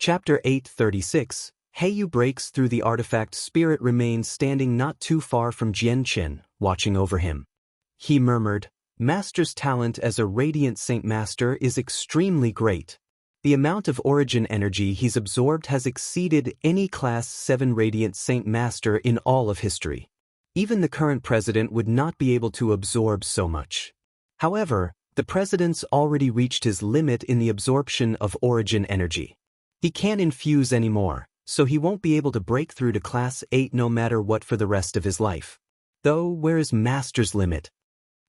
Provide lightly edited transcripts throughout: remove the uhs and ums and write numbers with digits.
Chapter 836. Heiyu breaks through. The artifact spirit remains standing not too far from Jianqin, watching over him. He murmured, "Master's talent as a radiant Saint Master is extremely great. The amount of origin energy he's absorbed has exceeded any Class 7 Radiant Saint Master in all of history. Even the current president would not be able to absorb so much. However, the president's already reached his limit in the absorption of origin energy. He can't infuse anymore, so he won't be able to break through to Class 8 no matter what for the rest of his life. Though, where is Master's limit?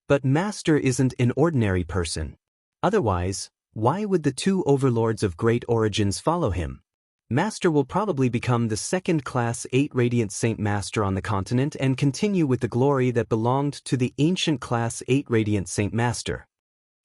But Master isn't an ordinary person. Otherwise, why would the two overlords of great origins follow him? Master will probably become the second Class 8 Radiant Saint Master on the continent and continue with the glory that belonged to the ancient Class 8 Radiant Saint Master."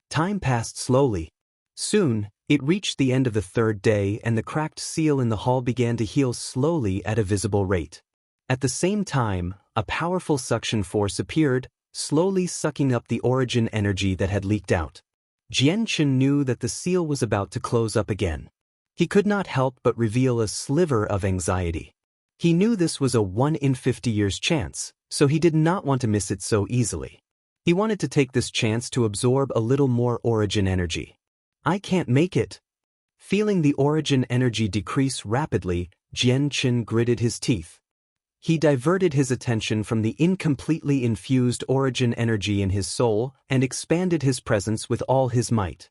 Time passed slowly. Soon, it reached the end of the third day and the cracked seal in the hall began to heal slowly at a visible rate. At the same time, a powerful suction force appeared, slowly sucking up the origin energy that had leaked out. Jianqin knew that the seal was about to close up again. He could not help but reveal a sliver of anxiety. He knew this was a 1 in 50 years chance, so he did not want to miss it so easily. He wanted to take this chance to absorb a little more origin energy. "I can't make it." Feeling the origin energy decrease rapidly, Jianqin gritted his teeth. He diverted his attention from the incompletely infused origin energy in his soul and expanded his presence with all his might.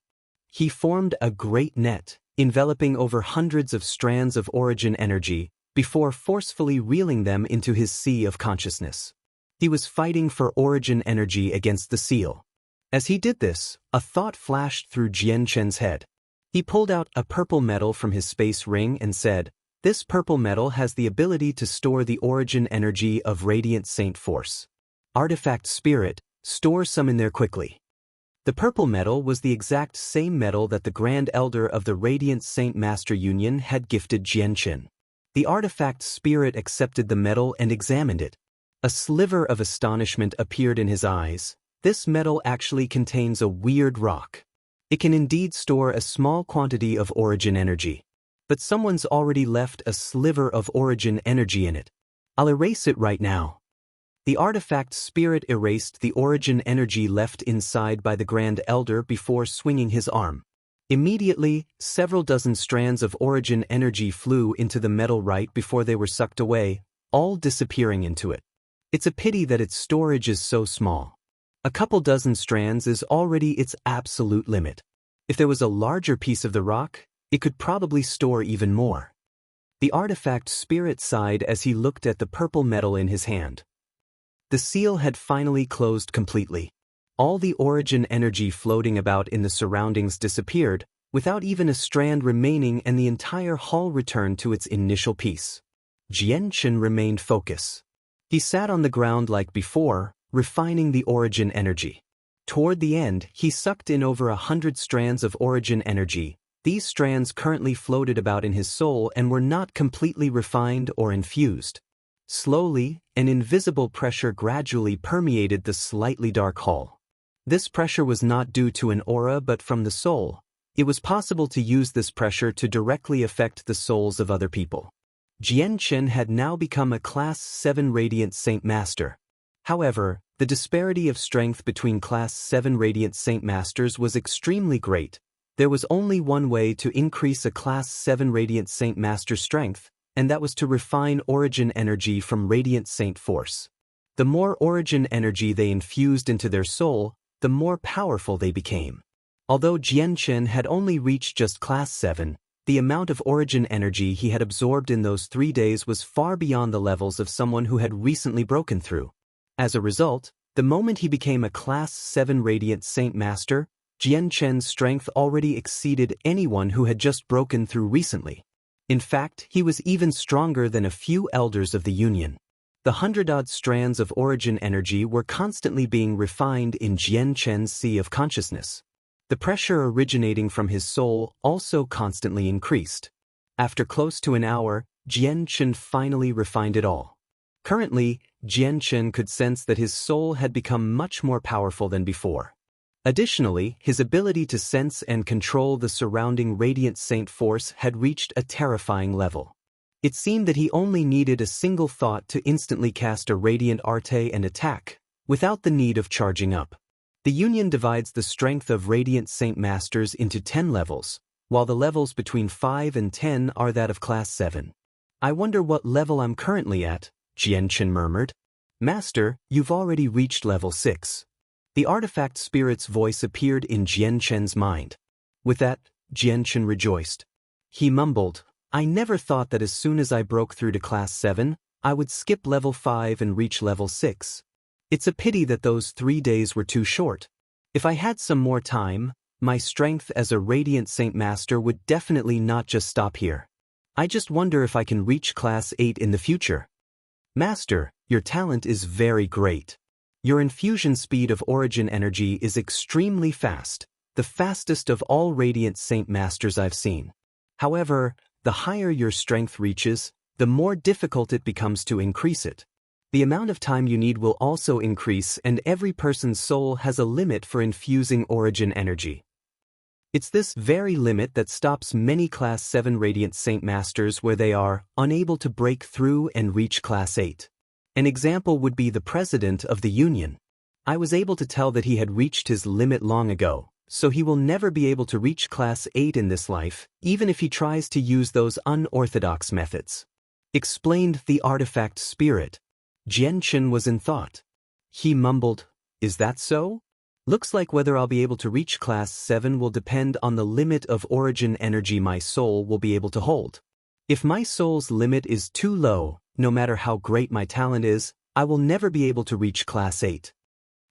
He formed a great net, enveloping over hundreds of strands of origin energy, before forcefully reeling them into his sea of consciousness. He was fighting for origin energy against the seal. As he did this, a thought flashed through Jianqin's head. He pulled out a purple metal from his space ring and said, "This purple metal has the ability to store the origin energy of Radiant Saint Force. Artifact Spirit, store some in there quickly." The purple metal was the exact same metal that the Grand Elder of the Radiant Saint Master Union had gifted Jianqin. The artifact spirit accepted the metal and examined it. A sliver of astonishment appeared in his eyes. This metal actually contains a weird rock. It can indeed store a small quantity of origin energy. But someone's already left a sliver of origin energy in it. "I'll erase it right now." The artifact spirit erased the origin energy left inside by the Grand Elder before swinging his arm. Immediately, several dozen strands of origin energy flew into the metal right before they were sucked away, all disappearing into it. It's a pity that its storage is so small. A couple dozen strands is already its absolute limit. If there was a larger piece of the rock, it could probably store even more. The artifact spirit sighed as he looked at the purple metal in his hand. The seal had finally closed completely. All the origin energy floating about in the surroundings disappeared, without even a strand remaining, and the entire hall returned to its initial peace. Jianqin remained focused. He sat on the ground like before, refining the origin energy. Toward the end, he sucked in over 100 strands of origin energy. These strands currently floated about in his soul and were not completely refined or infused. Slowly, an invisible pressure gradually permeated the slightly dark hall. This pressure was not due to an aura but from the soul. It was possible to use this pressure to directly affect the souls of other people. Jianqin had now become a Class 7 Radiant Saint Master. However, the disparity of strength between Class 7 Radiant Saint Masters was extremely great. There was only one way to increase a Class 7 Radiant Saint Master's strength, and that was to refine origin energy from Radiant Saint Force. The more origin energy they infused into their soul, the more powerful they became. Although Jianqin had only reached just Class 7, the amount of origin energy he had absorbed in those 3 days was far beyond the levels of someone who had recently broken through. As a result, the moment he became a Class 7 Radiant Saint Master, Jianqin's strength already exceeded anyone who had just broken through recently. In fact, he was even stronger than a few elders of the Union. The 100-odd strands of origin energy were constantly being refined in Jianqin's sea of consciousness. The pressure originating from his soul also constantly increased. After close to an hour, Jianqin finally refined it all. Currently, Jianqin could sense that his soul had become much more powerful than before. Additionally, his ability to sense and control the surrounding radiant saint force had reached a terrifying level. It seemed that he only needed a single thought to instantly cast a radiant arte and attack, without the need of charging up. The Union divides the strength of radiant saint masters into 10 levels, while the levels between 5 and 10 are that of class 7. I wonder what level I'm currently at, Jianchen murmured. Master, you've already reached level 6. The artifact spirit's voice appeared in Jianchen's mind. With that, Jianchen rejoiced. He mumbled, I never thought that as soon as I broke through to class 7, I would skip level 5 and reach level 6. It's a pity that those 3 days were too short. If I had some more time, my strength as a Radiant Saint Master would definitely not just stop here. I just wonder if I can reach class 8 in the future. Master, your talent is very great. Your infusion speed of origin energy is extremely fast, the fastest of all Radiant Saint Masters I've seen. However, the higher your strength reaches, the more difficult it becomes to increase it. The amount of time you need will also increase, and every person's soul has a limit for infusing origin energy. It's this very limit that stops many Class 7 Radiant Saint Masters where they are unable to break through and reach Class 8. An example would be the President of the Union. I was able to tell that he had reached his limit long ago, so he will never be able to reach Class 8 in this life, even if he tries to use those unorthodox methods. Explained the artifact spirit. Jianchen was in thought. He mumbled, Is that so? Looks like whether I'll be able to reach Class 7 will depend on the limit of origin energy my soul will be able to hold. If my soul's limit is too low, no matter how great my talent is, I will never be able to reach Class 8.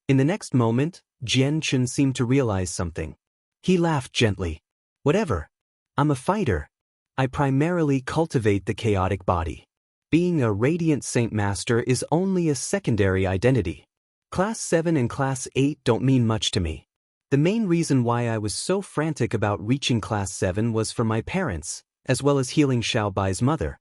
In the next moment, Jianchen seemed to realize something. He laughed gently. Whatever. I'm a fighter. I primarily cultivate the chaotic body. Being a Radiant Saint Master is only a secondary identity. Class 7 and Class 8 don't mean much to me. The main reason why I was so frantic about reaching Class 7 was for my parents, as well as healing Xiaobai's mother.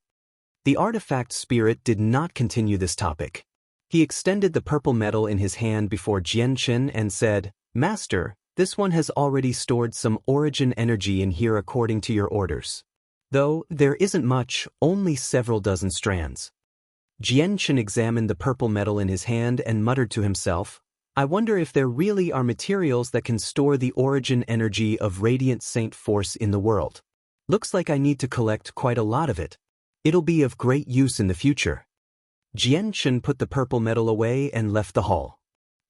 The artifact spirit did not continue this topic. He extended the purple metal in his hand before Jianchen and said, Master, this one has already stored some origin energy in here according to your orders. Though there isn't much, only several dozen strands. Jianchen examined the purple metal in his hand and muttered to himself, I wonder if there really are materials that can store the origin energy of Radiant Saint Force in the world. Looks like I need to collect quite a lot of it. It'll be of great use in the future. Jianchen put the purple metal away and left the hall.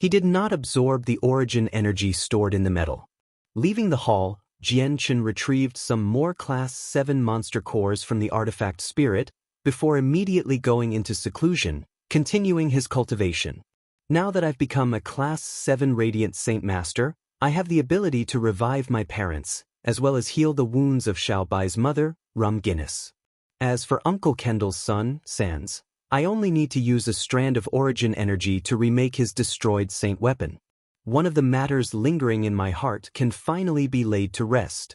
He did not absorb the origin energy stored in the metal. Leaving the hall, Jianchen retrieved some more Class 7 monster cores from the artifact spirit before immediately going into seclusion, continuing his cultivation. Now that I've become a Class 7 Radiant Saint Master, I have the ability to revive my parents, as well as heal the wounds of Xiaobai's mother, Rum Guinness. As for Uncle Kendall's son, Sans, I only need to use a strand of origin energy to remake his destroyed saint weapon. One of the matters lingering in my heart can finally be laid to rest.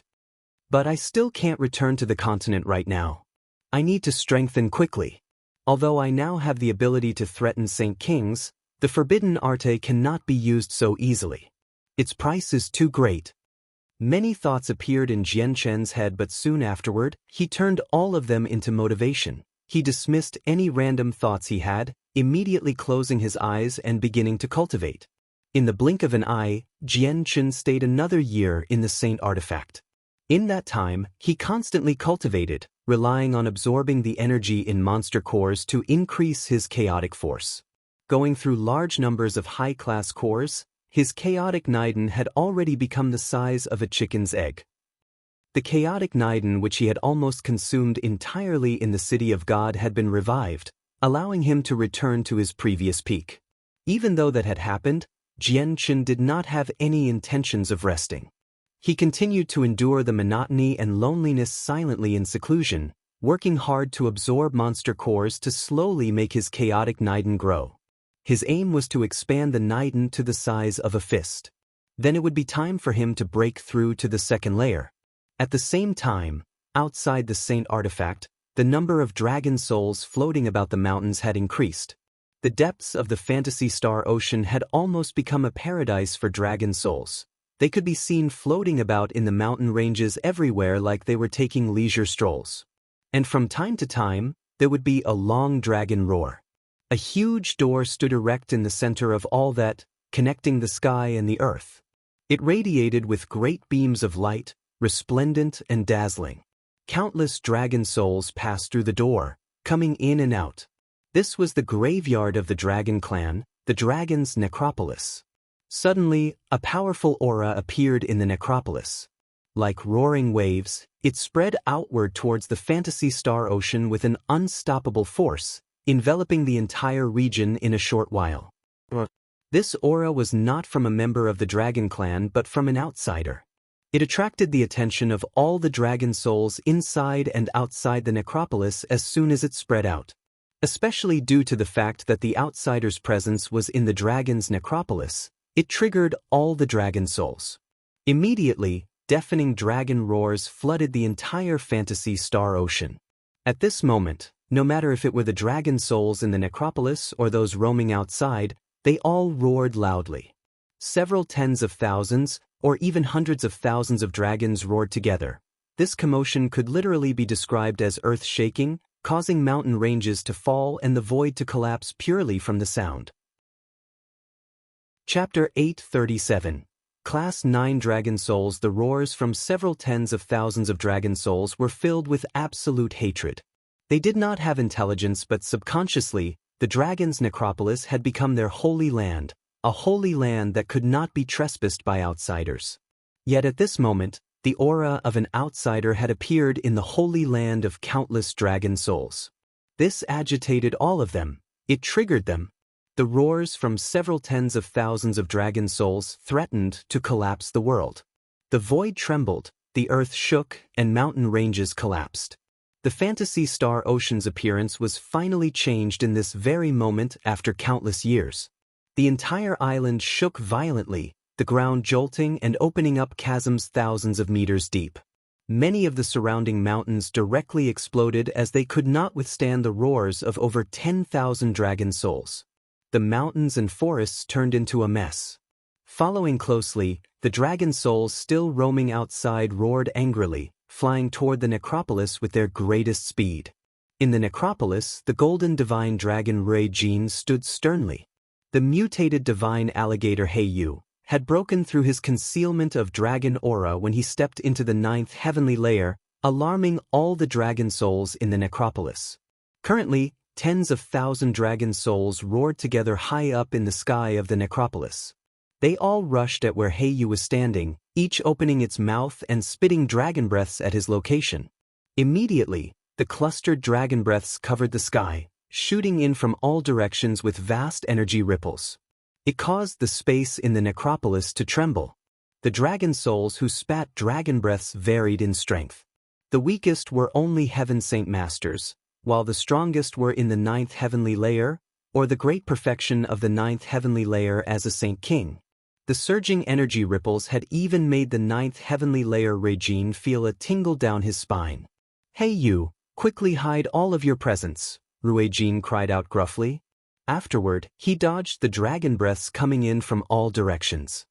But I still can't return to the continent right now. I need to strengthen quickly. Although I now have the ability to threaten Saint Kings, the forbidden arte cannot be used so easily. Its price is too great. Many thoughts appeared in Jianchen's head, but soon afterward, he turned all of them into motivation. He dismissed any random thoughts he had, immediately closing his eyes and beginning to cultivate. In the blink of an eye, Jianchen stayed another year in the Saint Artifact. In that time, he constantly cultivated, relying on absorbing the energy in monster cores to increase his chaotic force. Going through large numbers of high-class cores, his chaotic Niden had already become the size of a chicken's egg. The chaotic Niden, which he had almost consumed entirely in the City of God, had been revived, allowing him to return to his previous peak. Even though that had happened, Jianchen did not have any intentions of resting. He continued to endure the monotony and loneliness silently in seclusion, working hard to absorb monster cores to slowly make his chaotic Niden grow. His aim was to expand the Niden to the size of a fist. Then it would be time for him to break through to the second layer. At the same time, outside the Saint Artifact, the number of dragon souls floating about the mountains had increased. The depths of the Fantasy Star Ocean had almost become a paradise for dragon souls. They could be seen floating about in the mountain ranges everywhere like they were taking leisure strolls. And from time to time, there would be a long dragon roar. A huge door stood erect in the center of all that, connecting the sky and the earth. It radiated with great beams of light, resplendent and dazzling. Countless dragon souls passed through the door, coming in and out. This was the graveyard of the dragon clan, the dragon's necropolis. Suddenly, a powerful aura appeared in the necropolis. Like roaring waves, it spread outward towards the fantasy star ocean with an unstoppable force, enveloping the entire region in a short while. This aura was not from a member of the dragon clan but from an outsider. It attracted the attention of all the dragon souls inside and outside the necropolis as soon as it spread out. Especially due to the fact that the outsider's presence was in the dragon's necropolis, it triggered all the dragon souls. Immediately, deafening dragon roars flooded the entire fantasy star ocean. At this moment, no matter if it were the dragon souls in the necropolis or those roaming outside, they all roared loudly. Several tens of thousands, or even hundreds of thousands of dragons roared together. This commotion could literally be described as earth-shaking, causing mountain ranges to fall and the void to collapse purely from the sound. Chapter 837. Class 9 Dragon Souls. The roars from several tens of thousands of dragon souls were filled with absolute hatred. They did not have intelligence, but subconsciously, the dragon's necropolis had become their holy land, a holy land that could not be trespassed by outsiders. Yet at this moment, the aura of an outsider had appeared in the holy land of countless dragon souls. This agitated all of them. It triggered them. The roars from several tens of thousands of dragon souls threatened to collapse the world. The void trembled, the earth shook, and mountain ranges collapsed. The fantasy star ocean's appearance was finally changed in this very moment after countless years. The entire island shook violently, the ground jolting and opening up chasms thousands of meters deep. Many of the surrounding mountains directly exploded as they could not withstand the roars of over 10,000 dragon souls. The mountains and forests turned into a mess. Following closely, the dragon souls still roaming outside roared angrily, flying toward the necropolis with their greatest speed. In the necropolis, the golden divine dragon Rei-Jin stood sternly. The mutated divine alligator Heiyu had broken through his concealment of dragon aura when he stepped into the 9th heavenly layer, alarming all the dragon souls in the necropolis. Currently, tens of thousand dragon souls roared together high up in the sky of the necropolis. They all rushed at where Heiyu was standing, each opening its mouth and spitting dragon breaths at his location. Immediately, the clustered dragon breaths covered the sky, shooting in from all directions with vast energy ripples. It caused the space in the necropolis to tremble. The dragon souls who spat dragon breaths varied in strength. The weakest were only heaven saint masters, while the strongest were in the 9th heavenly layer, or the great perfection of the 9th heavenly layer as a saint king. The surging energy ripples had even made the 9th heavenly layer Rei-Jin feel a tingle down his spine. "Hey you, quickly hide all of your presence," Rei-Jin cried out gruffly. Afterward, he dodged the dragon breaths coming in from all directions.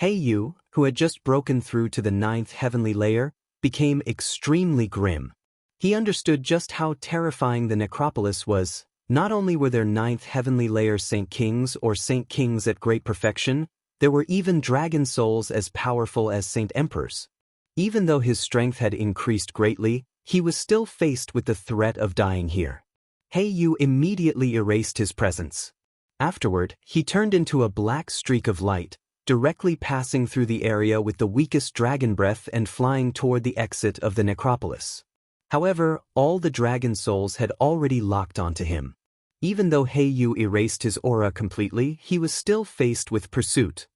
Heiyu, who had just broken through to the 9th heavenly layer, became extremely grim. He understood just how terrifying the necropolis was. Not only were there 9th heavenly layer saint kings or saint kings at great perfection, there were even dragon souls as powerful as saint emperors. Even though his strength had increased greatly, he was still faced with the threat of dying here. Heiyu immediately erased his presence. Afterward, he turned into a black streak of light, directly passing through the area with the weakest dragon breath and flying toward the exit of the necropolis. However, all the dragon souls had already locked onto him. Even though Heiyu erased his aura completely, he was still faced with pursuit.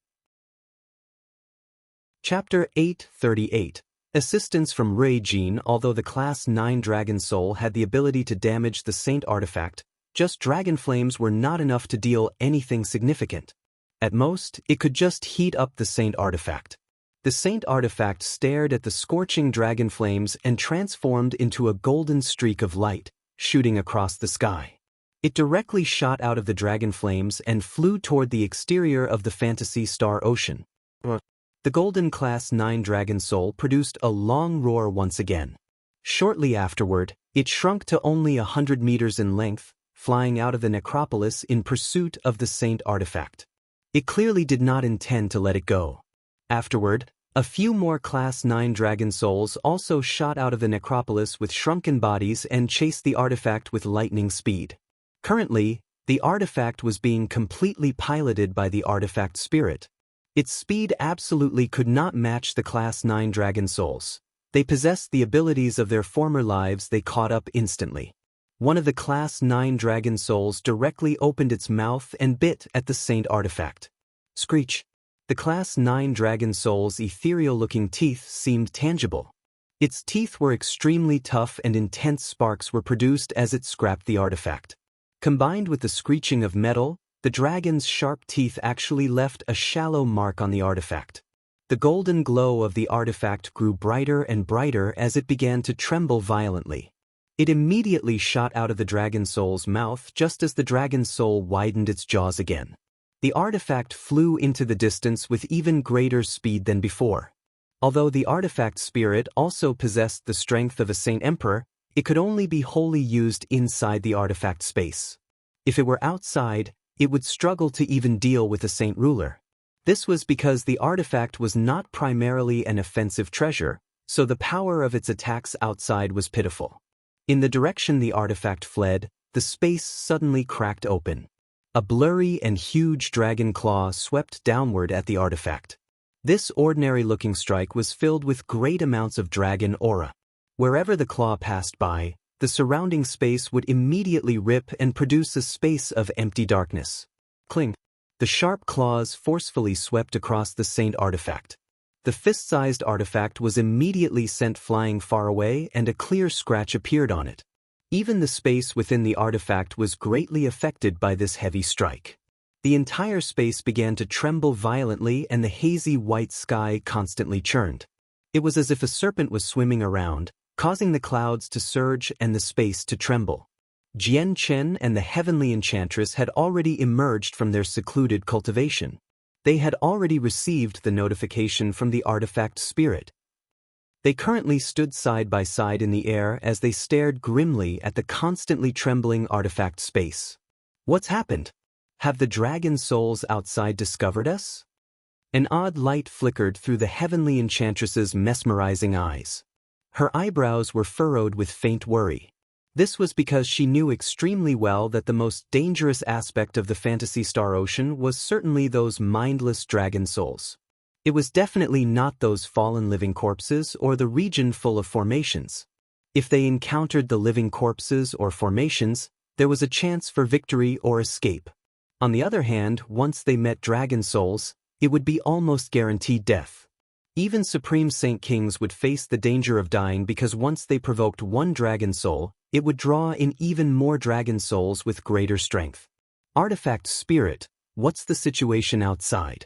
Chapter 838. Assistance from Rei-Jin. Although the Class 9 Dragon Soul had the ability to damage the Saint Artifact, just dragon flames were not enough to deal anything significant. At most, it could just heat up the Saint Artifact. The Saint Artifact stared at the scorching dragon flames and transformed into a golden streak of light, shooting across the sky. It directly shot out of the dragon flames and flew toward the exterior of the Fantasy Star Ocean. The Golden Class 9 Dragon Soul produced a long roar once again. Shortly afterward, it shrunk to only 100 meters in length, flying out of the necropolis in pursuit of the Saint artifact. It clearly did not intend to let it go. Afterward, a few more Class 9 Dragon Souls also shot out of the necropolis with shrunken bodies and chased the artifact with lightning speed. Currently, the artifact was being completely piloted by the artifact spirit. Its speed absolutely could not match the Class 9 Dragon Souls. They possessed the abilities of their former lives. They caught up instantly. One of the Class 9 Dragon Souls directly opened its mouth and bit at the Saint artifact. Screech. The Class 9 Dragon Soul's ethereal-looking teeth seemed tangible. Its teeth were extremely tough and intense sparks were produced as it scrapped the artifact. Combined with the screeching of metal, the dragon's sharp teeth actually left a shallow mark on the artifact. The golden glow of the artifact grew brighter and brighter as it began to tremble violently. It immediately shot out of the Dragon Soul's mouth just as the Dragon Soul widened its jaws again. The artifact flew into the distance with even greater speed than before. Although the artifact spirit also possessed the strength of a Saint Emperor, it could only be wholly used inside the artifact space. If it were outside, it would struggle to even deal with a Saint Ruler. This was because the artifact was not primarily an offensive treasure, so the power of its attacks outside was pitiful. In the direction the artifact fled, the space suddenly cracked open. A blurry and huge dragon claw swept downward at the artifact. This ordinary-looking strike was filled with great amounts of dragon aura. Wherever the claw passed by, the surrounding space would immediately rip and produce a space of empty darkness. Cling. The sharp claws forcefully swept across the Saint artifact. The fist-sized artifact was immediately sent flying far away and a clear scratch appeared on it. Even the space within the artifact was greatly affected by this heavy strike. The entire space began to tremble violently and the hazy white sky constantly churned. It was as if a serpent was swimming around, causing the clouds to surge and the space to tremble. Jian Chen and the Heavenly Enchantress had already emerged from their secluded cultivation. They had already received the notification from the artifact spirit. They currently stood side by side in the air as they stared grimly at the constantly trembling artifact space. What's happened? Have the dragon souls outside discovered us? An odd light flickered through the Heavenly Enchantress's mesmerizing eyes. Her eyebrows were furrowed with faint worry. This was because she knew extremely well that the most dangerous aspect of the Fantasy Star Ocean was certainly those mindless dragon souls. It was definitely not those fallen living corpses or the region full of formations. If they encountered the living corpses or formations, there was a chance for victory or escape. On the other hand, once they met dragon souls, it would be almost guaranteed death. Even Supreme Saint Kings would face the danger of dying because once they provoked one dragon soul, it would draw in even more dragon souls with greater strength. Artifact Spirit, what's the situation outside?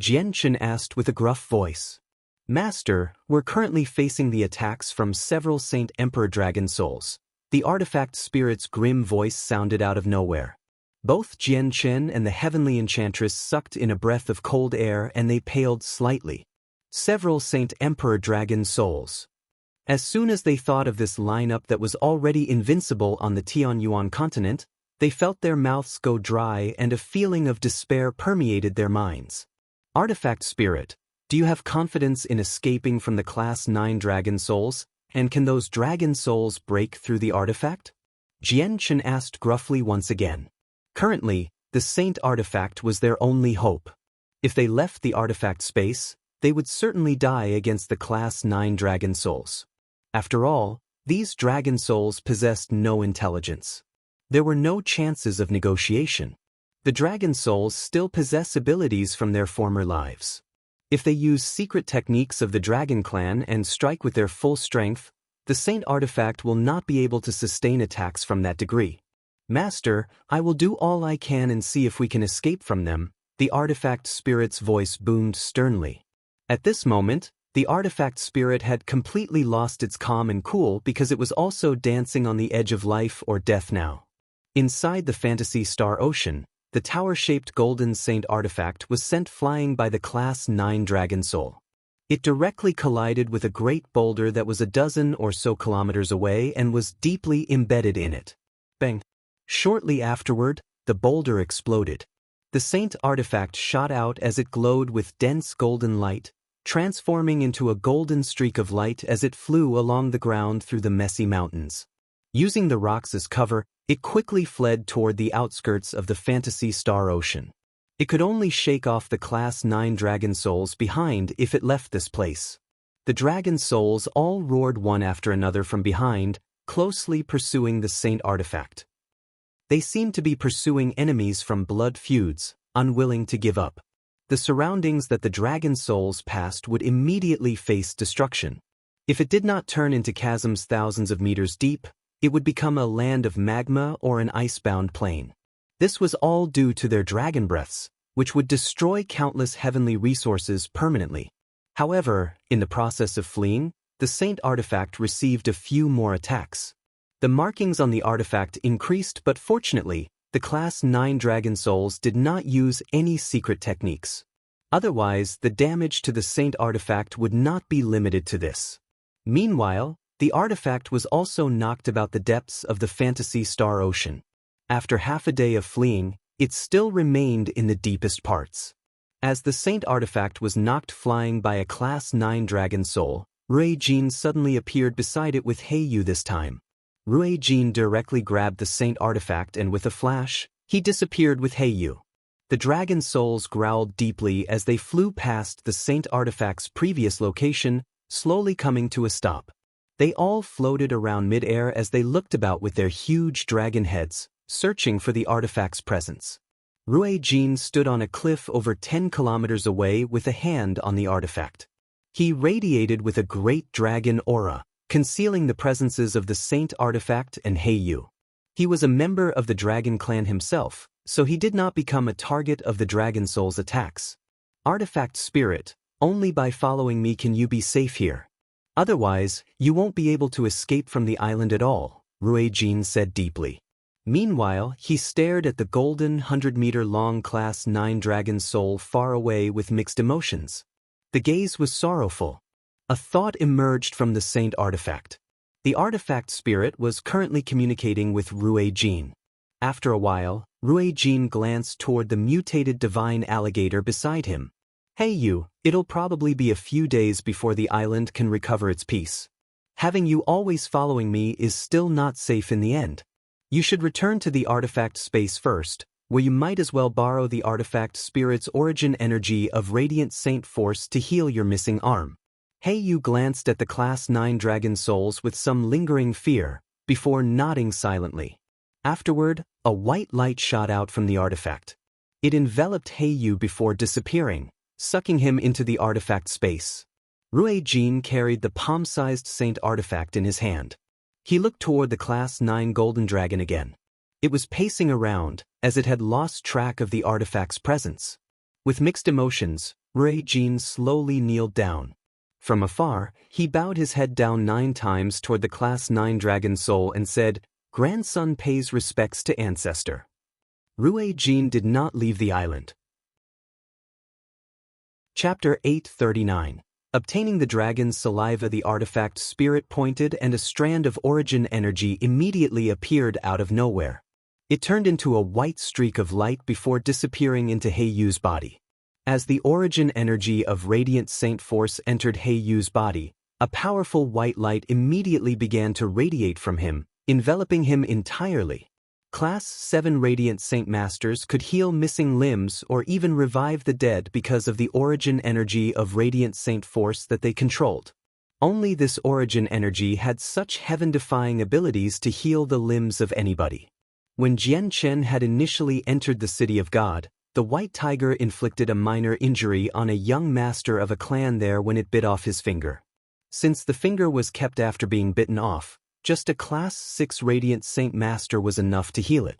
Jian Chen asked with a gruff voice. Master, we're currently facing the attacks from several Saint Emperor dragon souls. The Artifact Spirit's grim voice sounded out of nowhere. Both Jian Chen and the Heavenly Enchantress sucked in a breath of cold air and they paled slightly. Several Saint Emperor dragon souls. As soon as they thought of this lineup that was already invincible on the Tianyuan continent, they felt their mouths go dry and a feeling of despair permeated their minds. Artifact Spirit, do you have confidence in escaping from the Class 9 dragon souls, and can those dragon souls break through the artifact? Jian Chen asked gruffly once again. Currently, the Saint artifact was their only hope. If they left the artifact space, they would certainly die against the Class 9 dragon souls. After all, these dragon souls possessed no intelligence. There were no chances of negotiation. The dragon souls still possess abilities from their former lives. If they use secret techniques of the dragon clan and strike with their full strength, the Saint artifact will not be able to sustain attacks from that degree. Master, I will do all I can and see if we can escape from them, the artifact spirit's voice boomed sternly. At this moment, the artifact spirit had completely lost its calm and cool because it was also dancing on the edge of life or death now. Inside the Fantasy Star Ocean, the tower-shaped golden saint artifact was sent flying by the Class 9 Dragon Soul. It directly collided with a great boulder that was a dozen or so kilometers away and was deeply embedded in it. Bang! Shortly afterward, the boulder exploded. The saint artifact shot out as it glowed with dense golden light, transforming into a golden streak of light as it flew along the ground through the messy mountains. Using the rocks as cover, it quickly fled toward the outskirts of the Fantasy Star Ocean. It could only shake off the Class 9 Dragon Souls behind if it left this place. The Dragon Souls all roared one after another from behind, closely pursuing the saint artifact. They seemed to be pursuing enemies from blood feuds, unwilling to give up. The surroundings that the Dragon Souls passed would immediately face destruction. If it did not turn into chasms thousands of meters deep, it would become a land of magma or an icebound plain. This was all due to their dragon breaths, which would destroy countless heavenly resources permanently. However, in the process of fleeing, the saint artifact received a few more attacks. The markings on the artifact increased, but fortunately, the Class 9 Dragon Souls did not use any secret techniques. Otherwise, the damage to the saint artifact would not be limited to this. Meanwhile, the artifact was also knocked about the depths of the Fantasy Star Ocean. After half a day of fleeing, it still remained in the deepest parts. As the saint artifact was knocked flying by a Class 9 Dragon Soul, Rui-jin suddenly appeared beside it with Heiyu this time. Rui-jin directly grabbed the saint artifact and with a flash, he disappeared with Heiyu. The Dragon Souls growled deeply as they flew past the saint artifact's previous location, slowly coming to a stop. They all floated around mid-air as they looked about with their huge dragon heads, searching for the artifact's presence. Rui-jin stood on a cliff over 10 kilometers away with a hand on the artifact. He radiated with a great dragon aura, concealing the presences of the saint artifact and Heiyu. He was a member of the dragon clan himself, so he did not become a target of the Dragon Soul's attacks. Artifact Spirit, only by following me can you be safe here. Otherwise, you won't be able to escape from the island at all, Rui-jin said deeply. Meanwhile, he stared at the golden 100-meter-long Class 9 Dragon Soul far away with mixed emotions. The gaze was sorrowful. A thought emerged from the saint artifact. The artifact spirit was currently communicating with Rui-jin. After a while, Rui-jin glanced toward the mutated divine alligator beside him. Heiyu, it'll probably be a few days before the island can recover its peace. Having you always following me is still not safe in the end. You should return to the artifact space first, where you might as well borrow the artifact spirit's origin energy of radiant saint force to heal your missing arm. Heiyu glanced at the Class 9 Dragon Souls with some lingering fear, before nodding silently. Afterward, a white light shot out from the artifact. It enveloped Heiyu before disappearing, sucking him into the artifact space. Rui-jin carried the palm-sized saint artifact in his hand. He looked toward the Class 9 Golden Dragon again. It was pacing around, as it had lost track of the artifact's presence. With mixed emotions, Rui-jin slowly kneeled down. From afar, he bowed his head down 9 times toward the Class 9 Dragon Soul and said, "Grandson pays respects to ancestor." Rui-jin did not leave the island. Chapter 839. Obtaining the dragon's saliva. The artifact spirit pointed and a strand of origin energy immediately appeared out of nowhere. It turned into a white streak of light before disappearing into Heiyu's body. As the origin energy of radiant saint force entered Heiyu's body, a powerful white light immediately began to radiate from him, enveloping him entirely. Class 7 Radiant Saint Masters could heal missing limbs or even revive the dead because of the origin energy of Radiant Saint Force that they controlled. Only this origin energy had such heaven-defying abilities to heal the limbs of anybody. When Jian Chen had initially entered the City of God, the White Tiger inflicted a minor injury on a young master of a clan there when it bit off his finger. Since the finger was kept after being bitten off, just a Class 6 Radiant Saint Master was enough to heal it.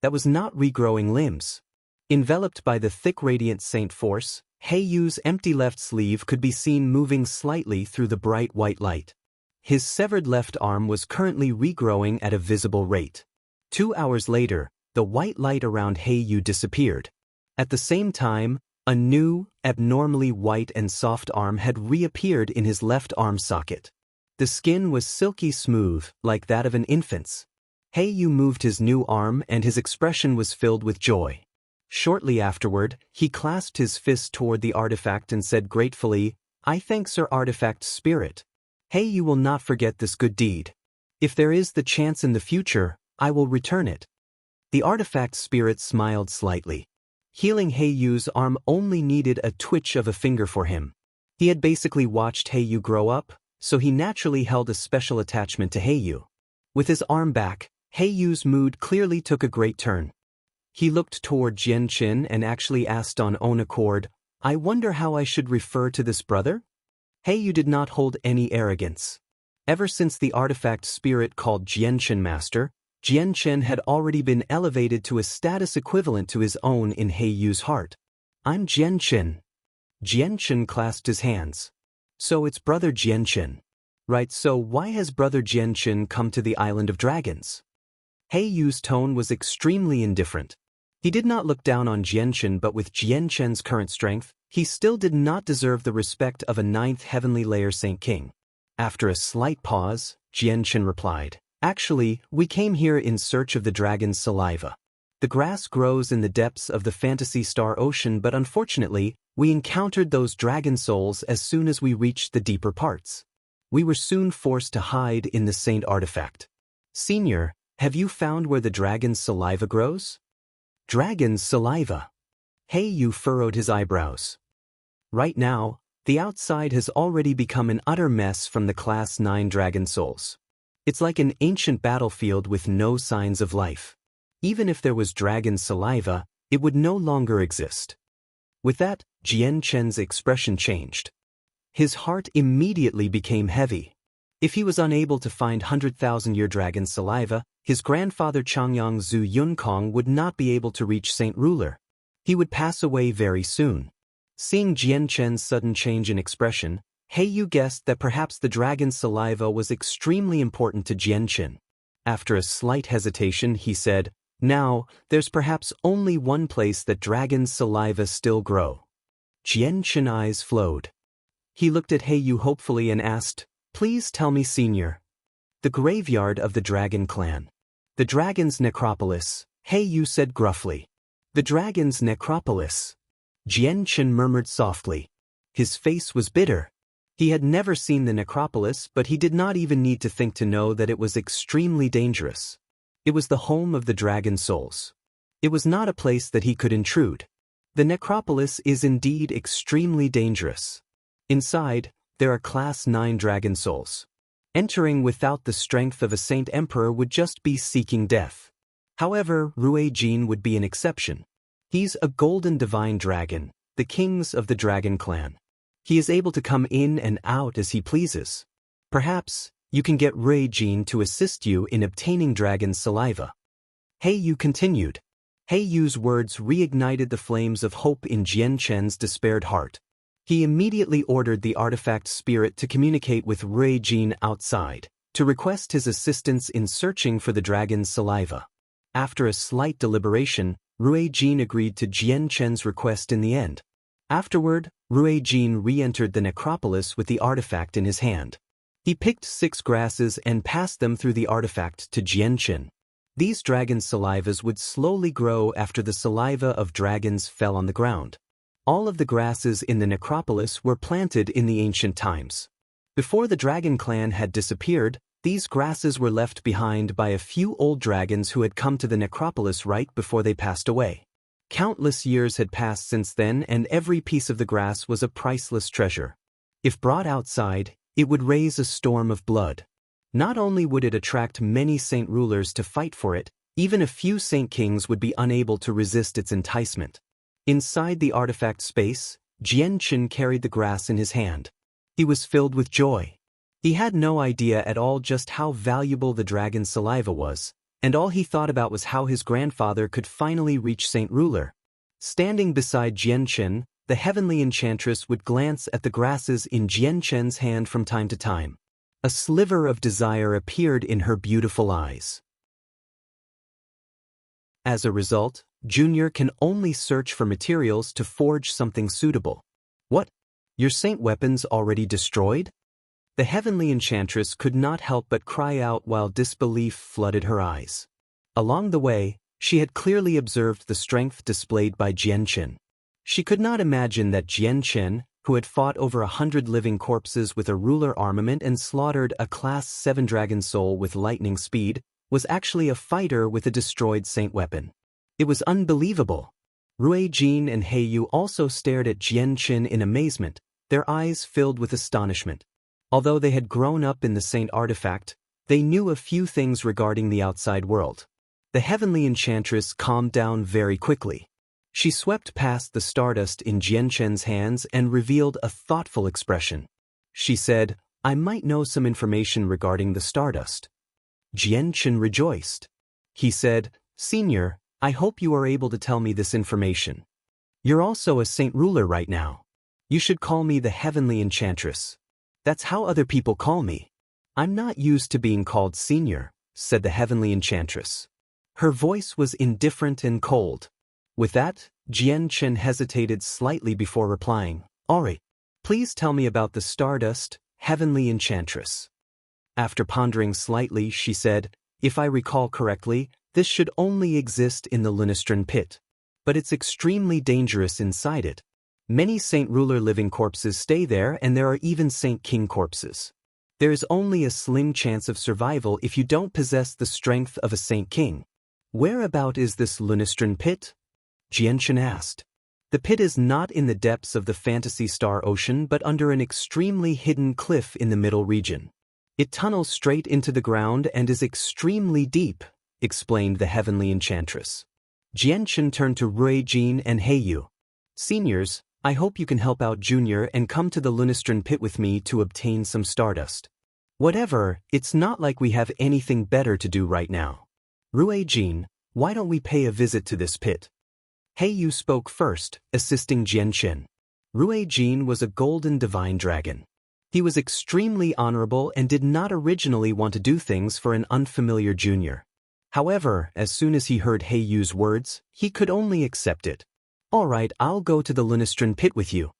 That was not regrowing limbs. Enveloped by the thick Radiant Saint Force, Heiyu's empty left sleeve could be seen moving slightly through the bright white light. His severed left arm was currently regrowing at a visible rate. 2 hours later, the white light around Yu disappeared. At the same time, a new, abnormally white and soft arm had reappeared in his left arm socket. The skin was silky smooth, like that of an infant's. Yu moved his new arm and his expression was filled with joy. Shortly afterward, he clasped his fist toward the artifact and said gratefully, "I thank Sir Artifact Spirit. You will not forget this good deed. If there is the chance in the future, I will return it." The artifact spirit smiled slightly. Healing Yu's arm only needed a twitch of a finger for him. He had basically watched Yu grow up, so he naturally held a special attachment to Yu. With his arm back, Yu's mood clearly took a great turn. He looked toward Jian Qin and actually asked on own accord, "I wonder how I should refer to this brother?" Yu did not hold any arrogance. Ever since the artifact spirit called Jian Qin Master, Jian Qin had already been elevated to a status equivalent to his own in Yu's heart. "I'm Jian Qin." Jian Qin clasped his hands. "So it's Brother Jian Qin. Right, so why has Brother Jian Qin come to the Island of Dragons?" Yu's tone was extremely indifferent. He did not look down on Jian Qin, but with Jian Qin's current strength, he still did not deserve the respect of a 9th heavenly layer Saint King. After a slight pause, Jian Qin replied, "Actually, we came here in search of the dragon's saliva. The grass grows in the depths of the Fantasy Star Ocean, but unfortunately, we encountered those dragon souls as soon as we reached the deeper parts. We were soon forced to hide in the Saint Artifact. Senior, have you found where the dragon's saliva grows?" "Dragon's saliva?" Yu furrowed his eyebrows. Right now, the outside has already become an utter mess from the Class 9 dragon souls. It's like an ancient battlefield with no signs of life. Even if there was dragon saliva, it would no longer exist. With that, Jian Qin's expression changed. His heart immediately became heavy. If he was unable to find 100,000-year dragon saliva, his grandfather Changyang Zhu Yunkong would not be able to reach Saint Ruler. He would pass away very soon. Seeing Jian Qin's sudden change in expression, Yu guessed that perhaps the dragon's saliva was extremely important to Jian Qin. After a slight hesitation, he said, "Now, there's perhaps only one place that dragon's saliva still grow." Jian Qin's eyes flowed. He looked at Yu hopefully and asked, "Please tell me, Senior." "The graveyard of the dragon clan. The dragon's necropolis," Yu said gruffly. "The dragon's necropolis." Jian Qin murmured softly. His face was bitter. He had never seen the necropolis, but he did not even need to think to know that it was extremely dangerous. It was the home of the dragon souls. It was not a place that he could intrude. The necropolis is indeed extremely dangerous. Inside, there are Class 9 dragon souls. Entering without the strength of a Saint Emperor would just be seeking death. However, Rui Jin would be an exception. He's a golden divine dragon, the kings of the dragon clan. He is able to come in and out as he pleases. Perhaps, you can get Rui Jin to assist you in obtaining dragon saliva. Yu continued. Yu's words reignited the flames of hope in Jian Qin's despaired heart. He immediately ordered the artifact spirit to communicate with Rui Jin outside, to request his assistance in searching for the dragon's saliva. After a slight deliberation, Rui Jin agreed to Jian Qin's request in the end. Afterward, Rui Jin re-entered the necropolis with the artifact in his hand. He picked 6 grasses and passed them through the artifact to Jian Qin. These dragon salivas would slowly grow after the saliva of dragons fell on the ground. All of the grasses in the necropolis were planted in the ancient times. Before the dragon clan had disappeared, these grasses were left behind by a few old dragons who had come to the necropolis right before they passed away. Countless years had passed since then, and every piece of the grass was a priceless treasure. If brought outside, it would raise a storm of blood. Not only would it attract many saint rulers to fight for it, even a few saint kings would be unable to resist its enticement. Inside the artifact space, Jian Qin carried the grass in his hand. He was filled with joy. He had no idea at all just how valuable the dragon's saliva was, and all he thought about was how his grandfather could finally reach Saint Ruler. Standing beside Jian Qin, the heavenly enchantress would glance at the grasses in Jian Qin's hand from time to time. A sliver of desire appeared in her beautiful eyes. As a result, Junior can only search for materials to forge something suitable. What? Your saint weapons already destroyed? The heavenly enchantress could not help but cry out while disbelief flooded her eyes. Along the way, she had clearly observed the strength displayed by Jianchen. She could not imagine that Jianchen, who had fought over 100 living corpses with a ruler armament and slaughtered a Class 7 dragon soul with lightning speed, was actually a fighter with a destroyed saint weapon. It was unbelievable. Rui Jin and He Yu also stared at Jianchen in amazement, their eyes filled with astonishment. Although they had grown up in the saint artifact, they knew a few things regarding the outside world. The heavenly enchantress calmed down very quickly. She swept past the stardust in Jianchen's hands and revealed a thoughtful expression. She said, "I might know some information regarding the stardust." Jianchen rejoiced. He said, "Senior, I hope you are able to tell me this information. You're also a saint ruler right now. You should call me the heavenly enchantress. That's how other people call me." "I'm not used to being called senior," said the heavenly enchantress. Her voice was indifferent and cold. With that, Jianchen hesitated slightly before replying, "Alright, please tell me about the stardust, heavenly enchantress." After pondering slightly, she said, "If I recall correctly, this should only exist in the Lunastron pit. But it's extremely dangerous inside it. Many Saint Ruler living corpses stay there, and there are even Saint King corpses. There is only a slim chance of survival if you don't possess the strength of a Saint King. Whereabout is this Lunastron pit?" Jianchen asked. "The pit is not in the depths of the Fantasy Star Ocean but under an extremely hidden cliff in the middle region. It tunnels straight into the ground and is extremely deep," explained the heavenly enchantress. Jianchen turned to Rui Jin and He Yu. "Seniors, I hope you can help out Junior and come to the Lunastron pit with me to obtain some stardust. Whatever, it's not like we have anything better to do right now. Rui Jin, why don't we pay a visit to this pit?" He Yu spoke first, assisting Jianchen. Rui Jin was a golden divine dragon. He was extremely honorable and did not originally want to do things for an unfamiliar junior. However, as soon as he heard He Yu's words, he could only accept it. "Alright, I'll go to the Lunastron pit with you."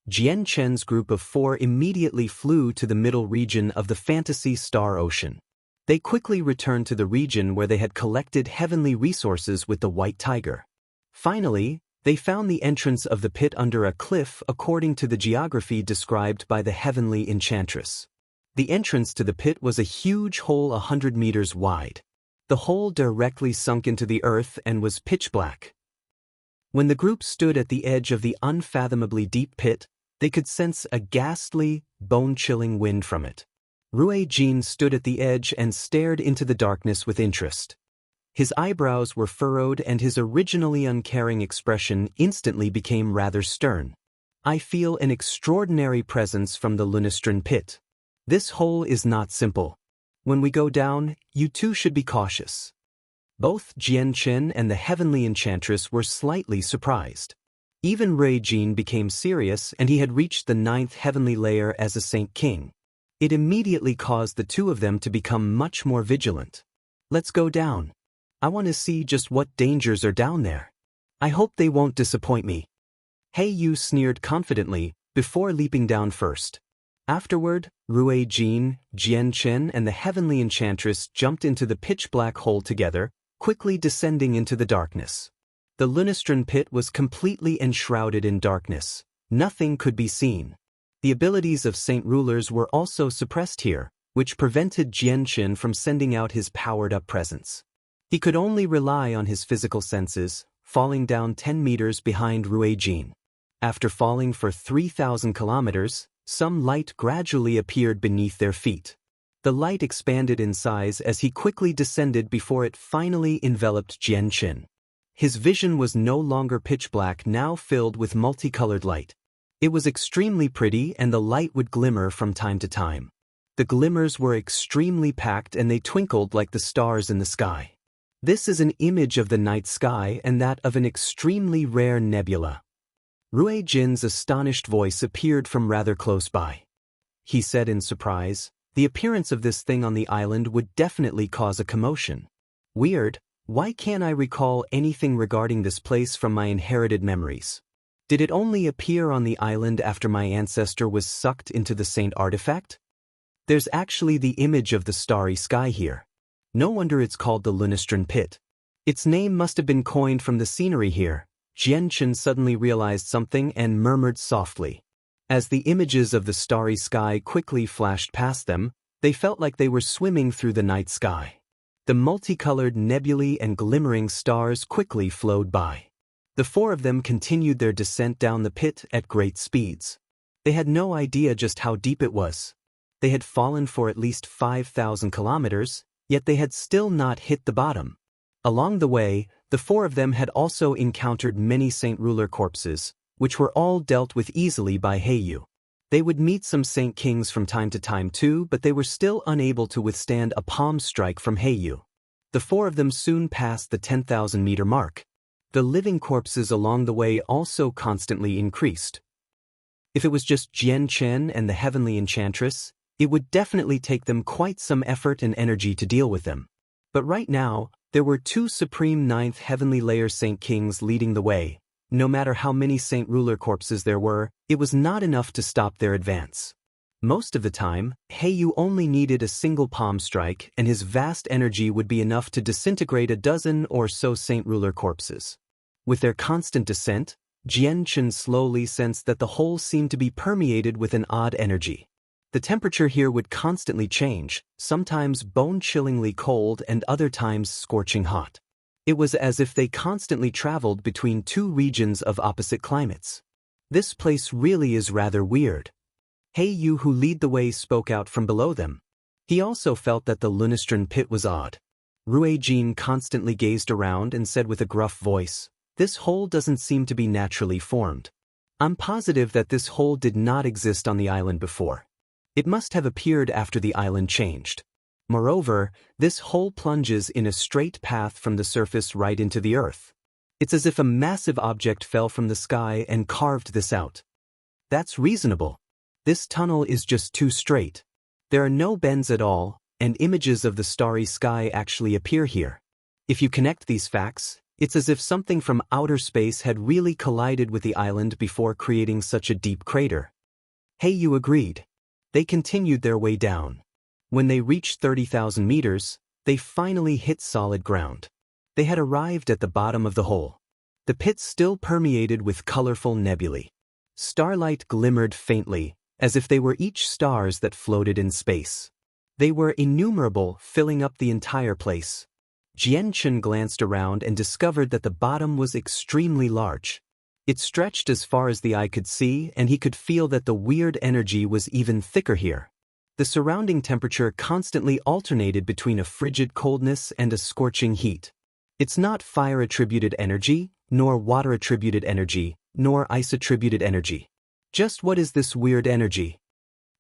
Jianchen's group of 4 immediately flew to the middle region of the Fantasy Star Ocean. They quickly returned to the region where they had collected heavenly resources with the White Tiger. Finally, they found the entrance of the pit under a cliff according to the geography described by the heavenly enchantress. The entrance to the pit was a huge hole 100 meters wide. The hole directly sunk into the earth and was pitch black. When the group stood at the edge of the unfathomably deep pit, they could sense a ghastly, bone-chilling wind from it. Rui Jin stood at the edge and stared into the darkness with interest. His eyebrows were furrowed and his originally uncaring expression instantly became rather stern. "I feel an extraordinary presence from the Lunastron pit. This hole is not simple. When we go down, you too should be cautious." Both Jianchen and the heavenly enchantress were slightly surprised. Even Rui Jin became serious, and he had reached the 9th heavenly layer as a Saint King. It immediately caused the two of them to become much more vigilant. "Let's go down. I want to see just what dangers are down there. I hope they won't disappoint me." He Yu sneered confidently, before leaping down first. Afterward, Rui Jin, Jianchen and the heavenly enchantress jumped into the pitch-black hole together, quickly descending into the darkness. The Lunastron pit was completely enshrouded in darkness. Nothing could be seen. The abilities of Saint Rulers were also suppressed here, which prevented Jianchen from sending out his powered-up presence. He could only rely on his physical senses, falling down 10 meters behind Rui Jin. After falling for 3,000 kilometers, some light gradually appeared beneath their feet. The light expanded in size as he quickly descended before it finally enveloped Jianchen. His vision was no longer pitch black, now filled with multicolored light. It was extremely pretty, and the light would glimmer from time to time. The glimmers were extremely packed and they twinkled like the stars in the sky. This is an image of the night sky and that of an extremely rare nebula. Rui Jin's astonished voice appeared from rather close by. He said in surprise, "The appearance of this thing on the island would definitely cause a commotion. Weird, Why can't I recall anything regarding this place from my inherited memories? Did it only appear on the island after my ancestor was sucked into the Saint artifact? There's actually the image of the starry sky here. No wonder it's called the Lunastron Pit. Its name must have been coined from the scenery here. Jianchen suddenly realized something and murmured softly. As the images of the starry sky quickly flashed past them, they felt like they were swimming through the night sky. The multicolored nebulae and glimmering stars quickly flowed by. The four of them continued their descent down the pit at great speeds. They had no idea just how deep it was. They had fallen for at least 5,000 kilometers, yet they had still not hit the bottom. Along the way, the four of them had also encountered many Saint ruler corpses, which were all dealt with easily by Heiyu. They would meet some Saint kings from time to time too, but they were still unable to withstand a palm strike from Heiyu. The four of them soon passed the 10,000-meter mark. The living corpses along the way also constantly increased. If it was just Jianchen and the Heavenly Enchantress, it would definitely take them quite some effort and energy to deal with them. But right now, there were two Supreme Ninth Heavenly Layer Saint Kings leading the way. No matter how many Saint ruler corpses there were, it was not enough to stop their advance. Most of the time, Heiyu only needed a single palm strike and his vast energy would be enough to disintegrate a dozen or so Saint ruler corpses. With their constant descent, Jianchen slowly sensed that the whole seemed to be permeated with an odd energy. The temperature here would constantly change, sometimes bone-chillingly cold and other times scorching hot. It was as if they constantly traveled between two regions of opposite climates. This place really is rather weird. Heiyu, who lead the way, spoke out from below them. He also felt that the Lunastron Pit was odd. Ruijin constantly gazed around and said with a gruff voice, "This hole doesn't seem to be naturally formed. I'm positive that this hole did not exist on the island before. It must have appeared after the island changed. Moreover, this hole plunges in a straight path from the surface right into the earth. It's as if a massive object fell from the sky and carved this out. That's reasonable. This tunnel is just too straight. There are no bends at all, and images of the starry sky actually appear here. If you connect these facts, it's as if something from outer space had really collided with the island before creating such a deep crater." Heiyu agreed. They continued their way down. When they reached 30,000 meters, they finally hit solid ground. They had arrived at the bottom of the hole. The pit still permeated with colorful nebulae. Starlight glimmered faintly, as if they were each stars that floated in space. They were innumerable, filling up the entire place. Jianchen glanced around and discovered that the bottom was extremely large. It stretched as far as the eye could see, and he could feel that the weird energy was even thicker here. The surrounding temperature constantly alternated between a frigid coldness and a scorching heat. It's not fire-attributed energy, nor water-attributed energy, nor ice-attributed energy. Just what is this weird energy?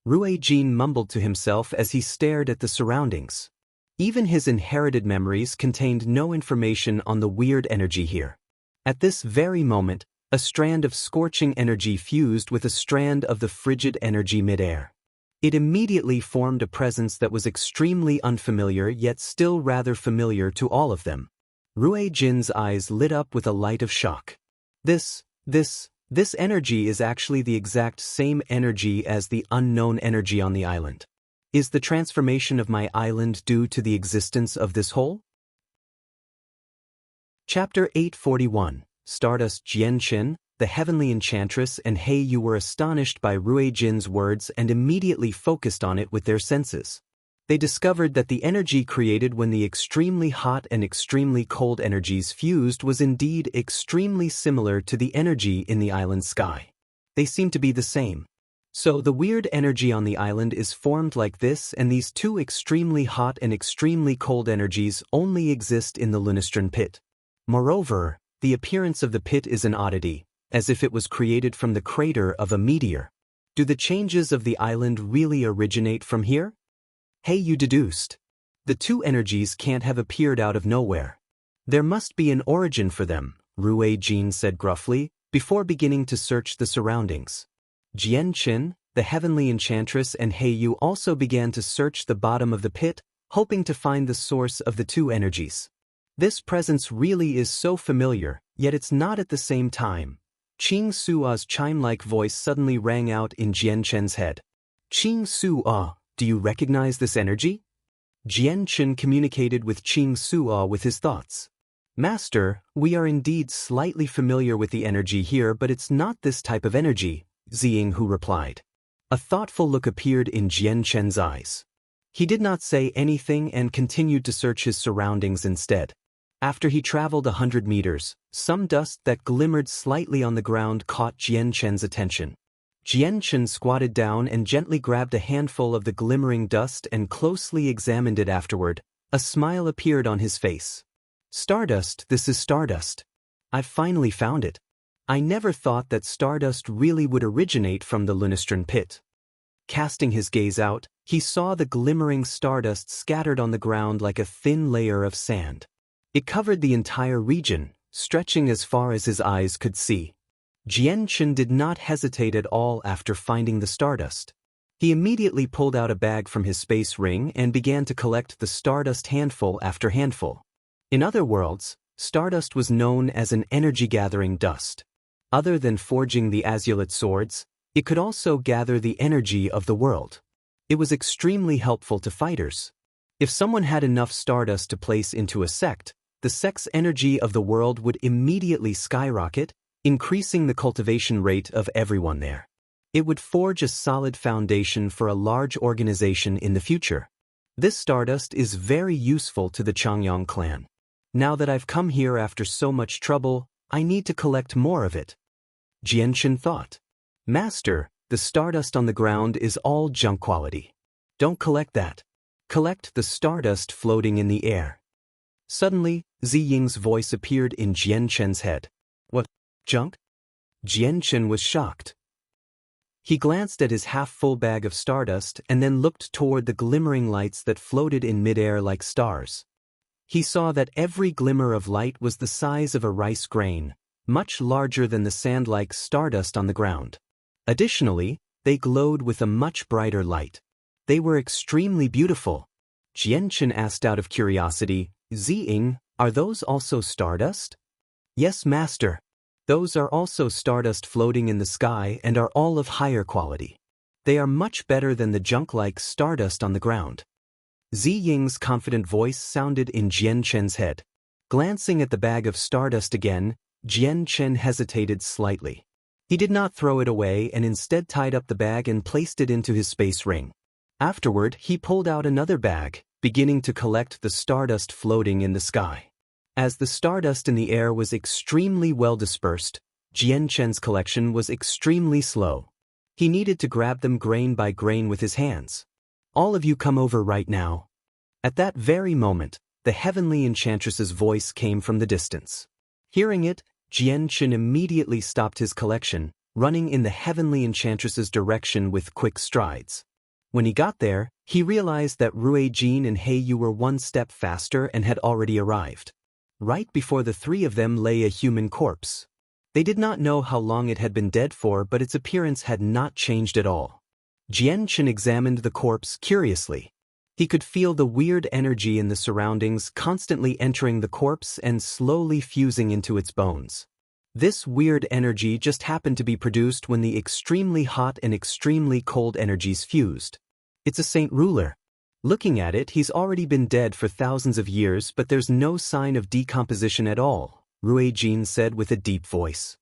Ruijin mumbled to himself as he stared at the surroundings. Even his inherited memories contained no information on the weird energy here. At this very moment, a strand of scorching energy fused with a strand of the frigid energy midair. It immediately formed a presence that was extremely unfamiliar yet still rather familiar to all of them. Ruijin's eyes lit up with a light of shock. This energy is actually the exact same energy as the unknown energy on the island. Is the transformation of my island due to the existence of this hole? Chapter 841. Stardust. Jianchen, the Heavenly Enchantress, and Heiyu were astonished by Ruijin's words and immediately focused on it with their senses. They discovered that the energy created when the extremely hot and extremely cold energies fused was indeed extremely similar to the energy in the island sky. They seemed to be the same. So the weird energy on the island is formed like this, and these two extremely hot and extremely cold energies only exist in the Lunastron Pit. Moreover, the appearance of the pit is an oddity, as if it was created from the crater of a meteor. Do the changes of the island really originate from here? Heiyu deduced. The two energies can't have appeared out of nowhere. There must be an origin for them, Ruijin said gruffly, before beginning to search the surroundings. Jianchen, the Heavenly Enchantress, and Heiyu also began to search the bottom of the pit, hoping to find the source of the two energies. This presence really is so familiar, yet it's not at the same time. Qing Sua's chime-like voice suddenly rang out in Jian Chen's head. Qing Sua, do you recognize this energy? Jian Chen communicated with Qing Sua with his thoughts. Master, we are indeed slightly familiar with the energy here, but it's not this type of energy, Ziying replied. A thoughtful look appeared in Jian Chen's eyes. He did not say anything and continued to search his surroundings instead. After he traveled 100 meters, some dust that glimmered slightly on the ground caught Jian Chen's attention. Jian Chen squatted down and gently grabbed a handful of the glimmering dust and closely examined it afterward. A smile appeared on his face. Stardust, this is stardust. I've finally found it. I never thought that stardust really would originate from the Lunastran pit. Casting his gaze out, he saw the glimmering stardust scattered on the ground like a thin layer of sand. It covered the entire region, stretching as far as his eyes could see. Jian Chen did not hesitate at all after finding the stardust. He immediately pulled out a bag from his space ring and began to collect the stardust handful after handful. In other worlds, stardust was known as an energy-gathering dust. Other than forging the azulite swords, it could also gather the energy of the world. It was extremely helpful to fighters. If someone had enough stardust to place into a sect, the sect's energy of the world would immediately skyrocket, increasing the cultivation rate of everyone there. It would forge a solid foundation for a large organization in the future. This stardust is very useful to the Changyang clan. Now that I've come here after so much trouble, I need to collect more of it. Jian Chen thought. Master, the stardust on the ground is all junk quality. Don't collect that. Collect the stardust floating in the air. Suddenly, Ziying's voice appeared in Jian Chen's head. What? Junk? Jian Chen was shocked. He glanced at his half-full bag of stardust and then looked toward the glimmering lights that floated in midair like stars. He saw that every glimmer of light was the size of a rice grain, much larger than the sand-like stardust on the ground. Additionally, they glowed with a much brighter light. They were extremely beautiful. Jian Chen asked out of curiosity, Ziying, are those also stardust? Yes, master. Those are also stardust floating in the sky and are all of higher quality. They are much better than the junk-like stardust on the ground. Ziying's confident voice sounded in Jian Chen's head. Glancing at the bag of stardust again, Jian Chen hesitated slightly. He did not throw it away and instead tied up the bag and placed it into his space ring. Afterward, he pulled out another bag, beginning to collect the stardust floating in the sky. As the stardust in the air was extremely well dispersed, Jian Chen's collection was extremely slow. He needed to grab them grain by grain with his hands. All of you come over right now. At that very moment, the heavenly enchantress's voice came from the distance. Hearing it, Jian Chen immediately stopped his collection, running in the heavenly enchantress's direction with quick strides. When he got there, he realized that Ruijin and Heiyu were one step faster and had already arrived. Right before the three of them lay a human corpse. They did not know how long it had been dead for, but its appearance had not changed at all. Jian Chen examined the corpse curiously. He could feel the weird energy in the surroundings constantly entering the corpse and slowly fusing into its bones. This weird energy just happened to be produced when the extremely hot and extremely cold energies fused. It's a saint ruler. Looking at it, he's already been dead for thousands of years, but there's no sign of decomposition at all, Ruijin said with a deep voice.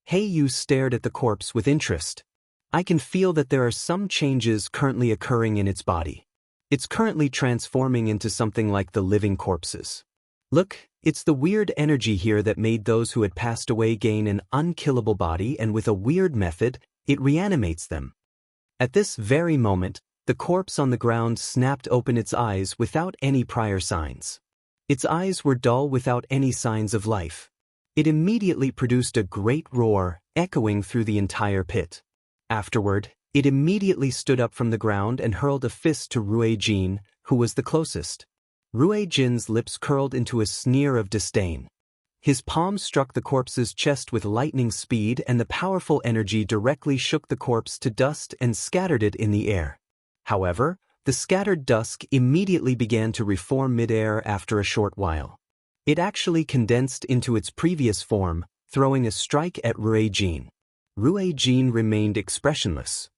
Heiyu stared at the corpse with interest. I can feel that there are some changes currently occurring in its body. It's currently transforming into something like the living corpses. Look, it's the weird energy here that made those who had passed away gain an unkillable body, and with a weird method, it reanimates them. At this very moment, the corpse on the ground snapped open its eyes without any prior signs. Its eyes were dull without any signs of life. It immediately produced a great roar, echoing through the entire pit. Afterward, it immediately stood up from the ground and hurled a fist to Ruijin, who was the closest. Ruijin's lips curled into a sneer of disdain. His palm struck the corpse's chest with lightning speed, and the powerful energy directly shook the corpse to dust and scattered it in the air. However, the scattered dust immediately began to reform midair after a short while. It actually condensed into its previous form, throwing a strike at Ruijin. Ruijin remained expressionless.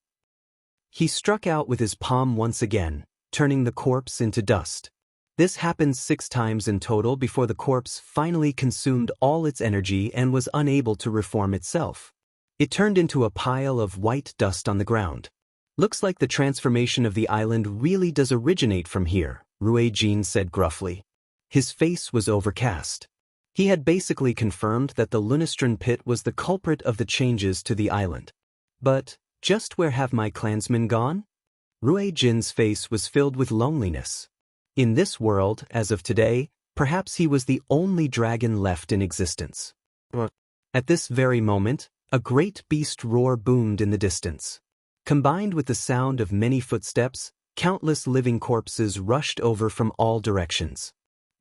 He struck out with his palm once again, turning the corpse into dust. This happened 6 times in total before the corpse finally consumed all its energy and was unable to reform itself. It turned into a pile of white dust on the ground. Looks like the transformation of the island really does originate from here, Ruijin said gruffly. His face was overcast. He had basically confirmed that the Lunastron pit was the culprit of the changes to the island. But, just where have my clansmen gone? Ruijin's face was filled with loneliness. In this world, as of today, perhaps he was the only dragon left in existence. At this very moment, a great beast roar boomed in the distance. Combined with the sound of many footsteps, countless living corpses rushed over from all directions.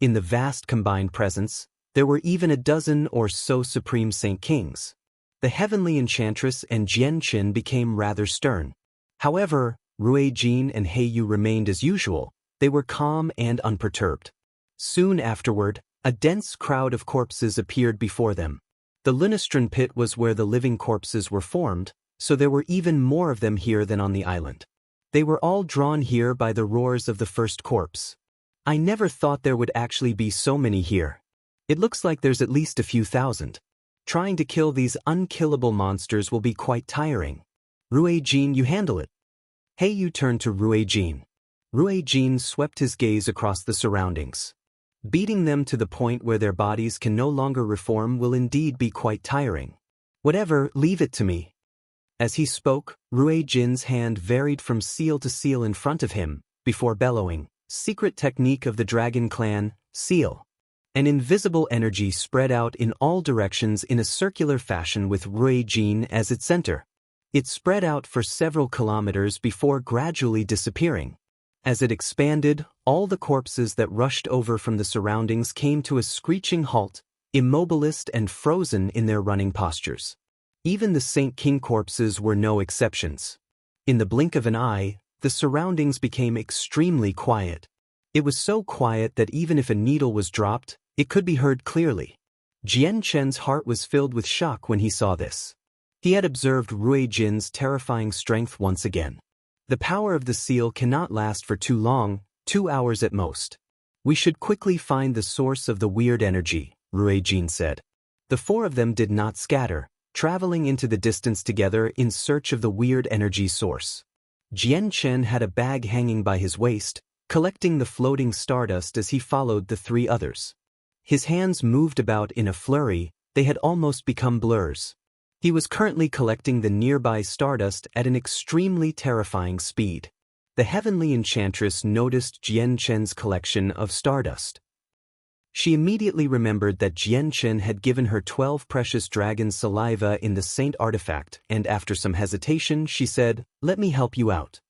In the vast combined presence, there were even a dozen or so supreme Saint Kings. The heavenly enchantress and Jianqin became rather stern. However, Ruijin and Heiyu remained as usual. They were calm and unperturbed. Soon afterward, a dense crowd of corpses appeared before them. The Lunastron pit was where the living corpses were formed, so there were even more of them here than on the island. They were all drawn here by the roars of the first corpse. I never thought there would actually be so many here. It looks like there's at least a few thousand. Trying to kill these unkillable monsters will be quite tiring. Ruijin, you handle it. Heiyu turned to Ruijin. Ruijin swept his gaze across the surroundings. Beating them to the point where their bodies can no longer reform will indeed be quite tiring. Whatever, leave it to me. As he spoke, Ruijin's hand varied from seal to seal in front of him, before bellowing, "Secret technique of the Dragon Clan, seal." An invisible energy spread out in all directions in a circular fashion with Ruijin as its center. It spread out for several kilometers before gradually disappearing. As it expanded, all the corpses that rushed over from the surroundings came to a screeching halt, immobilized and frozen in their running postures. Even the Saint King corpses were no exceptions. In the blink of an eye, the surroundings became extremely quiet. It was so quiet that even if a needle was dropped, it could be heard clearly. Jianqin's heart was filled with shock when he saw this. He had observed Ruijin's terrifying strength once again. The power of the seal cannot last for too long, 2 hours at most. We should quickly find the source of the weird energy, Ruijin said. The 4 of them did not scatter, traveling into the distance together in search of the weird energy source. Jianqin had a bag hanging by his waist, collecting the floating stardust as he followed the 3 others. His hands moved about in a flurry, they had almost become blurs. He was currently collecting the nearby stardust at an extremely terrifying speed. The heavenly enchantress noticed Jianqin's collection of stardust. She immediately remembered that Jianqin had given her 12 precious dragon saliva in the saint artifact, and after some hesitation she said, "Let me help you out."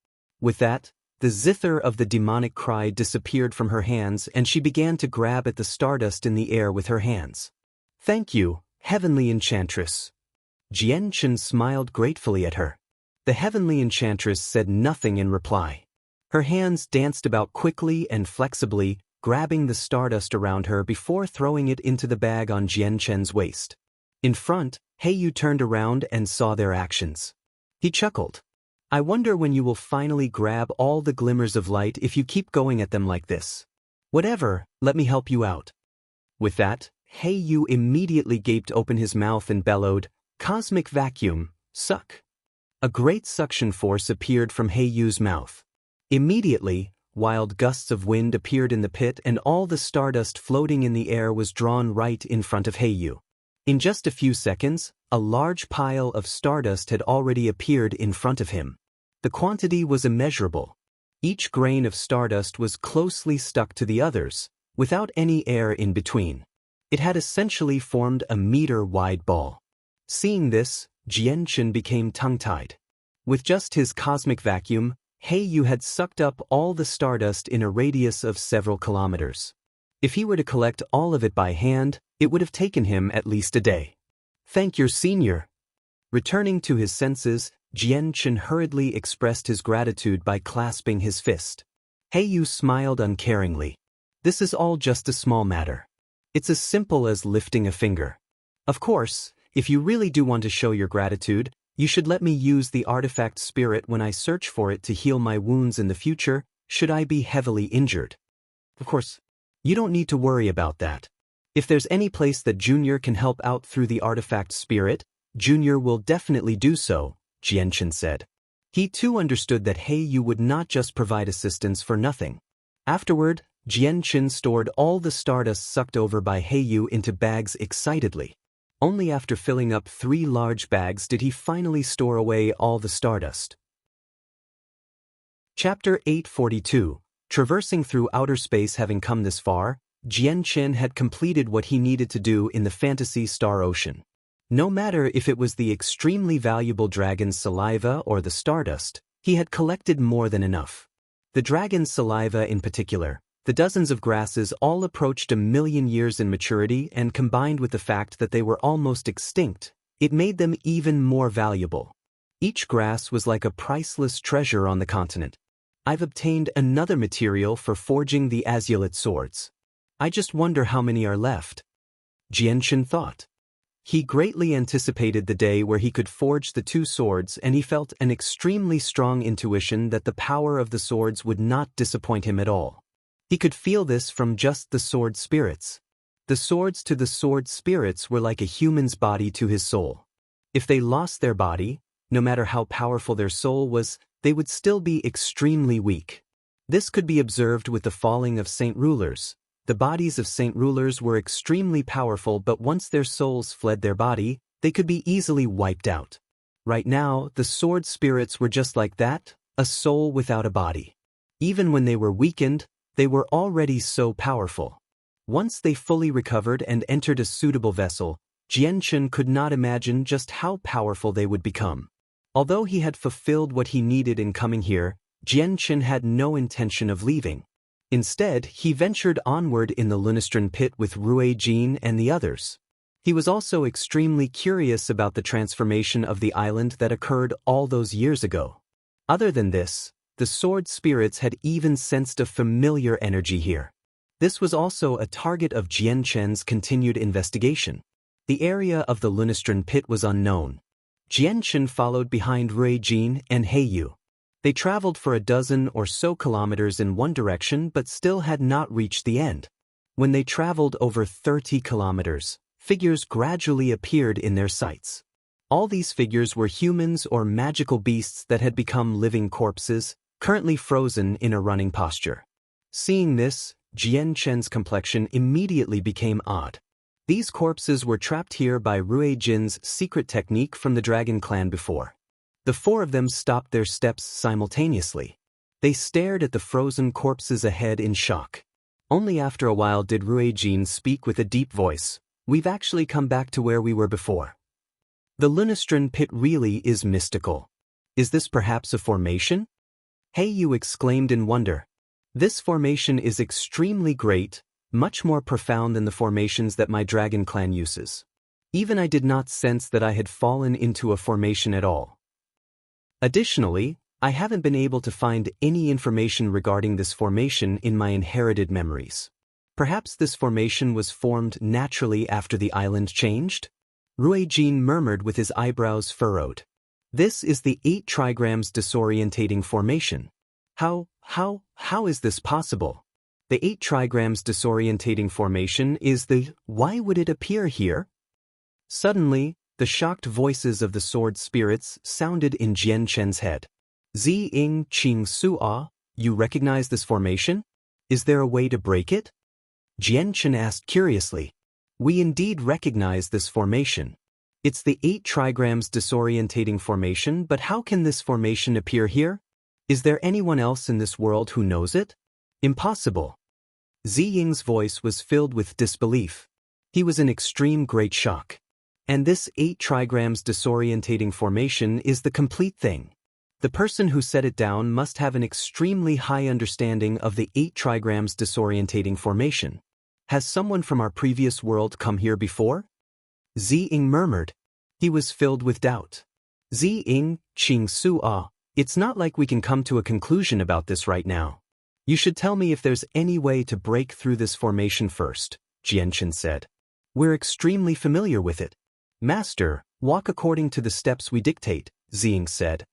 With that, the zither of the demonic cry disappeared from her hands and she began to grab at the stardust in the air with her hands. "Thank you, heavenly enchantress." Jianqin smiled gratefully at her. The heavenly enchantress said nothing in reply. Her hands danced about quickly and flexibly, grabbing the stardust around her before throwing it into the bag on Jianqin's waist. In front, Heiyu turned around and saw their actions. He chuckled. "I wonder when you will finally grab all the glimmers of light if you keep going at them like this. Whatever, let me help you out." With that, Heiyu immediately gaped open his mouth and bellowed, "Cosmic vacuum, suck." A great suction force appeared from Heiyu's mouth. Immediately, wild gusts of wind appeared in the pit and all the stardust floating in the air was drawn right in front of Heiyu. In just a few seconds, a large pile of stardust had already appeared in front of him. The quantity was immeasurable. Each grain of stardust was closely stuck to the others, without any air in between. It had essentially formed a meter-wide ball. Seeing this, Jianqin became tongue-tied. With just his cosmic vacuum, Heiyu had sucked up all the stardust in a radius of several kilometers. If he were to collect all of it by hand, it would have taken him at least a day. "Thank your senior." Returning to his senses, Jianqin hurriedly expressed his gratitude by clasping his fist. Heiyu smiled uncaringly. "This is all just a small matter. It's as simple as lifting a finger. Of course, if you really do want to show your gratitude, you should let me use the artifact spirit when I search for it to heal my wounds in the future, should I be heavily injured. Of course, you don't need to worry about that. If there's any place that Junior can help out through the artifact spirit, Junior will definitely do so, Jianchen said. He too understood that Heiyu would not just provide assistance for nothing. Afterward, Jianchen stored all the stardust sucked over by Heiyu into bags excitedly. Only after filling up 3 large bags did he finally store away all the stardust. Chapter 842. Traversing through outer space. Having come this far, Jianchen had completed what he needed to do in the fantasy star ocean. No matter if it was the extremely valuable dragon's saliva or the stardust, he had collected more than enough. The dragon's saliva in particular, the dozens of grasses all approached 1,000,000 years in maturity, and combined with the fact that they were almost extinct, it made them even more valuable. Each grass was like a priceless treasure on the continent. I've obtained another material for forging the azulite swords. I just wonder how many are left. Jianchen thought. He greatly anticipated the day where he could forge the 2 swords, and he felt an extremely strong intuition that the power of the swords would not disappoint him at all. He could feel this from just the sword spirits. The swords to the sword spirits were like a human's body to his soul. If they lost their body, no matter how powerful their soul was, they would still be extremely weak. This could be observed with the falling of saint rulers. The bodies of saint rulers were extremely powerful, but once their souls fled their body, they could be easily wiped out. Right now, the sword spirits were just like that, a soul without a body. Even when they were weakened, they were already so powerful. Once they fully recovered and entered a suitable vessel, Jianchen could not imagine just how powerful they would become. Although he had fulfilled what he needed in coming here, Jianchen had no intention of leaving. Instead, he ventured onward in the Lunastron pit with Ruijin and the others. He was also extremely curious about the transformation of the island that occurred all those years ago. Other than this, the sword spirits had even sensed a familiar energy here. This was also a target of Jianchen's continued investigation. The area of the Lunastron pit was unknown. Jianchen followed behind Ruijin and Heiyu. They traveled for 12 or so kilometers in one direction but still had not reached the end. When they traveled over 30 kilometers, figures gradually appeared in their sights. All these figures were humans or magical beasts that had become living corpses, currently frozen in a running posture. Seeing this, Jianchen's complexion immediately became odd. These corpses were trapped here by Ruijin's secret technique from the Dragon Clan before. The 4 of them stopped their steps simultaneously. They stared at the frozen corpses ahead in shock. Only after a while did Ruijin speak with a deep voice. We've actually come back to where we were before. The Lunastron pit really is mystical. Is this perhaps a formation? Heiyu exclaimed in wonder. This formation is extremely great, much more profound than the formations that my Dragon Clan uses. Even I did not sense that I had fallen into a formation at all. Additionally, I haven't been able to find any information regarding this formation in my inherited memories. Perhaps this formation was formed naturally after the island changed? Ruijin murmured with his eyebrows furrowed. This is the 8 trigrams disorientating formation. How is this possible? The 8 trigrams disorientating formation is the... Why would it appear here? Suddenly, the shocked voices of the sword spirits sounded in Jianchen's head. Ziying Qing Su'a, you recognize this formation? Is there a way to break it? Jianchen asked curiously. We indeed recognize this formation. It's the 8 trigrams disorientating formation, but how can this formation appear here? Is there anyone else in this world who knows it? Impossible. Ziying's voice was filled with disbelief. He was in extreme great shock. And this 8 trigrams disorientating formation is the complete thing. The person who set it down must have an extremely high understanding of the 8 trigrams disorientating formation. Has someone from our previous world come here before? Ziying murmured. He was filled with doubt. Ziying Qing Su'a, it's not like we can come to a conclusion about this right now. You should tell me if there's any way to break through this formation first. Jianchen said. We're extremely familiar with it. Master, walk according to the steps we dictate, Xing said.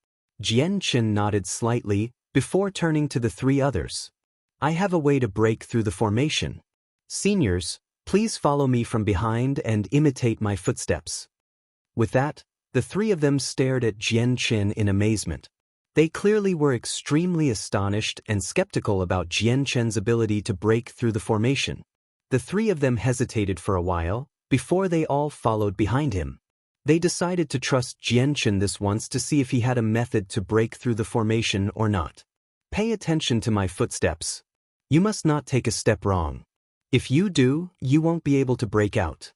Jianchen nodded slightly before turning to the three others. I have a way to break through the formation. Seniors, please follow me from behind and imitate my footsteps. With that, the three of them stared at Jianchen in amazement. They clearly were extremely astonished and skeptical about Jianchen's ability to break through the formation. The three of them hesitated for a while, before they all followed behind him. They decided to trust Jianchen this once to see if he had a method to break through the formation or not. Pay attention to my footsteps. You must not take a step wrong. If you do, you won't be able to break out.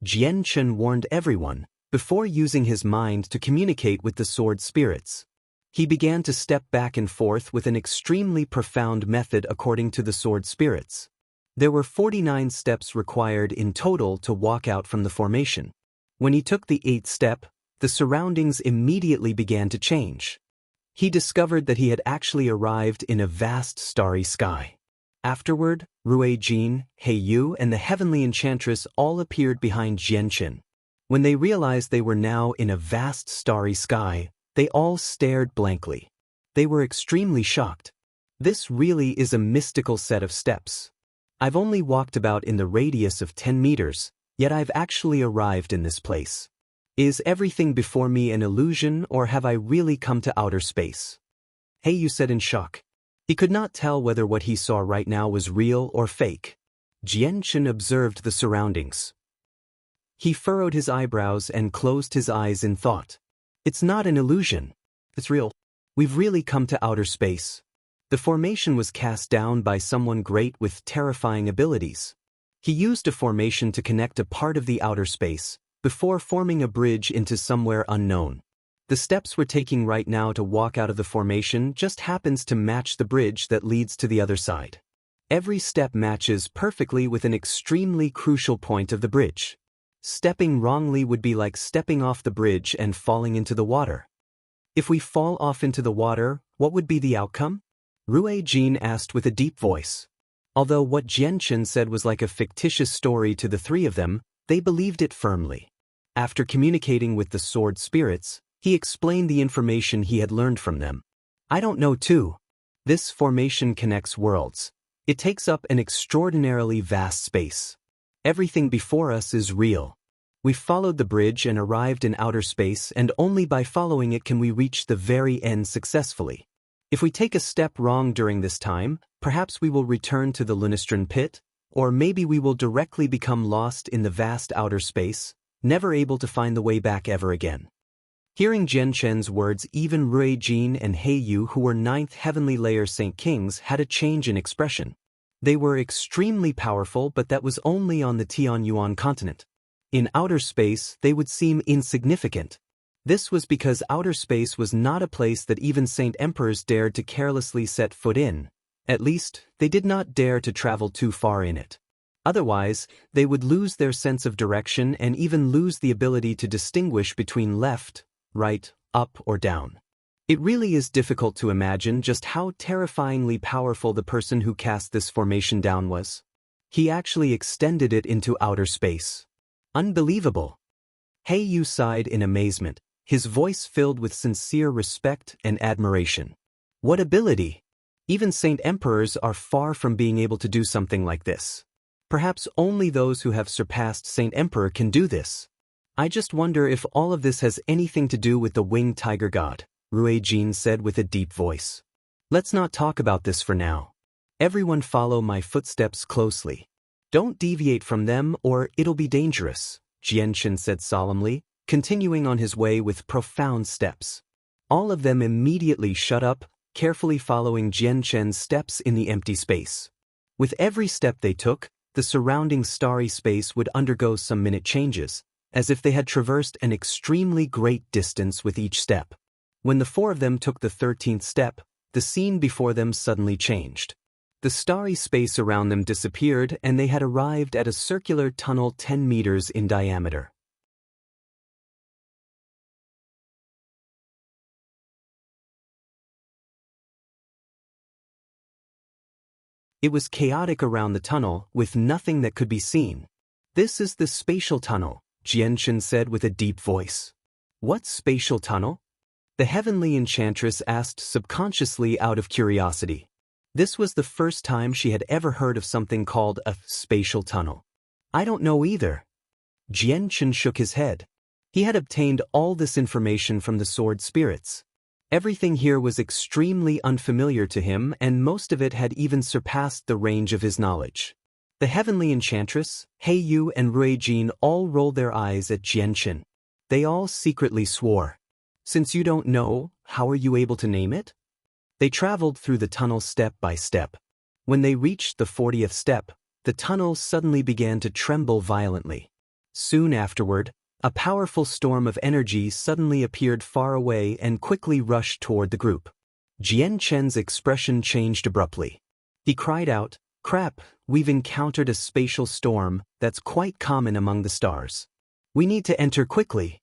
Jianchen warned everyone, before using his mind to communicate with the sword spirits. He began to step back and forth with an extremely profound method according to the sword spirits. There were 49 steps required in total to walk out from the formation. When he took the 8th step, the surroundings immediately began to change. He discovered that he had actually arrived in a vast starry sky. Afterward, Ruijin, Heiyu, and the heavenly enchantress all appeared behind Jianchen. When they realized they were now in a vast starry sky, they all stared blankly. They were extremely shocked. This really is a mystical set of steps. I've only walked about in the radius of 10 meters, yet I've actually arrived in this place. Is everything before me an illusion, or have I really come to outer space? Heiyu said in shock. He could not tell whether what he saw right now was real or fake. Jianchen observed the surroundings. He furrowed his eyebrows and closed his eyes in thought. It's not an illusion. It's real. We've really come to outer space. The formation was cast down by someone great with terrifying abilities. He used a formation to connect a part of the outer space, before forming a bridge into somewhere unknown. The steps we're taking right now to walk out of the formation just happens to match the bridge that leads to the other side. Every step matches perfectly with an extremely crucial point of the bridge. Stepping wrongly would be like stepping off the bridge and falling into the water. If we fall off into the water, what would be the outcome? Ruijin asked with a deep voice. Although what Jianchen said was like a fictitious story to the three of them, they believed it firmly. After communicating with the sword spirits, he explained the information he had learned from them. I don't know too. This formation connects worlds. It takes up an extraordinarily vast space. Everything before us is real. We followed the bridge and arrived in outer space, and only by following it can we reach the very end successfully. If we take a step wrong during this time, perhaps we will return to the Lunistran pit, or maybe we will directly become lost in the vast outer space, never able to find the way back ever again. Hearing Jianchen's words, even Ruijin and Heiyu, who were 9th heavenly layer Saint Kings, had a change in expression. They were extremely powerful, but that was only on the Tianyuan continent. In outer space, they would seem insignificant. This was because outer space was not a place that even Saint Emperors dared to carelessly set foot in. At least, they did not dare to travel too far in it. Otherwise, they would lose their sense of direction and even lose the ability to distinguish between left, right, up, or down. It really is difficult to imagine just how terrifyingly powerful the person who cast this formation down was. He actually extended it into outer space. Unbelievable. Heiyu sighed in amazement, his voice filled with sincere respect and admiration. What ability! Even Saint Emperors are far from being able to do something like this. Perhaps only those who have surpassed Saint Emperor can do this. I just wonder if all of this has anything to do with the winged tiger god, Ruijin said with a deep voice. Let's not talk about this for now. Everyone follow my footsteps closely. Don't deviate from them or it'll be dangerous, Jianchen said solemnly, continuing on his way with profound steps. All of them immediately shut up, carefully following Jianchen's steps in the empty space. With every step they took, the surrounding starry space would undergo some minute changes, as if they had traversed an extremely great distance with each step. When the four of them took the 13th step, the scene before them suddenly changed. The starry space around them disappeared and they had arrived at a circular tunnel 10 meters in diameter. It was chaotic around the tunnel, with nothing that could be seen. "This is the spatial tunnel," Jianchen said with a deep voice. "What spatial tunnel?" the heavenly enchantress asked subconsciously out of curiosity. This was the first time she had ever heard of something called a spatial tunnel. "I don't know either." Jianchen shook his head. He had obtained all this information from the sword spirits. Everything here was extremely unfamiliar to him, and most of it had even surpassed the range of his knowledge. The heavenly enchantress, Heiyu and Ruijin all rolled their eyes at Jianchen. They all secretly swore. "Since you don't know, how are you able to name it?" They traveled through the tunnel step by step. When they reached the 40th step, the tunnel suddenly began to tremble violently. Soon afterward, a powerful storm of energy suddenly appeared far away and quickly rushed toward the group. Jianchen's expression changed abruptly. He cried out, "Crap, we've encountered a spatial storm that's quite common among the stars. We need to enter quickly."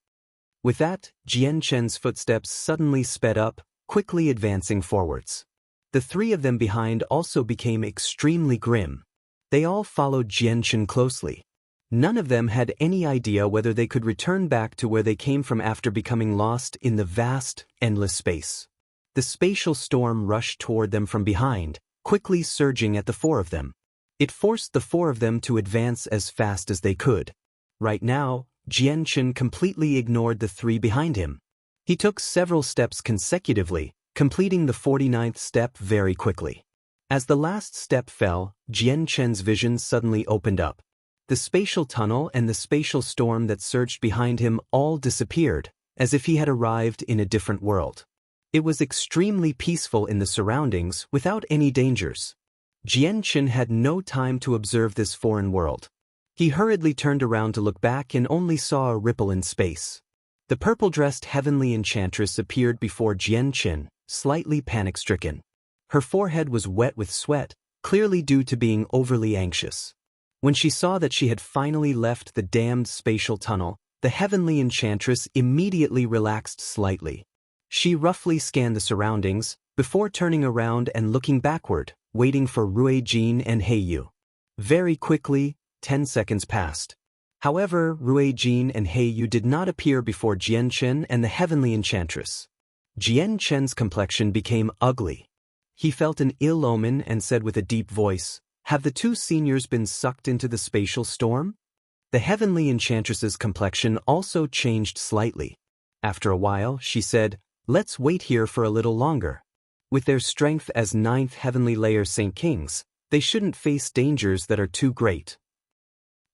With that, Jianchen's footsteps suddenly sped up, quickly advancing forwards. The three of them behind also became extremely grim. They all followed Jianchen closely. None of them had any idea whether they could return back to where they came from after becoming lost in the vast, endless space. The spatial storm rushed toward them from behind, quickly surging at the four of them. It forced the four of them to advance as fast as they could. Right now, Jianchen completely ignored the three behind him. He took several steps consecutively, completing the 49th step very quickly. As the last step fell, Jianchen's vision suddenly opened up. The spatial tunnel and the spatial storm that surged behind him all disappeared, as if he had arrived in a different world. It was extremely peaceful in the surroundings, without any dangers. Jianchen had no time to observe this foreign world. He hurriedly turned around to look back and only saw a ripple in space. The purple-dressed heavenly enchantress appeared before Jianchen, slightly panic-stricken. Her forehead was wet with sweat, clearly due to being overly anxious. When she saw that she had finally left the damned spatial tunnel, the heavenly enchantress immediately relaxed slightly. She roughly scanned the surroundings, before turning around and looking backward, waiting for Ruijin and Heiyu. Very quickly, 10 seconds passed. However, Ruijin and Heiyu did not appear before Jianchen and the heavenly enchantress. Jianchen's complexion became ugly. He felt an ill omen and said with a deep voice, "Have the two seniors been sucked into the spatial storm?" The heavenly enchantress's complexion also changed slightly. After a while, she said, "Let's wait here for a little longer." With their strength as 9th heavenly layer Saint Kings, they shouldn't face dangers that are too great.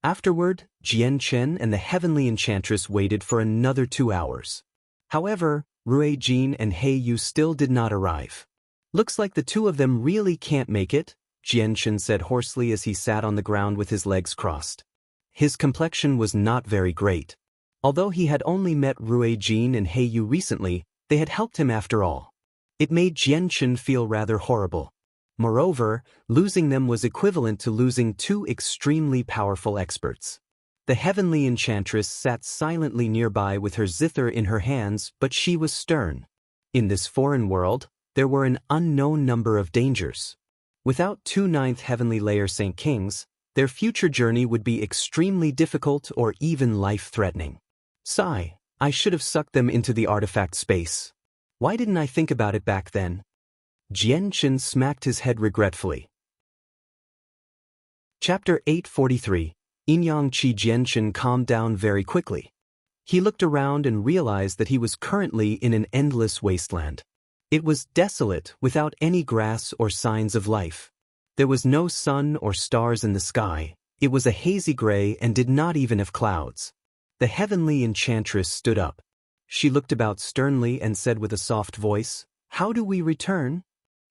Afterward, Jianchen and the heavenly enchantress waited for another 2 hours. However, Ruijin and Heiyu still did not arrive. "Looks like the two of them really can't make it," Jianchen said hoarsely as he sat on the ground with his legs crossed. His complexion was not very great. Although he had only met Ruijin and Heiyu recently, they had helped him after all. It made Jianchen feel rather horrible. Moreover, losing them was equivalent to losing two extremely powerful experts. The heavenly enchantress sat silently nearby with her zither in her hands, but she was stern. In this foreign world, there were an unknown number of dangers. Without 2 9th heavenly layer Saint Kings, their future journey would be extremely difficult or even life-threatening. Sigh, I should have sucked them into the artifact space. Why didn't I think about it back then? Jianchen smacked his head regretfully. Chapter 843. Inyang Chi. Jianchen calmed down very quickly. He looked around and realized that he was currently in an endless wasteland. It was desolate, without any grass or signs of life. There was no sun or stars in the sky. It was a hazy gray and did not even have clouds. The heavenly enchantress stood up. She looked about sternly and said with a soft voice, "How do we return?"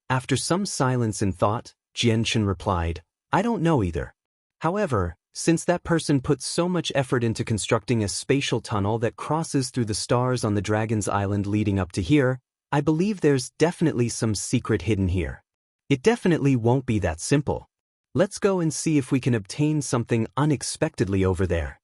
After some silence and thought, Jianchen replied, "I don't know either. However, since that person put so much effort into constructing a spatial tunnel that crosses through the stars on the Dragon's Island leading up to here, I believe there's definitely some secret hidden here. It definitely won't be that simple. Let's go and see if we can obtain something unexpectedly over there."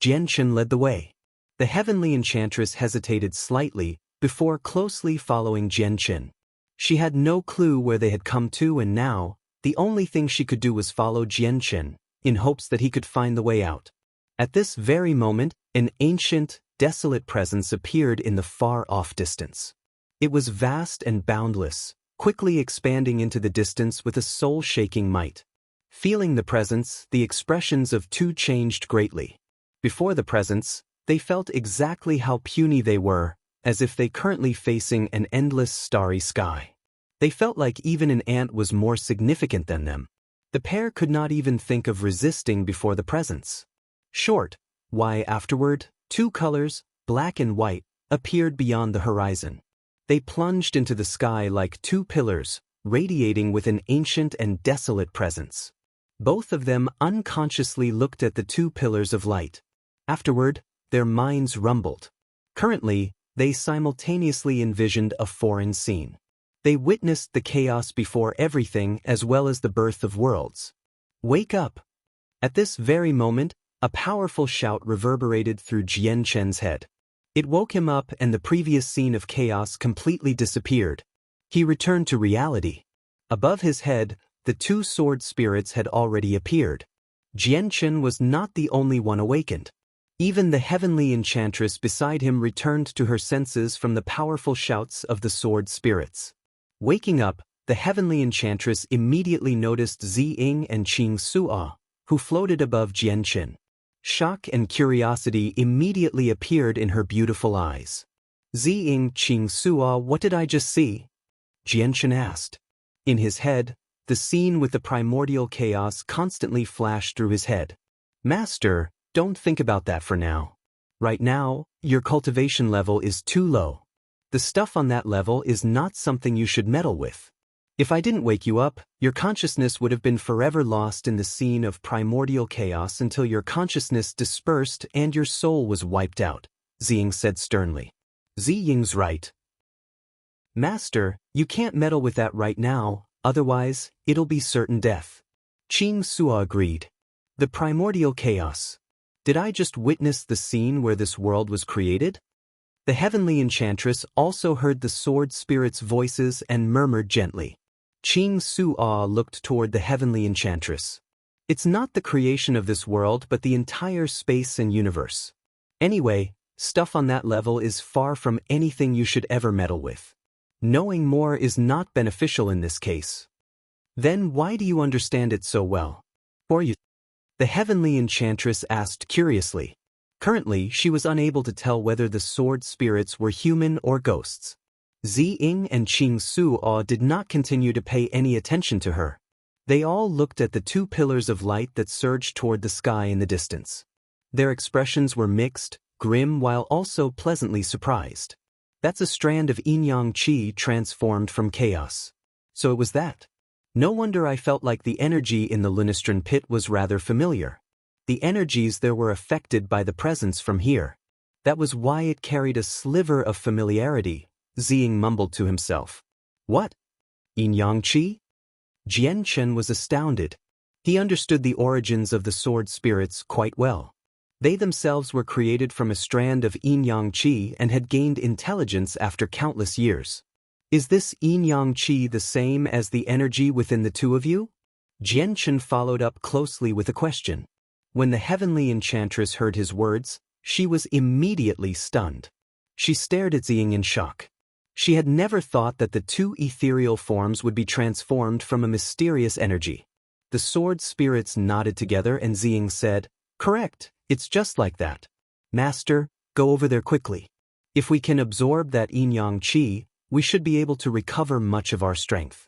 Jianchen led the way. The heavenly enchantress hesitated slightly before closely following Jianchen. She had no clue where they had come to, and now, The only thing she could do was follow Jian Chen, in hopes that he could find the way out. At this very moment, an ancient, desolate presence appeared in the far-off distance. It was vast and boundless, quickly expanding into the distance with a soul-shaking might. Feeling the presence, the expressions of two changed greatly. Before the presence, they felt exactly how puny they were, as if they currently facing an endless starry sky. They felt like even an ant was more significant than them. The pair could not even think of resisting before the presence. Why afterward, two colors, black and white, appeared beyond the horizon. They plunged into the sky like two pillars, radiating with an ancient and desolate presence. Both of them unconsciously looked at the two pillars of light. Afterward, their minds rumbled. Currently, they simultaneously envisioned a foreign scene. They witnessed the chaos before everything as well as the birth of worlds. Wake up! At this very moment, a powerful shout reverberated through Jian Chen's head. It woke him up and the previous scene of chaos completely disappeared. He returned to reality. Above his head, the two sword spirits had already appeared. Jian Chen was not the only one awakened. Even the heavenly enchantress beside him returned to her senses from the powerful shouts of the sword spirits. Waking up, the heavenly enchantress immediately noticed Zi Ying and Qing Suo, who floated above Jian Chen. Shock and curiosity immediately appeared in her beautiful eyes. Zi Ying, Qing Suo, what did I just see? Jian Chen asked. In his head, the scene with the primordial chaos constantly flashed through his head. Master, don't think about that for now. Right now, your cultivation level is too low. The stuff on that level is not something you should meddle with. If I didn't wake you up, your consciousness would have been forever lost in the scene of primordial chaos until your consciousness dispersed and your soul was wiped out, Zi Ying said sternly. Zi Ying's right. Master, you can't meddle with that right now, otherwise, it'll be certain death. Qing Suo agreed. The primordial chaos. Did I just witness the scene where this world was created? The heavenly enchantress also heard the sword spirit's voices and murmured gently. Qing Suo looked toward the heavenly enchantress. It's not the creation of this world but the entire space and universe. Anyway, stuff on that level is far from anything you should ever meddle with. Knowing more is not beneficial in this case. Then why do you understand it so well? For you? The heavenly enchantress asked curiously. Currently, she was unable to tell whether the sword spirits were human or ghosts. Zi Ying and Qing Suo did not continue to pay any attention to her. They all looked at the two pillars of light that surged toward the sky in the distance. Their expressions were mixed, grim while also pleasantly surprised. That's a strand of yin-yang qi transformed from chaos. So it was that. No wonder I felt like the energy in the Lunistran pit was rather familiar. The energies there were affected by the presence from here. That was why it carried a sliver of familiarity, Zi Ying mumbled to himself. What? Yin-yang qi? Jian Chen was astounded. He understood the origins of the sword spirits quite well. They themselves were created from a strand of yin-yang qi and had gained intelligence after countless years. Is this yin-yang qi the same as the energy within the two of you? Jian Chen followed up closely with a question. When the heavenly enchantress heard his words, she was immediately stunned. She stared at Zi Ying in shock. She had never thought that the two ethereal forms would be transformed from a mysterious energy. The sword spirits nodded together and Zi Ying said, Correct, it's just like that. Master, go over there quickly. If we can absorb that yin-yang qi, we should be able to recover much of our strength.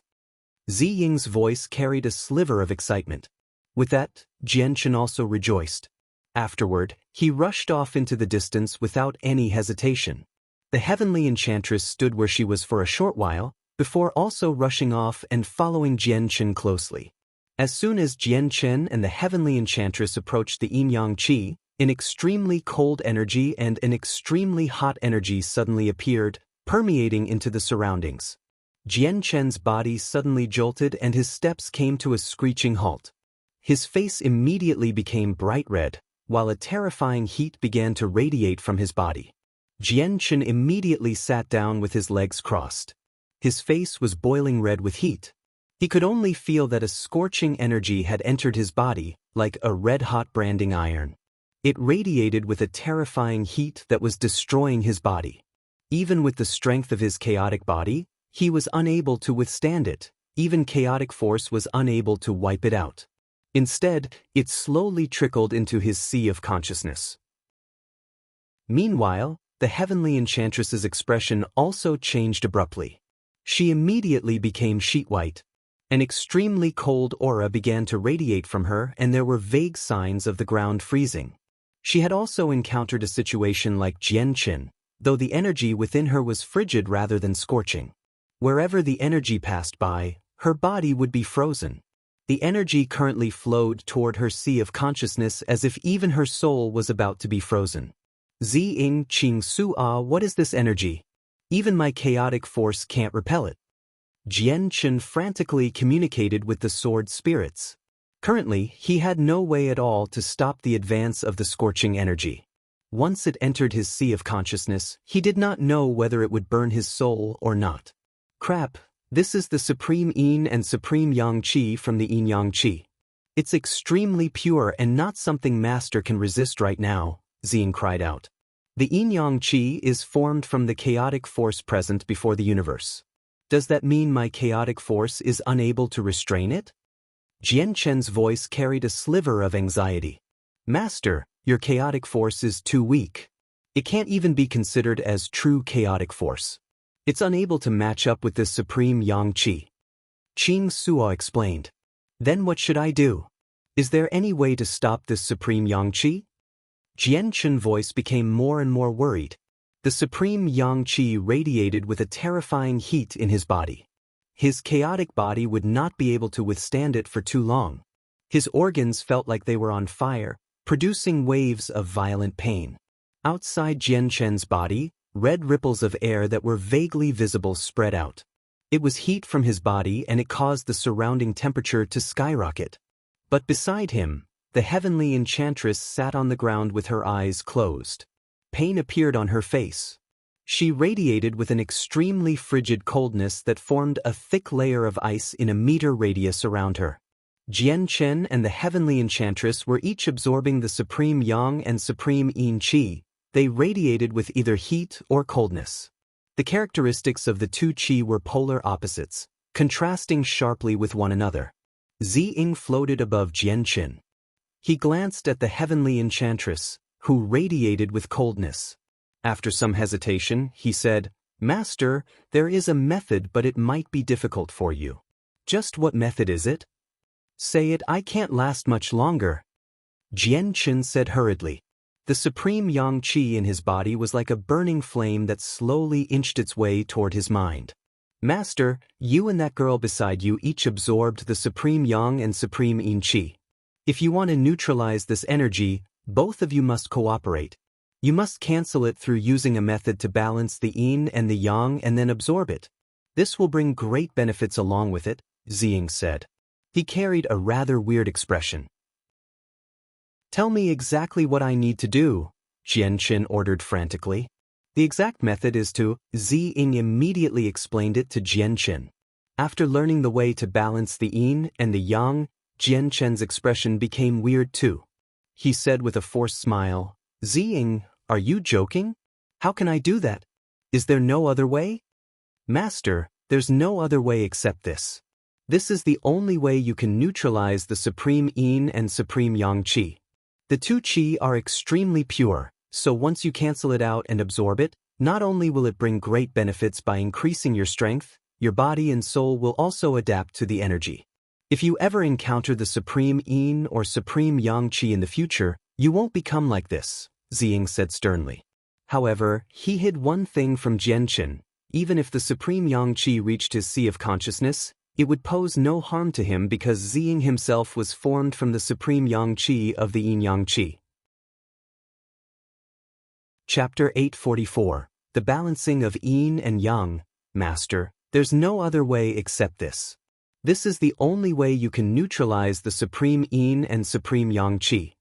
Zi Ying's voice carried a sliver of excitement. With that, Jian Chen also rejoiced. Afterward, he rushed off into the distance without any hesitation. The heavenly enchantress stood where she was for a short while, before also rushing off and following Jian Chen closely. As soon as Jian Chen and the heavenly enchantress approached the yin-yang qi, an extremely cold energy and an extremely hot energy suddenly appeared, permeating into the surroundings. Jian Chen's body suddenly jolted and his steps came to a screeching halt. His face immediately became bright red, while a terrifying heat began to radiate from his body. Jian Chen immediately sat down with his legs crossed. His face was boiling red with heat. He could only feel that a scorching energy had entered his body, like a red-hot branding iron. It radiated with a terrifying heat that was destroying his body. Even with the strength of his chaotic body, he was unable to withstand it. Even chaotic force was unable to wipe it out. Instead, it slowly trickled into his sea of consciousness. Meanwhile, the heavenly enchantress's expression also changed abruptly. She immediately became sheet-white. An extremely cold aura began to radiate from her, and there were vague signs of the ground freezing. She had also encountered a situation like Jianqin, though the energy within her was frigid rather than scorching. Wherever the energy passed by, her body would be frozen. The energy currently flowed toward her sea of consciousness as if even her soul was about to be frozen. Ziying Qing Su-a, what is this energy? Even my chaotic force can't repel it. Jianqin frantically communicated with the sword spirits. Currently, he had no way at all to stop the advance of the scorching energy. Once it entered his sea of consciousness, he did not know whether it would burn his soul or not. Crap, this is the Supreme Yin and Supreme Yang Qi from the Yin Yang Qi. It's extremely pure and not something Master can resist right now, Ziying cried out. The Yin Yang Qi is formed from the chaotic force present before the universe. Does that mean my chaotic force is unable to restrain it? Jianqin's voice carried a sliver of anxiety. Master, your chaotic force is too weak. It can't even be considered as true chaotic force. It's unable to match up with this supreme Yang Qi. Qing Suo explained. Then what should I do? Is there any way to stop this supreme Yang Qi? Jianqin's voice became more and more worried. The supreme Yang Qi radiated with a terrifying heat in his body. His chaotic body would not be able to withstand it for too long. His organs felt like they were on fire, producing waves of violent pain. Outside Jianqin's body, red ripples of air that were vaguely visible spread out. It was heat from his body and it caused the surrounding temperature to skyrocket. But beside him, the heavenly enchantress sat on the ground with her eyes closed. Pain appeared on her face. She radiated with an extremely frigid coldness that formed a thick layer of ice in a meter radius around her. Jianqin and the heavenly enchantress were each absorbing the supreme Yang and supreme Yin Qi. They radiated with either heat or coldness. The characteristics of the two Qi were polar opposites, contrasting sharply with one another. Ziying floated above Jianqin. He glanced at the heavenly enchantress, who radiated with coldness. After some hesitation, he said, Master, there is a method, but it might be difficult for you. Just what method is it? Say it, I can't last much longer. Jianqin said hurriedly. The supreme Yang Qi in his body was like a burning flame that slowly inched its way toward his mind. Master, you and that girl beside you each absorbed the supreme Yang and supreme Yin Qi. If you want to neutralize this energy, both of you must cooperate. You must cancel it through using a method to balance the Yin and the Yang and then absorb it. This will bring great benefits along with it, Ziying said. He carried a rather weird expression. Tell me exactly what I need to do, Jianqin ordered frantically. The exact method is to, Ziying immediately explained it to Jianqin. After learning the way to balance the Yin and the Yang, Jianqin's expression became weird too. He said with a forced smile, Ziying, are you joking? How can I do that? Is there no other way? Master, there's no other way except this. This is the only way you can neutralize the supreme Yin and supreme Yang Qi. The two Qi are extremely pure, so once you cancel it out and absorb it, not only will it bring great benefits by increasing your strength, your body and soul will also adapt to the energy. If you ever encounter the supreme Yin or supreme Yang Qi in the future, you won't become like this, Ziying said sternly. However, he hid one thing from Jianqin. Even if the supreme Yang Qi reached his sea of consciousness, it would pose no harm to him because Ziying himself was formed from the supreme Yang Qi of the Yin Yang Qi. Chapter 844. The Balancing of Yin and Yang. Master, there's no other way except this. This is the only way you can neutralize the supreme Yin and supreme Yang Qi.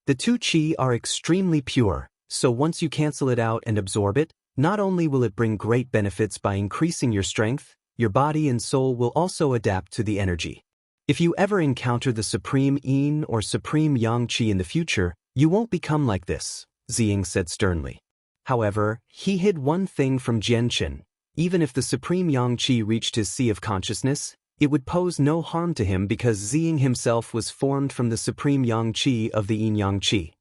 The two Qi are extremely pure, so once you cancel it out and absorb it, not only will it bring great benefits by increasing your strength, your body and soul will also adapt to the energy. If you ever encounter the Supreme Yin or Supreme Yang Qi in the future, you won't become like this, Ziying said sternly. However, he hid one thing from Jianchen. Even if the Supreme Yang Qi reached his sea of consciousness, it would pose no harm to him because Ziying himself was formed from the Supreme Yang Qi of the Yin Yang Qi.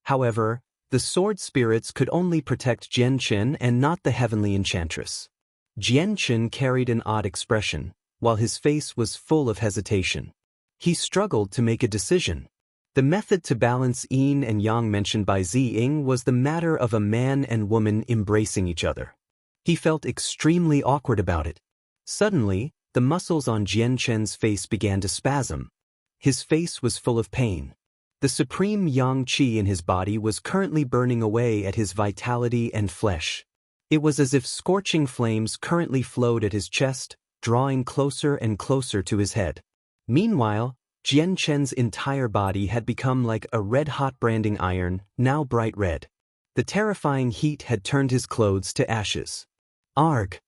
However, the sword spirits could only protect Jianchen and not the heavenly enchantress. Jianchen carried an odd expression, while his face was full of hesitation. He struggled to make a decision. The method to balance yin and yang mentioned by Ziying was the matter of a man and woman embracing each other. He felt extremely awkward about it. Suddenly, the muscles on Jianchen's face began to spasm. His face was full of pain. The supreme yang qi in his body was currently burning away at his vitality and flesh. It was as if scorching flames currently flowed at his chest, drawing closer and closer to his head. Meanwhile, Jianchen's entire body had become like a red-hot branding iron, now bright red. The terrifying heat had turned his clothes to ashes. Arg!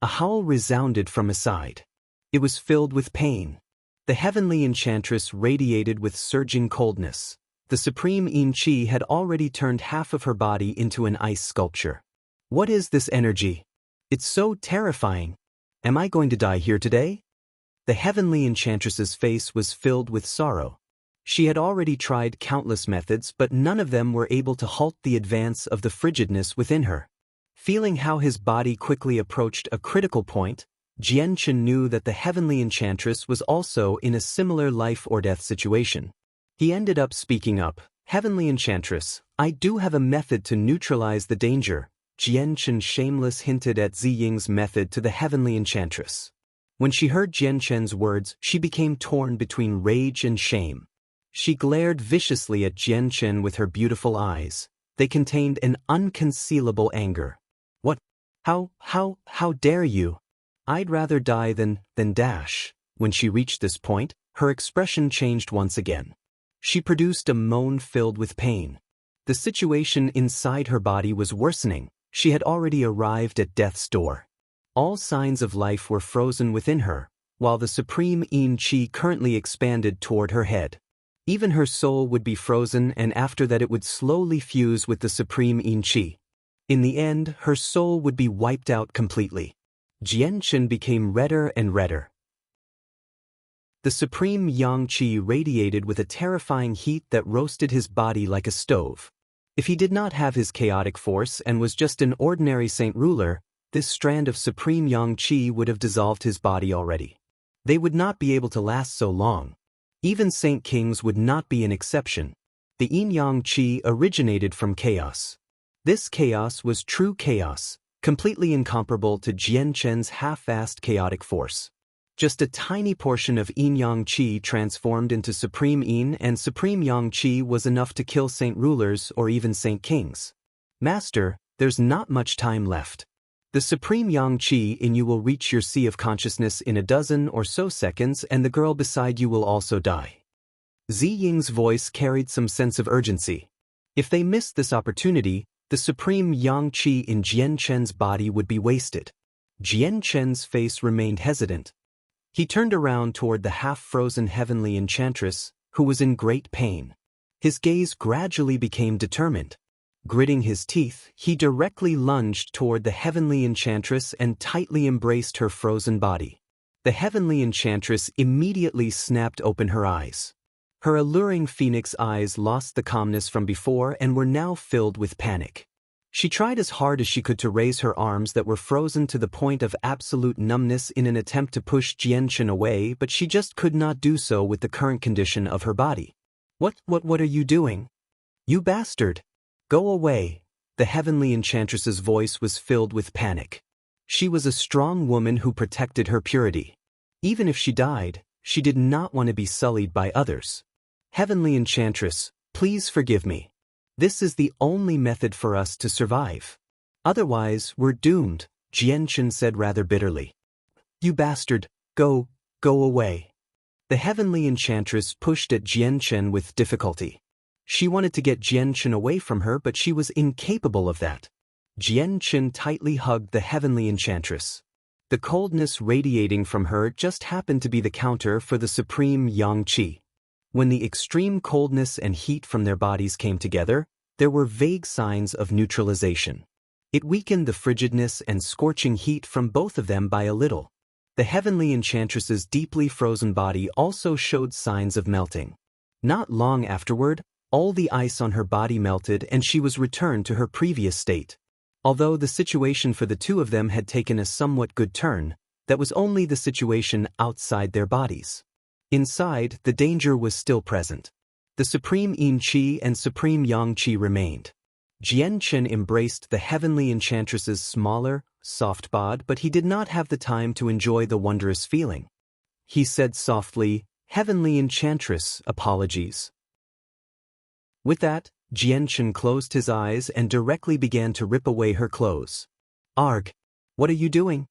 A howl resounded from his side. It was filled with pain. The heavenly enchantress radiated with surging coldness. The supreme Yin Qi had already turned half of her body into an ice sculpture. What is this energy? It's so terrifying. Am I going to die here today? The heavenly enchantress's face was filled with sorrow. She had already tried countless methods, but none of them were able to halt the advance of the frigidness within her. Feeling how his body quickly approached a critical point, Jianchen knew that the heavenly enchantress was also in a similar life-or-death situation. He ended up speaking up. "Heavenly enchantress, I do have a method to neutralize the danger." Jianchen shameless hinted at Ziying's method to the heavenly enchantress. When she heard Jianchen's words, she became torn between rage and shame. She glared viciously at Jianchen with her beautiful eyes. They contained an unconcealable anger. "What? How dare you? I'd rather die than dash." When she reached this point, her expression changed once again. She produced a moan filled with pain. The situation inside her body was worsening. She had already arrived at death's door. All signs of life were frozen within her, while the supreme Yin Qi currently expanded toward her head. Even her soul would be frozen, and after that it would slowly fuse with the supreme Yin Qi. In the end, her soul would be wiped out completely. Jianchen became redder and redder. The supreme Yang Qi radiated with a terrifying heat that roasted his body like a stove. If he did not have his chaotic force and was just an ordinary saint ruler, this strand of supreme Yang Qi would have dissolved his body already. They would not be able to last so long. Even saint kings would not be an exception. The Yin Yang Qi originated from chaos. This chaos was true chaos, completely incomparable to Jianchen's half-assed chaotic force. Just a tiny portion of Yin Yang Qi transformed into Supreme Yin and Supreme Yang Qi was enough to kill saint rulers or even saint kings. "Master, there's not much time left. The Supreme Yang Qi in you will reach your sea of consciousness in a dozen or so seconds, and the girl beside you will also die." Ziying's voice carried some sense of urgency. If they missed this opportunity, the Supreme Yang Qi in Jianchen's body would be wasted. Jianchen's face remained hesitant. He turned around toward the half-frozen heavenly enchantress, who was in great pain. His gaze gradually became determined. Gritting his teeth, he directly lunged toward the heavenly enchantress and tightly embraced her frozen body. The heavenly enchantress immediately snapped open her eyes. Her alluring phoenix eyes lost the calmness from before and were now filled with panic. She tried as hard as she could to raise her arms that were frozen to the point of absolute numbness in an attempt to push Jianchen away, but she just could not do so with the current condition of her body. What are you doing? You bastard! Go away!" The heavenly enchantress's voice was filled with panic. She was a strong woman who protected her purity. Even if she died, she did not want to be sullied by others. "Heavenly enchantress, please forgive me. This is the only method for us to survive. Otherwise, we're doomed," Jianchen said rather bitterly. "You bastard, go away." The heavenly enchantress pushed at Jianchen with difficulty. She wanted to get Jianchen away from her, but she was incapable of that. Jianchen tightly hugged the heavenly enchantress. The coldness radiating from her just happened to be the counter for the supreme yang qi. When the extreme coldness and heat from their bodies came together, there were vague signs of neutralization. It weakened the frigidness and scorching heat from both of them by a little. The heavenly enchantress's deeply frozen body also showed signs of melting. Not long afterward, all the ice on her body melted and she was returned to her previous state. Although the situation for the two of them had taken a somewhat good turn, that was only the situation outside their bodies. Inside, the danger was still present. The supreme yin qi and supreme yang qi remained. Jian Chen embraced the heavenly enchantress's smaller, soft bod, but he did not have the time to enjoy the wondrous feeling. He said softly, "Heavenly enchantress, apologies." With that, Jian Chen closed his eyes and directly began to rip away her clothes. "Arg! What are you doing?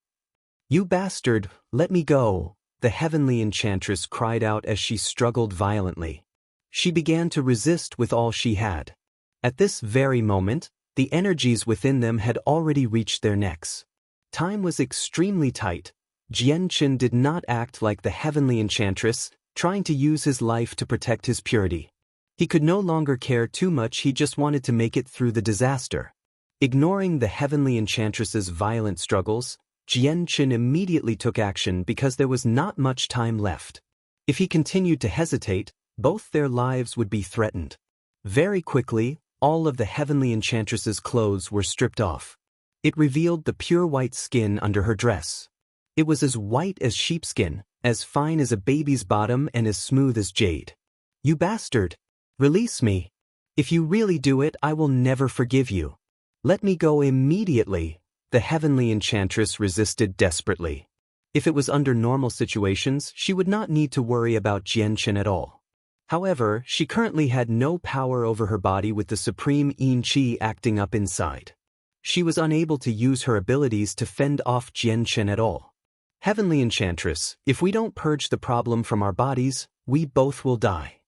You bastard, let me go!" the heavenly enchantress cried out as she struggled violently. She began to resist with all she had. At this very moment, the energies within them had already reached their necks. Time was extremely tight. Jian Chen did not act like the heavenly enchantress, trying to use his life to protect his purity. He could no longer care too much, he just wanted to make it through the disaster. Ignoring the heavenly enchantress's violent struggles, Jian Chen immediately took action because there was not much time left. If he continued to hesitate, both their lives would be threatened. Very quickly, all of the heavenly enchantress's clothes were stripped off. It revealed the pure white skin under her dress. It was as white as sheepskin, as fine as a baby's bottom and as smooth as jade. "You bastard! Release me! If you really do it, I will never forgive you. Let me go immediately!" The heavenly enchantress resisted desperately. If it was under normal situations, she would not need to worry about Jian Chen at all. However, she currently had no power over her body with the supreme yin qi acting up inside. She was unable to use her abilities to fend off Jian Chen at all. "Heavenly enchantress, if we don't purge the problem from our bodies, we both will die.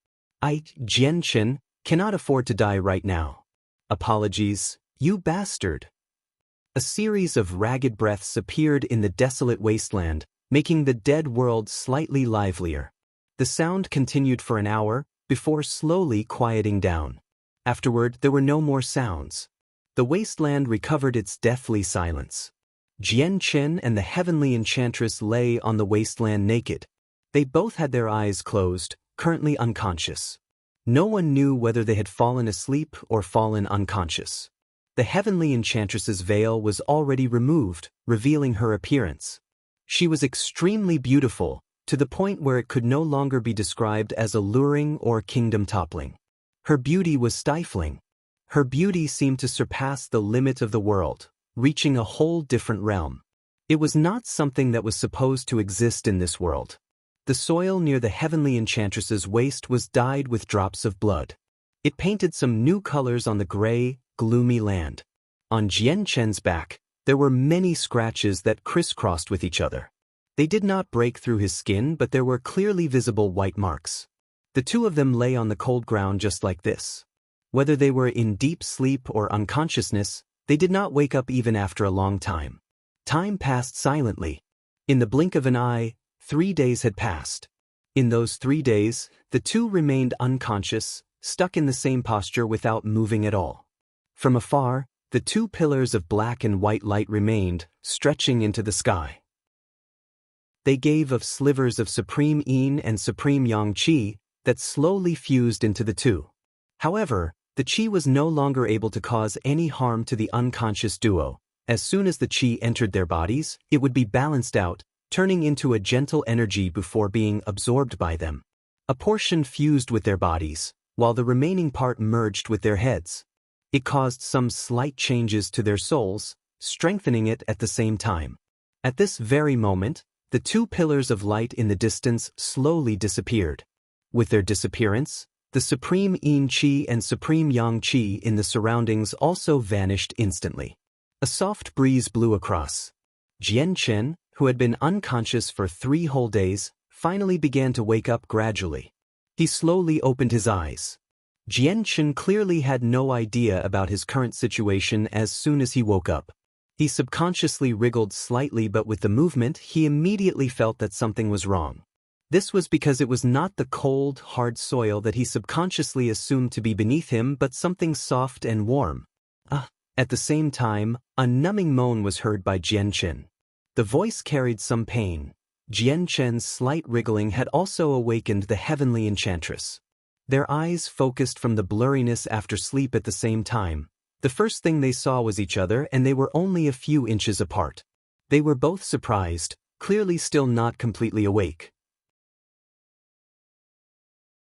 Jian Chen, cannot afford to die right now. Apologies, you bastard." A series of ragged breaths appeared in the desolate wasteland, making the dead world slightly livelier. The sound continued for an hour, before slowly quieting down. Afterward, there were no more sounds. The wasteland recovered its deathly silence. Jian Chen and the heavenly enchantress lay on the wasteland naked. They both had their eyes closed, currently unconscious. No one knew whether they had fallen asleep or fallen unconscious. The heavenly enchantress's veil was already removed, revealing her appearance. She was extremely beautiful, to the point where it could no longer be described as alluring or kingdom-toppling. Her beauty was stifling. Her beauty seemed to surpass the limit of the world, reaching a whole different realm. It was not something that was supposed to exist in this world. The soil near the heavenly enchantress's waist was dyed with drops of blood. It painted some new colors on the gray, gloomy land. On Jian Chen's back, there were many scratches that crisscrossed with each other. They did not break through his skin, but there were clearly visible white marks. The two of them lay on the cold ground just like this. Whether they were in deep sleep or unconsciousness, they did not wake up even after a long time. Time passed silently. In the blink of an eye, 3 days had passed. In those 3 days, the two remained unconscious, stuck in the same posture without moving at all. From afar, the two pillars of black and white light remained, stretching into the sky. They gave off slivers of supreme yin and supreme yang qi that slowly fused into the two. However, the qi was no longer able to cause any harm to the unconscious duo. As soon as the qi entered their bodies, it would be balanced out, turning into a gentle energy before being absorbed by them. A portion fused with their bodies, while the remaining part merged with their heads. It caused some slight changes to their souls, strengthening it at the same time. At this very moment, the two pillars of light in the distance slowly disappeared. With their disappearance, the supreme yin qi and supreme yang qi in the surroundings also vanished instantly. A soft breeze blew across. Jian Chen, who had been unconscious for 3 whole days, finally began to wake up gradually. He slowly opened his eyes. Jian Chen clearly had no idea about his current situation as soon as he woke up. He subconsciously wriggled slightly, but with the movement, he immediately felt that something was wrong. This was because it was not the cold, hard soil that he subconsciously assumed to be beneath him, but something soft and warm. At the same time, a numbing moan was heard by Jian Chen. The voice carried some pain. Jian Chen's slight wriggling had also awakened the heavenly enchantress. Their eyes focused from the blurriness after sleep at the same time. The first thing they saw was each other, and they were only a few inches apart. They were both surprised, clearly still not completely awake.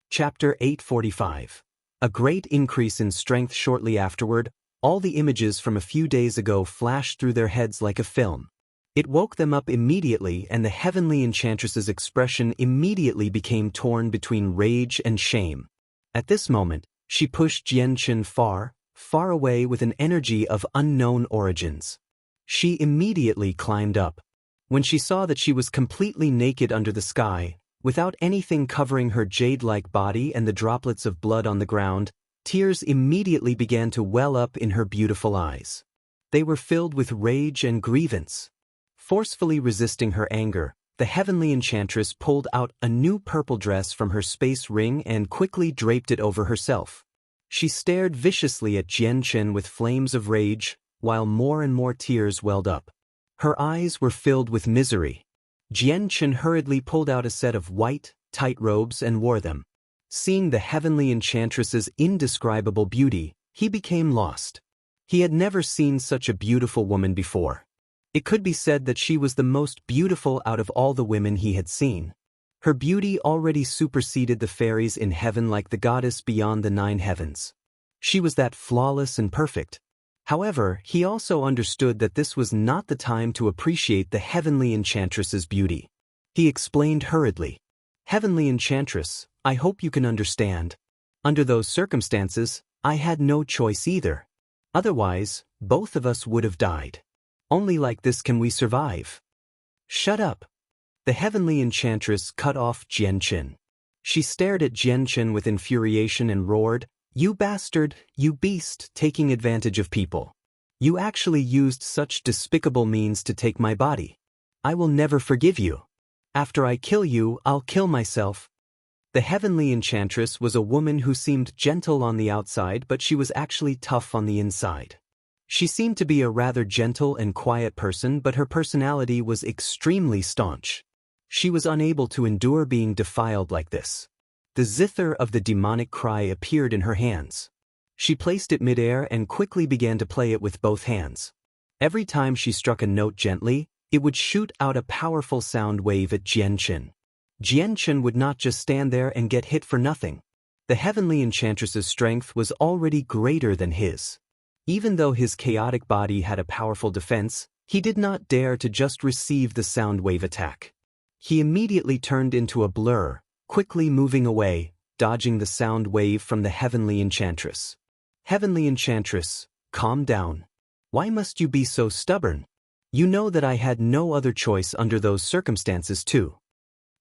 Chapter 845. A great increase in strength shortly afterward. All the images from a few days ago flashed through their heads like a film. It woke them up immediately, and the heavenly enchantress's expression immediately became torn between rage and shame. At this moment, she pushed Jian Chen far, far away with an energy of unknown origins. She immediately climbed up. When she saw that she was completely naked under the sky, without anything covering her jade-like body and the droplets of blood on the ground, tears immediately began to well up in her beautiful eyes. They were filled with rage and grievance. Forcefully resisting her anger, the heavenly enchantress pulled out a new purple dress from her space ring and quickly draped it over herself. She stared viciously at Jian Chen with flames of rage, while more and more tears welled up. Her eyes were filled with misery. Jian Chen hurriedly pulled out a set of white, tight robes and wore them. Seeing the heavenly enchantress's indescribable beauty, he became lost. He had never seen such a beautiful woman before. It could be said that she was the most beautiful out of all the women he had seen. Her beauty already superseded the fairies in heaven like the goddess beyond the 9 heavens. She was that flawless and perfect. However, he also understood that this was not the time to appreciate the heavenly enchantress's beauty. He explained hurriedly, "Heavenly enchantress, I hope you can understand. Under those circumstances, I had no choice either. Otherwise, both of us would have died. Only like this can we survive." "Shut up." The heavenly enchantress cut off Jian Chen. She stared at Jian Chen with infuriation and roared, "You bastard, you beast, taking advantage of people. You actually used such despicable means to take my body. I will never forgive you. After I kill you, I'll kill myself." The heavenly enchantress was a woman who seemed gentle on the outside, but she was actually tough on the inside. She seemed to be a rather gentle and quiet person, but her personality was extremely staunch. She was unable to endure being defiled like this. The zither of the demonic cry appeared in her hands. She placed it midair and quickly began to play it with both hands. Every time she struck a note gently, it would shoot out a powerful sound wave at Jian Chen. Jian Chen would not just stand there and get hit for nothing. The heavenly enchantress's strength was already greater than his. Even though his chaotic body had a powerful defense, he did not dare to just receive the sound wave attack. He immediately turned into a blur, quickly moving away, dodging the sound wave from the heavenly enchantress. "Heavenly enchantress, calm down. Why must you be so stubborn? You know that I had no other choice under those circumstances too."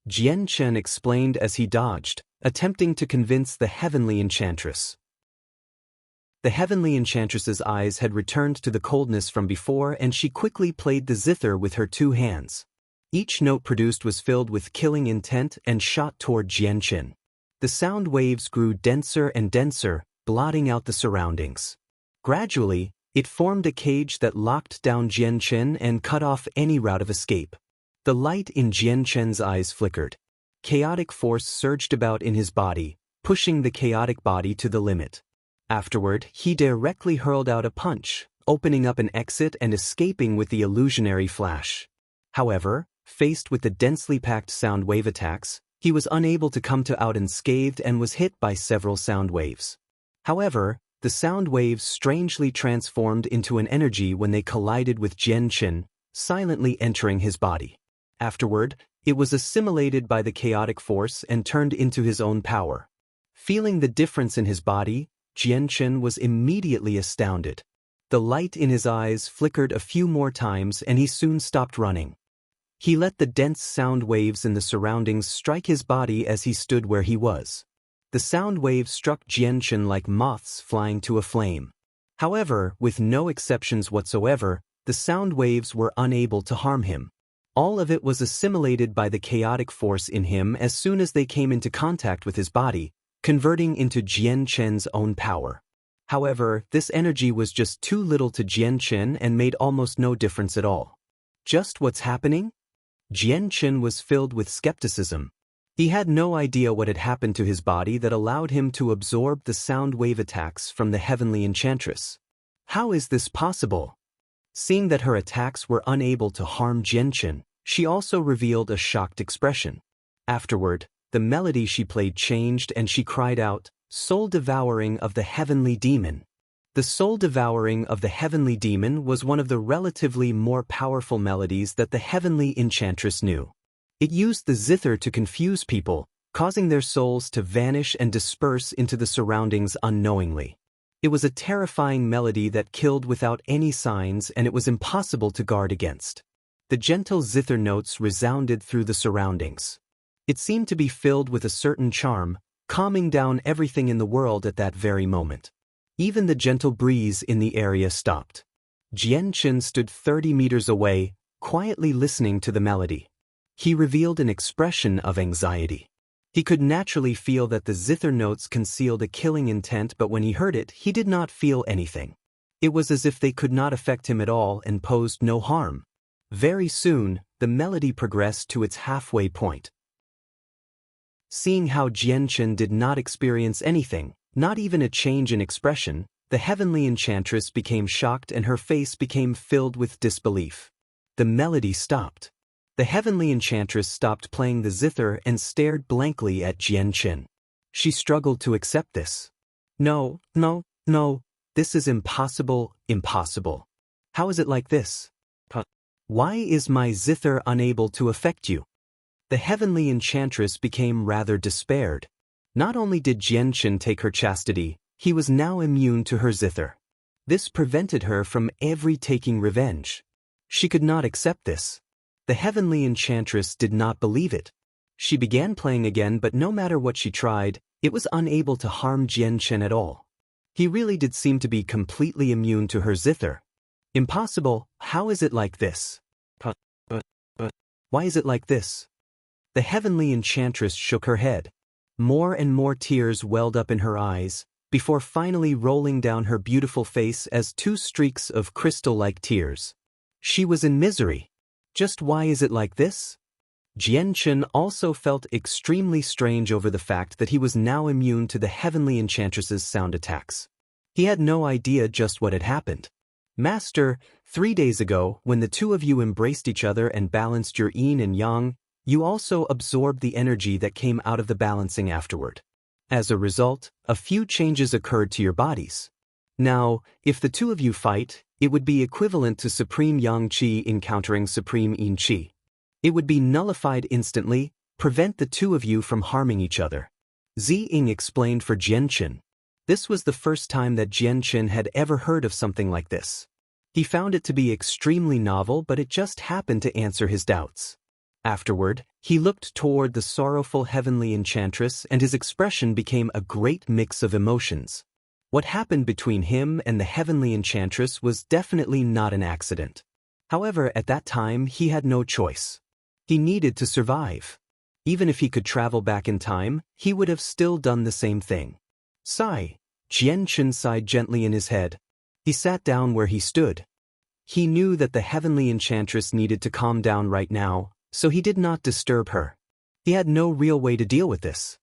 Jian Chen explained as he dodged, attempting to convince the heavenly enchantress. The heavenly enchantress's eyes had returned to the coldness from before, and she quickly played the zither with her 2 hands. Each note produced was filled with killing intent and shot toward Jian Chen. The sound waves grew denser and denser, blotting out the surroundings. Gradually, it formed a cage that locked down Jian Chen and cut off any route of escape. The light in Jian Chen's eyes flickered. Chaotic force surged about in his body, pushing the chaotic body to the limit. Afterward, he directly hurled out a punch, opening up an exit and escaping with the illusionary flash. However, faced with the densely packed sound wave attacks, he was unable to come out unscathed and was hit by several sound waves. However, the sound waves strangely transformed into an energy when they collided with Jian Chen, silently entering his body. Afterward, it was assimilated by the chaotic force and turned into his own power. Feeling the difference in his body, Jian Chen was immediately astounded. The light in his eyes flickered a few more times and he soon stopped running. He let the dense sound waves in the surroundings strike his body as he stood where he was. The sound waves struck Jian Chen like moths flying to a flame. However, with no exceptions whatsoever, the sound waves were unable to harm him. All of it was assimilated by the chaotic force in him as soon as they came into contact with his body, converting into Jian Chen's own power. However, this energy was just too little to Jian Chen and made almost no difference at all. Just what's happening? Jian Chen was filled with skepticism. He had no idea what had happened to his body that allowed him to absorb the sound wave attacks from the heavenly enchantress. How is this possible? Seeing that her attacks were unable to harm Jian Chen, she also revealed a shocked expression. Afterward, the melody she played changed and she cried out, "Soul devouring of the heavenly demon." The soul devouring of the heavenly demon was one of the relatively more powerful melodies that the heavenly enchantress knew. It used the zither to confuse people, causing their souls to vanish and disperse into the surroundings unknowingly. It was a terrifying melody that killed without any signs, and it was impossible to guard against. The gentle zither notes resounded through the surroundings. It seemed to be filled with a certain charm, calming down everything in the world at that very moment. Even the gentle breeze in the area stopped. Jian Chen stood 30 meters away, quietly listening to the melody. He revealed an expression of anxiety. He could naturally feel that the zither notes concealed a killing intent, but when he heard it, he did not feel anything. It was as if they could not affect him at all and posed no harm. Very soon, the melody progressed to its halfway point. Seeing how Jian Chen did not experience anything, not even a change in expression, the heavenly enchantress became shocked and her face became filled with disbelief. The melody stopped. The heavenly enchantress stopped playing the zither and stared blankly at Jian Chen. She struggled to accept this. No, this is impossible, impossible. How is it like this? Why is my zither unable to affect you? The heavenly enchantress became rather despaired. Not only did Jian Chen take her chastity, he was now immune to her zither. This prevented her from ever taking revenge. She could not accept this. The heavenly enchantress did not believe it. She began playing again, but no matter what she tried, it was unable to harm Jian Chen at all. He really did seem to be completely immune to her zither. Impossible, how is it like this? Why is it like this? The heavenly enchantress shook her head. More and more tears welled up in her eyes, before finally rolling down her beautiful face as two streaks of crystal-like tears. She was in misery. Just why is it like this? Jian Chen also felt extremely strange over the fact that he was now immune to the heavenly enchantress's sound attacks. He had no idea just what had happened. Master, 3 days ago, when the two of you embraced each other and balanced your yin and yang, you also absorbed the energy that came out of the balancing afterward. As a result, a few changes occurred to your bodies. Now, if the two of you fight, it would be equivalent to Supreme Yang Qi encountering Supreme Yin Qi. It would be nullified instantly, prevent the two of you from harming each other. Zi Ying explained for Jian Chen. This was the first time that Jian Chen had ever heard of something like this. He found it to be extremely novel, but it just happened to answer his doubts. Afterward, he looked toward the sorrowful heavenly enchantress and his expression became a great mix of emotions. What happened between him and the heavenly enchantress was definitely not an accident. However, at that time, he had no choice. He needed to survive. Even if he could travel back in time, he would have still done the same thing. Sigh. Jian Chen sighed gently in his head. He sat down where he stood. He knew that the heavenly enchantress needed to calm down right now, so he did not disturb her. He had no real way to deal with this.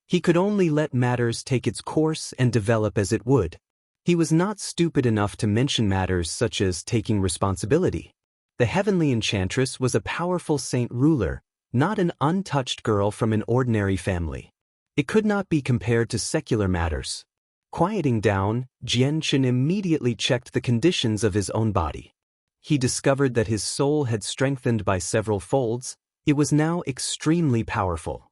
He could only let matters take its course and develop as it would. He was not stupid enough to mention matters such as taking responsibility. The heavenly enchantress was a powerful saint ruler, not an untouched girl from an ordinary family. It could not be compared to secular matters. Quieting down, Jian Chen immediately checked the conditions of his own body. He discovered that his soul had strengthened by several folds. It was now extremely powerful.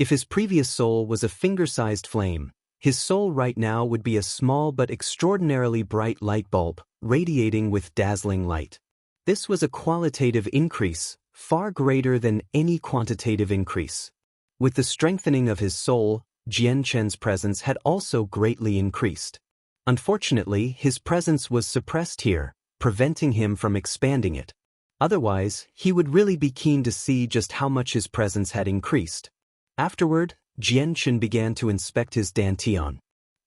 If his previous soul was a finger-sized flame, his soul right now would be a small but extraordinarily bright light bulb, radiating with dazzling light. This was a qualitative increase, far greater than any quantitative increase. With the strengthening of his soul, Jian Chen's presence had also greatly increased. Unfortunately, his presence was suppressed here, preventing him from expanding it. Otherwise, he would really be keen to see just how much his presence had increased. Afterward, Jianchen began to inspect his dantian.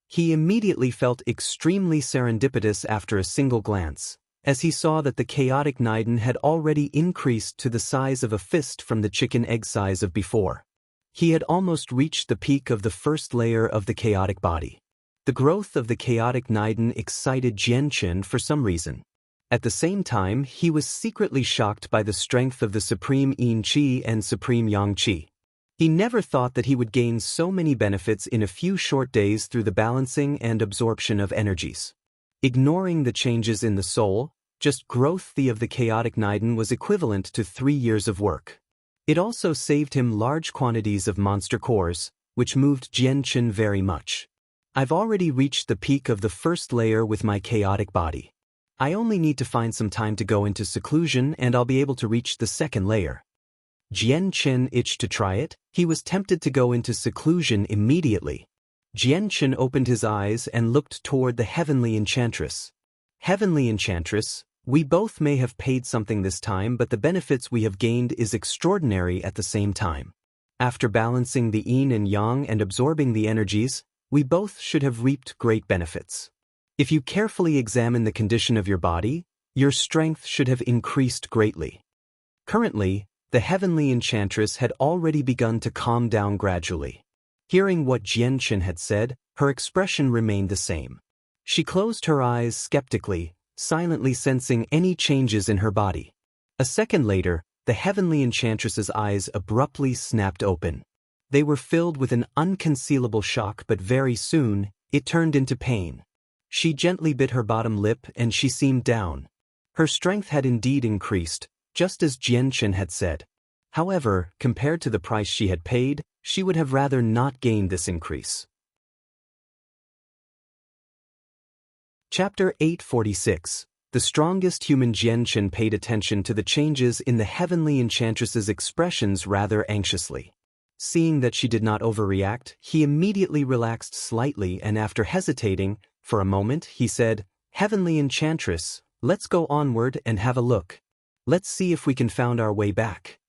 He immediately felt extremely serendipitous after a single glance, as he saw that the chaotic Niden had already increased to the size of a fist from the chicken egg size of before. He had almost reached the peak of the first layer of the chaotic body. The growth of the chaotic Niden excited Jianchen for some reason. At the same time, he was secretly shocked by the strength of the Supreme Yin Qi and Supreme Yang Qi. He never thought that he would gain so many benefits in a few short days through the balancing and absorption of energies. Ignoring the changes in the soul, just growth of the chaotic Niden was equivalent to 3 years of work. It also saved him large quantities of monster cores, which moved Jianchen very much. I've already reached the peak of the first layer with my chaotic body. I only need to find some time to go into seclusion and I'll be able to reach the second layer. Jianchen itched to try it. He was tempted to go into seclusion immediately. Jianchen opened his eyes and looked toward the Heavenly Enchantress. Heavenly Enchantress, we both may have paid something this time, but the benefits we have gained is extraordinary at the same time. After balancing the yin and yang and absorbing the energies, we both should have reaped great benefits. If you carefully examine the condition of your body, your strength should have increased greatly. Currently, the Heavenly Enchantress had already begun to calm down gradually. Hearing what Jianchen had said, her expression remained the same. She closed her eyes skeptically, silently sensing any changes in her body. A second later, the Heavenly Enchantress's eyes abruptly snapped open. They were filled with an unconcealable shock, but very soon, it turned into pain. She gently bit her bottom lip and she seemed down. Her strength had indeed increased, just as Jianchen had said. However, compared to the price she had paid, she would have rather not gained this increase. Chapter 846. The strongest human. Jianchen paid attention to the changes in the Heavenly Enchantress's expressions rather anxiously. Seeing that she did not overreact, he immediately relaxed slightly and after hesitating, for a moment, he said, "Heavenly Enchantress, let's go onward and have a look. Let's see if we can find our way back."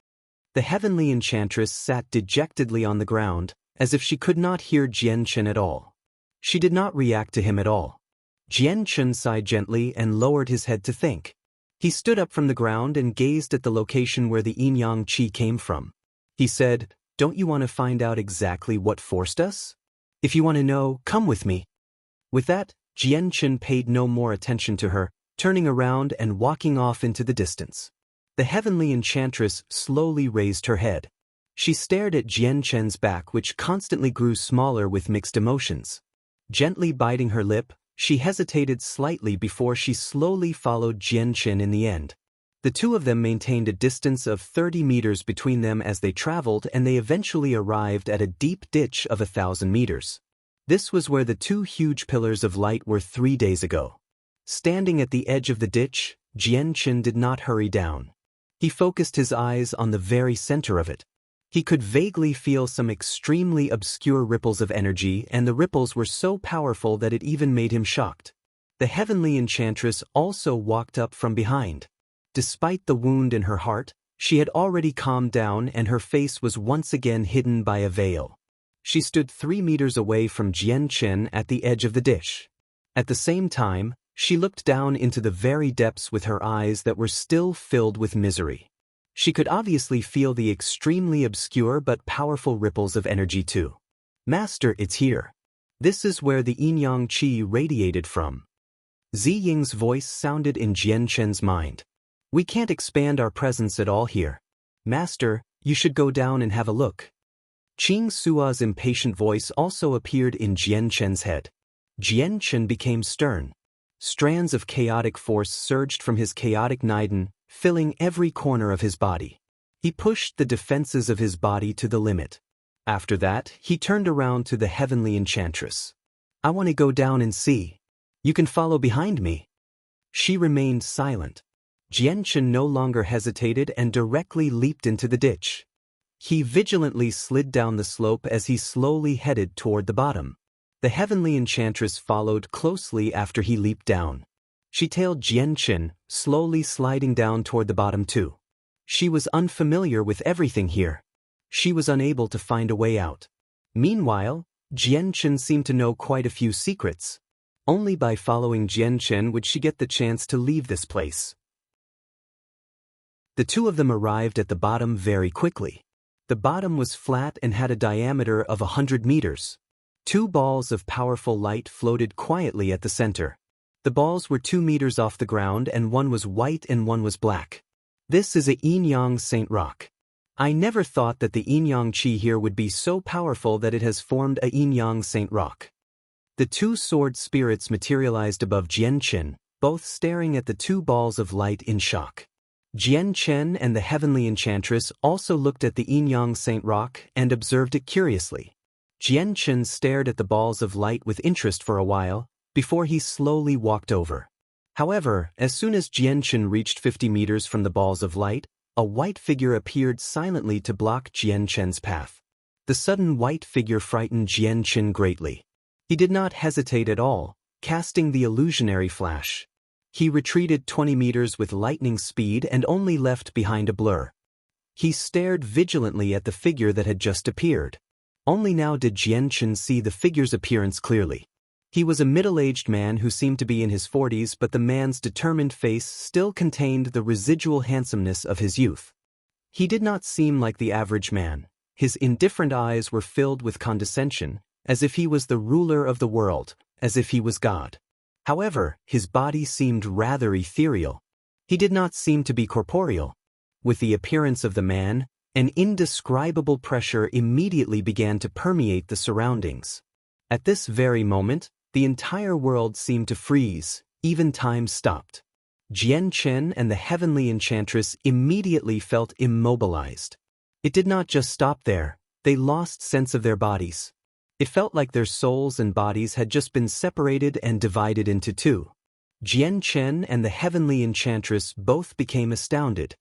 The Heavenly Enchantress sat dejectedly on the ground, as if she could not hear Jianchen at all. She did not react to him at all. Jianchen sighed gently and lowered his head to think. He stood up from the ground and gazed at the location where the yin-yang qi came from. He said, "Don't you want to find out exactly what forced us? If you want to know, come with me." With that, Jianchen paid no more attention to her, turning around and walking off into the distance. The Heavenly Enchantress slowly raised her head. She stared at Jianchen's back, which constantly grew smaller with mixed emotions. Gently biting her lip, she hesitated slightly before she slowly followed Jianchen in the end. The two of them maintained a distance of 30 meters between them as they traveled, and they eventually arrived at a deep ditch of 1,000 meters. This was where the 2 huge pillars of light were 3 days ago. Standing at the edge of the ditch, Jianchen did not hurry down. He focused his eyes on the very center of it. He could vaguely feel some extremely obscure ripples of energy, and the ripples were so powerful that it even made him shocked. The Heavenly Enchantress also walked up from behind. Despite the wound in her heart, she had already calmed down and her face was once again hidden by a veil. She stood 3 meters away from Jianchen at the edge of the dish. At the same time, she looked down into the very depths with her eyes that were still filled with misery. She could obviously feel the extremely obscure but powerful ripples of energy too. "Master, it's here. This is where the yin-yang qi radiated from." Ziying's voice sounded in Jianchen's mind. "We can't expand our presence at all here. Master, you should go down and have a look." Qing Sua's impatient voice also appeared in Jianchen's head. Jianchen became stern. Strands of chaotic force surged from his chaotic Niden, filling every corner of his body. He pushed the defenses of his body to the limit. After that, he turned around to the Heavenly Enchantress. "I want to go down and see. You can follow behind me." She remained silent. Jianchen no longer hesitated and directly leaped into the ditch. He vigilantly slid down the slope as he slowly headed toward the bottom. The Heavenly Enchantress followed closely after he leaped down. She tailed Jianchen, slowly sliding down toward the bottom too. She was unfamiliar with everything here. She was unable to find a way out. Meanwhile, Jianchen seemed to know quite a few secrets. Only by following Jianchen would she get the chance to leave this place. The two of them arrived at the bottom very quickly. The bottom was flat and had a diameter of 100 meters. Two balls of powerful light floated quietly at the center. The balls were 2 meters off the ground and one was white and one was black. This is a yin-yang saint rock. I never thought that the yin-yang qi here would be so powerful that it has formed a yin-yang saint rock. The two sword spirits materialized above Jianchen, both staring at the two balls of light in shock. Jianchen and the heavenly enchantress also looked at the yin-yang saint rock and observed it curiously. Jianchen stared at the balls of light with interest for a while, before he slowly walked over. However, as soon as Jianchen reached 50 meters from the balls of light, a white figure appeared silently to block Jianchen's path. The sudden white figure frightened Jianchen greatly. He did not hesitate at all, casting the illusionary flash. He retreated 20 meters with lightning speed and only left behind a blur. He stared vigilantly at the figure that had just appeared. Only now did Jianchen see the figure's appearance clearly. He was a middle-aged man who seemed to be in his 40s, but the man's determined face still contained the residual handsomeness of his youth. He did not seem like the average man. His indifferent eyes were filled with condescension, as if he was the ruler of the world, as if he was God. However, his body seemed rather ethereal. He did not seem to be corporeal. With the appearance of the man, an indescribable pressure immediately began to permeate the surroundings. At this very moment, the entire world seemed to freeze, even time stopped. Jianchen and the heavenly enchantress immediately felt immobilized. It did not just stop there, they lost sense of their bodies. It felt like their souls and bodies had just been separated and divided into two. Jianchen and the heavenly enchantress both became astounded.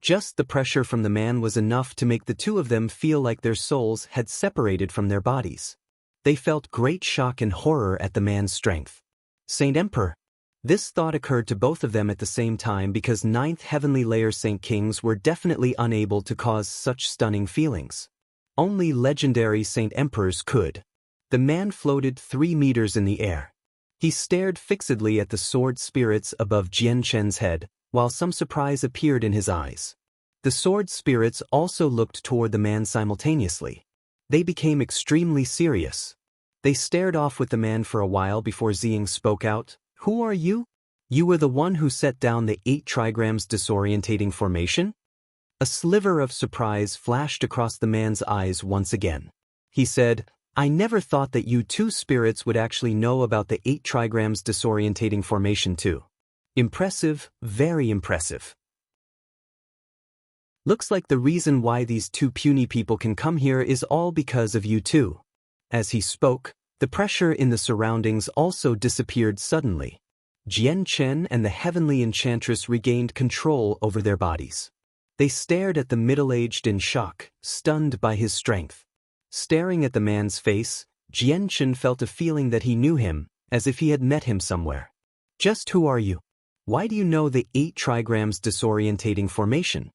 Just the pressure from the man was enough to make the two of them feel like their souls had separated from their bodies. They felt great shock and horror at the man's strength. Saint Emperor. This thought occurred to both of them at the same time because 9th heavenly layer Saint Kings were definitely unable to cause such stunning feelings. Only legendary Saint Emperors could. The man floated 3 meters in the air. He stared fixedly at the sword spirits above Jianchen's head, while some surprise appeared in his eyes. The sword spirits also looked toward the man simultaneously. They became extremely serious. They stared off with the man for a while before Ziying spoke out. "Who are you? You were the one who set down the 8 trigrams disorientating formation?" A sliver of surprise flashed across the man's eyes once again. He said, "I never thought that you two spirits would actually know about the 8 trigrams disorientating formation too. Impressive, very impressive. Looks like the reason why these two puny people can come here is all because of you two." As he spoke, the pressure in the surroundings also disappeared suddenly. Jianchen and the heavenly enchantress regained control over their bodies. They stared at the middle-aged in shock, stunned by his strength. Staring at the man's face, Jianchen felt a feeling that he knew him, as if he had met him somewhere. "Just who are you? Why do you know the 8 trigrams disorientating formation?"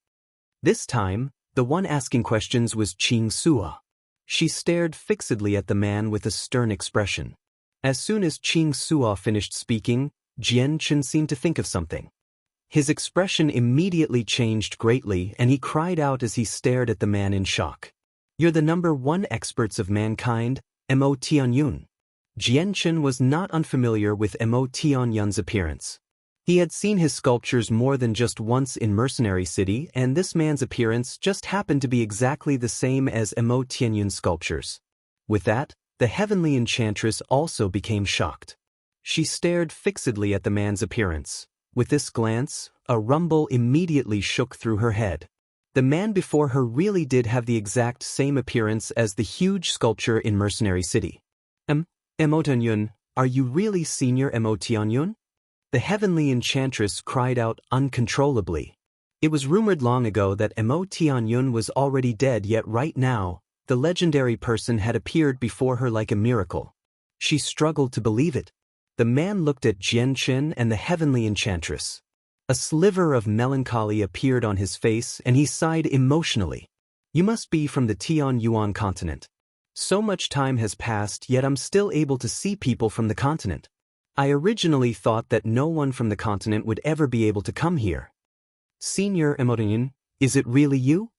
This time, the one asking questions was Qing Sua. She stared fixedly at the man with a stern expression. As soon as Qing Sua finished speaking, Jianchen seemed to think of something. His expression immediately changed greatly and he cried out as he stared at the man in shock. "You're the #1 experts of mankind, Mo Tianyun." Jianchen was not unfamiliar with Mo Tianyun's appearance. He had seen his sculptures more than just once in Mercenary City, and this man's appearance just happened to be exactly the same as Mo Tianyun's sculptures. With that, the heavenly enchantress also became shocked. She stared fixedly at the man's appearance. With this glance, a rumble immediately shook through her head. The man before her really did have the exact same appearance as the huge sculpture in Mercenary City. Mo Tianyun, are you really Senior Mo Tianyun?" The heavenly enchantress cried out uncontrollably. It was rumored long ago that Mo Tianyun was already dead, yet right now, the legendary person had appeared before her like a miracle. She struggled to believe it. The man looked at Jianchen and the heavenly enchantress. A sliver of melancholy appeared on his face and he sighed emotionally. You must be from the Tianyuan continent. So much time has passed, yet I'm still able to see people from the continent. I originally thought that no one from the continent would ever be able to come here. Senior Emotian, is it really you?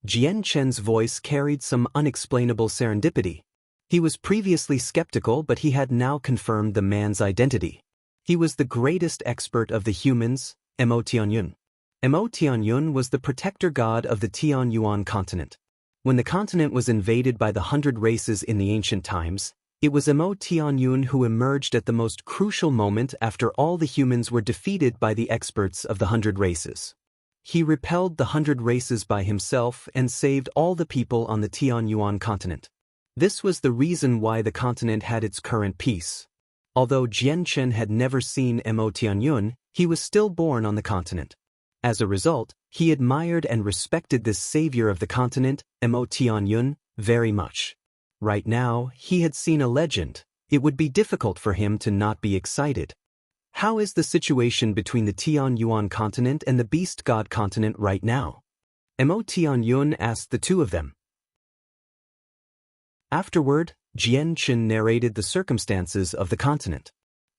Jianchen's voice carried some unexplainable serendipity. He was previously skeptical, but he had now confirmed the man's identity. He was the greatest expert of the humans, Emotianyun. Emotianyun was the protector god of the Tianyuan continent. When the continent was invaded by the 100 races in the ancient times, it was Emotianyun who emerged at the most crucial moment after all the humans were defeated by the experts of the 100 races. He repelled the 100 races by himself and saved all the people on the Tianyuan continent. This was the reason why the continent had its current peace. Although Jianchen had never seen Emotianyun, he was still born on the continent. As a result, he admired and respected this savior of the continent, Emotianyun, very much. Right now, he had seen a legend. It would be difficult for him to not be excited. How is the situation between the Tianyuan continent and the beast god continent right now? Emotianyun asked the two of them. Afterward, Jianchen narrated the circumstances of the continent.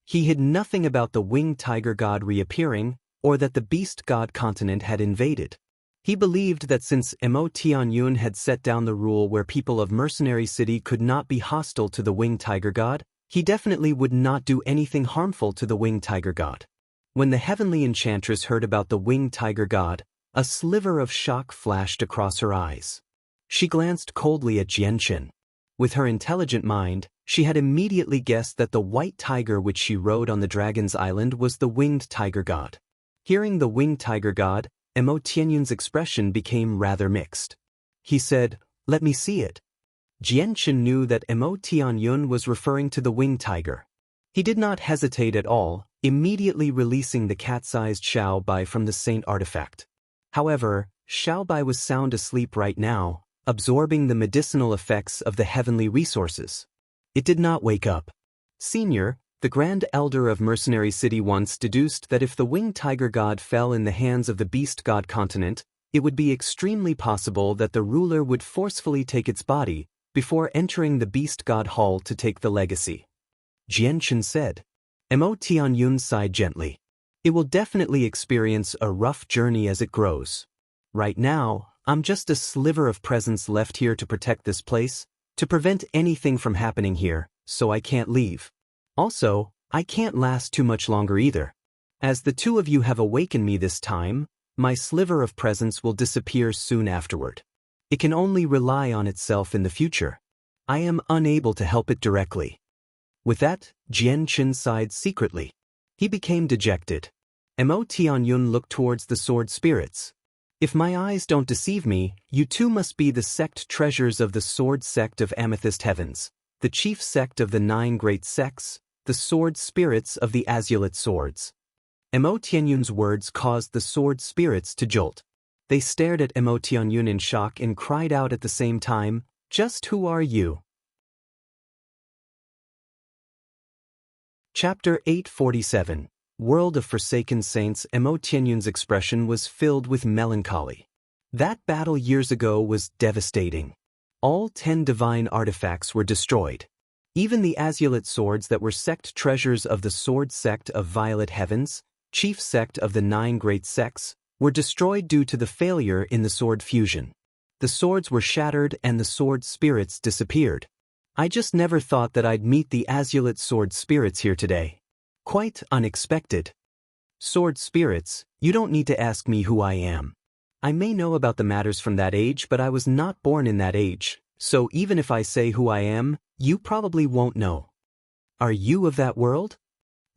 He hid nothing about the winged tiger god reappearing, or that the beast god continent had invaded. He believed that since Emotianyun had set down the rule where people of Mercenary City could not be hostile to the winged tiger god, he definitely would not do anything harmful to the winged tiger god. When the heavenly enchantress heard about the winged tiger god, a sliver of shock flashed across her eyes. She glanced coldly at Jianchen. With her intelligent mind, she had immediately guessed that the white tiger which she rode on the dragon's island was the winged tiger god. Hearing the winged tiger god, Emotianyun's expression became rather mixed. He said, "Let me see it." Jianchen knew that Emotianyun was referring to the winged tiger. He did not hesitate at all, immediately releasing the cat-sized Xiaobai from the saint artifact. However, Xiaobai was sound asleep right now, absorbing the medicinal effects of the heavenly resources. It did not wake up. Senior, the Grand Elder of Mercenary City, once deduced that if the winged tiger god fell in the hands of the beast god continent, it would be extremely possible that the ruler would forcefully take its body before entering the beast god hall to take the legacy. Jianchen said. Emotianyun sighed gently. It will definitely experience a rough journey as it grows. Right now, I'm just a sliver of presence left here to protect this place, to prevent anything from happening here, so I can't leave. Also, I can't last too much longer either. As the two of you have awakened me this time, my sliver of presence will disappear soon afterward. It can only rely on itself in the future. I am unable to help it directly. With that, Jianchen sighed secretly. He became dejected. Emotianyun looked towards the sword spirits. If my eyes don't deceive me, you two must be the sect treasures of the sword sect of Amethyst Heavens, the chief sect of the 9 great sects, the sword spirits of the Azulate swords. Emotianyun's words caused the sword spirits to jolt. They stared at Emotianyun in shock and cried out at the same time, "Just who are you?" Chapter 847. World of Forsaken Saints. Emotianyun's expression was filled with melancholy. That battle years ago was devastating. All 10 divine artifacts were destroyed. Even the Azulate swords that were sect treasures of the sword sect of Violet Heavens, chief sect of the 9 great sects, were destroyed due to the failure in the sword fusion. The swords were shattered and the sword spirits disappeared. I just never thought that I'd meet the Azulate sword spirits here today. Quite unexpected. Sword spirits, you don't need to ask me who I am. I may know about the matters from that age, but I was not born in that age, so even if I say who I am, you probably won't know. Are you of that world?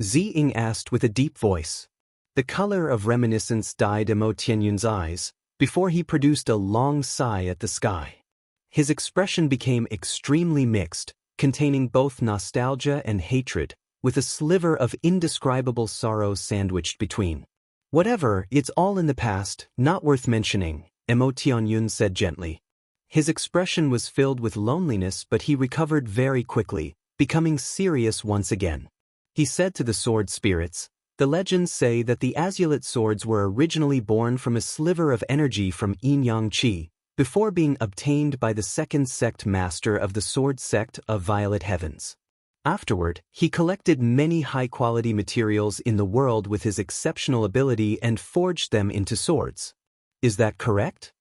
Ziying asked with a deep voice. The color of reminiscence dyed Emotianyun's eyes, before he produced a long sigh at the sky. His expression became extremely mixed, containing both nostalgia and hatred, with a sliver of indescribable sorrow sandwiched between. Whatever, it's all in the past, not worth mentioning, Emotianyun said gently. His expression was filled with loneliness, but he recovered very quickly, becoming serious once again. He said to the sword spirits, "The legends say that the azulate swords were originally born from a sliver of energy from yin-yang qi, before being obtained by the second sect master of the sword sect of Violet Heavens. Afterward, he collected many high-quality materials in the world with his exceptional ability and forged them into swords. Is that correct?"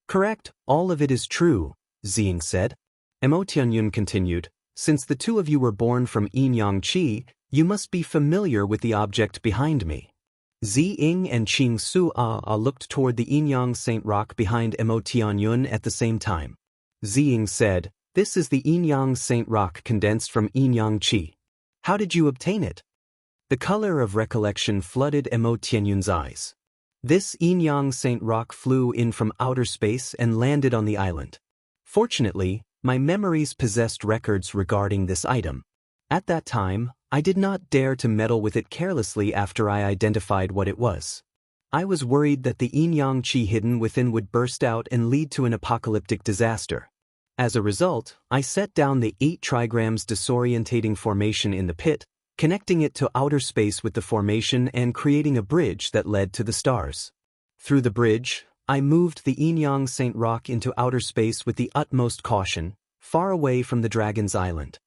"Correct, all of it is true," Ziying said. Mo Tianyun continued, "Since the two of you were born from yin-yang qi, you must be familiar with the object behind me." Ziying and Qing Su-a looked toward the yin-yang saint rock behind Mo Tianyun at the same time. Ziying said, "This is the yin-yang saint rock condensed from yin-yang qi. How did you obtain it?" The color of recollection flooded Mo Tianyun's eyes. "This yin-yang saint rock flew in from outer space and landed on the island. Fortunately, my memories possessed records regarding this item. At that time, I did not dare to meddle with it carelessly after I identified what it was. I was worried that the yin-yang qi hidden within would burst out and lead to an apocalyptic disaster. As a result, I set down the 8 trigrams disorientating formation in the pit, connecting it to outer space with the formation and creating a bridge that led to the stars. Through the bridge, I moved the yin-yang saint rock into outer space with the utmost caution, far away from the Dragon's Island.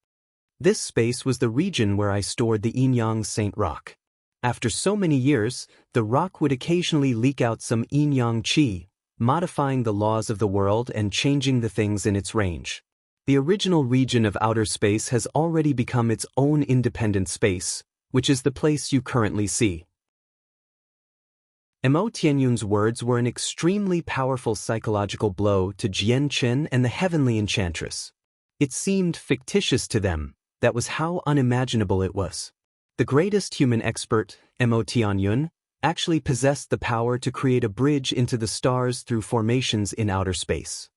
This space was the region where I stored the yin-yang saint rock. After so many years, the rock would occasionally leak out some yin-yang qi, modifying the laws of the world and changing the things in its range. The original region of outer space has already become its own independent space, which is the place you currently see." Mo Tianyun's words were an extremely powerful psychological blow to Jian Chen and the heavenly enchantress. It seemed fictitious to them, that was how unimaginable it was. The greatest human expert, Mo Tianyun, actually possessed the power to create a bridge into the stars through formations in outer space.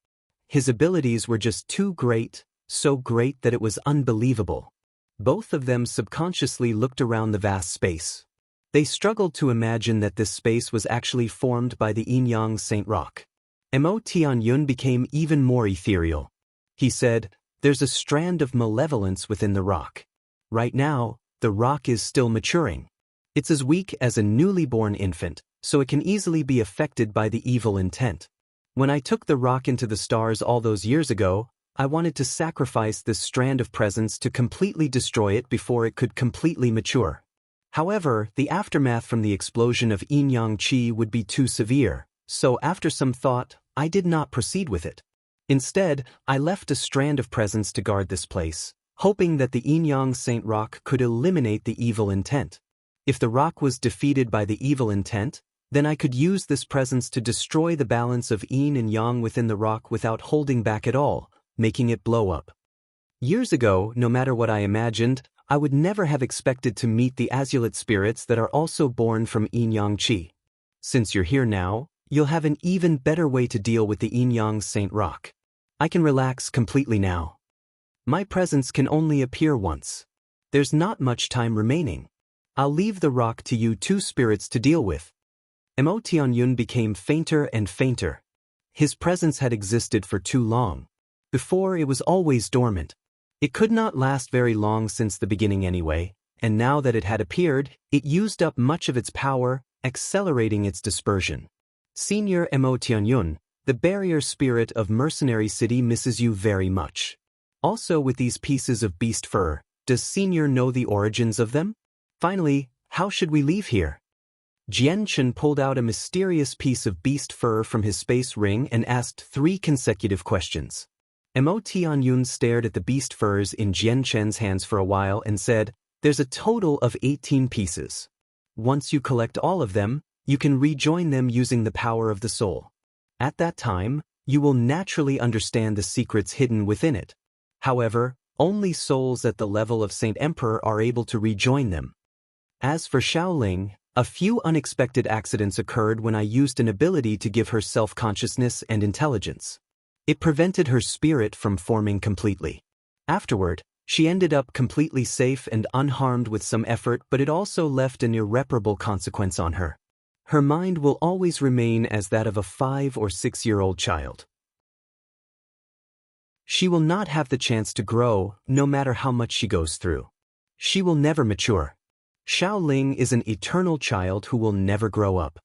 His abilities were just too great, so great that it was unbelievable. Both of them subconsciously looked around the vast space. They struggled to imagine that this space was actually formed by the yin-yang saint rock. Mo Tianyun became even more ethereal. He said, "There's a strand of malevolence within the rock. Right now, the rock is still maturing. It's as weak as a newly born infant, so it can easily be affected by the evil intent. When I took the rock into the stars all those years ago, I wanted to sacrifice this strand of presence to completely destroy it before it could completely mature. However, the aftermath from the explosion of yin-yang qi would be too severe, so after some thought, I did not proceed with it. Instead, I left a strand of presence to guard this place, hoping that the yin-yang saint rock could eliminate the evil intent. If the rock was defeated by the evil intent, then I could use this presence to destroy the balance of yin and yang within the rock without holding back at all, making it blow up. Years ago, no matter what I imagined, I would never have expected to meet the azulate spirits that are also born from yin-yang qi. Since you're here now, you'll have an even better way to deal with the yin-yang saint rock. I can relax completely now. My presence can only appear once. There's not much time remaining. I'll leave the rock to you 2 spirits to deal with." Mo Tianyun became fainter and fainter. His presence had existed for too long. Before, it was always dormant. It could not last very long since the beginning anyway, and now that it had appeared, it used up much of its power, accelerating its dispersion. "Senior Mo Tianyun, the barrier spirit of Mercenary City misses you very much. Also, with these pieces of beast fur, does Senior know the origins of them? Finally, how should we leave here?" Jian Chen pulled out a mysterious piece of beast fur from his space ring and asked 3 consecutive questions. Mo Tianyun stared at the beast furs in Jian Chen's hands for a while and said, "There's a total of 18 pieces. Once you collect all of them, you can rejoin them using the power of the soul. At that time, you will naturally understand the secrets hidden within it. However, only souls at the level of Saint Emperor are able to rejoin them. As for Xiaoling, a few unexpected accidents occurred when I used an ability to give her self-consciousness and intelligence. It prevented her spirit from forming completely. Afterward, she ended up completely safe and unharmed with some effort, but it also left an irreparable consequence on her. Her mind will always remain as that of a 5 or 6-year-old child. She will not have the chance to grow, no matter how much she goes through. She will never mature. Xiao Ling is an eternal child who will never grow up.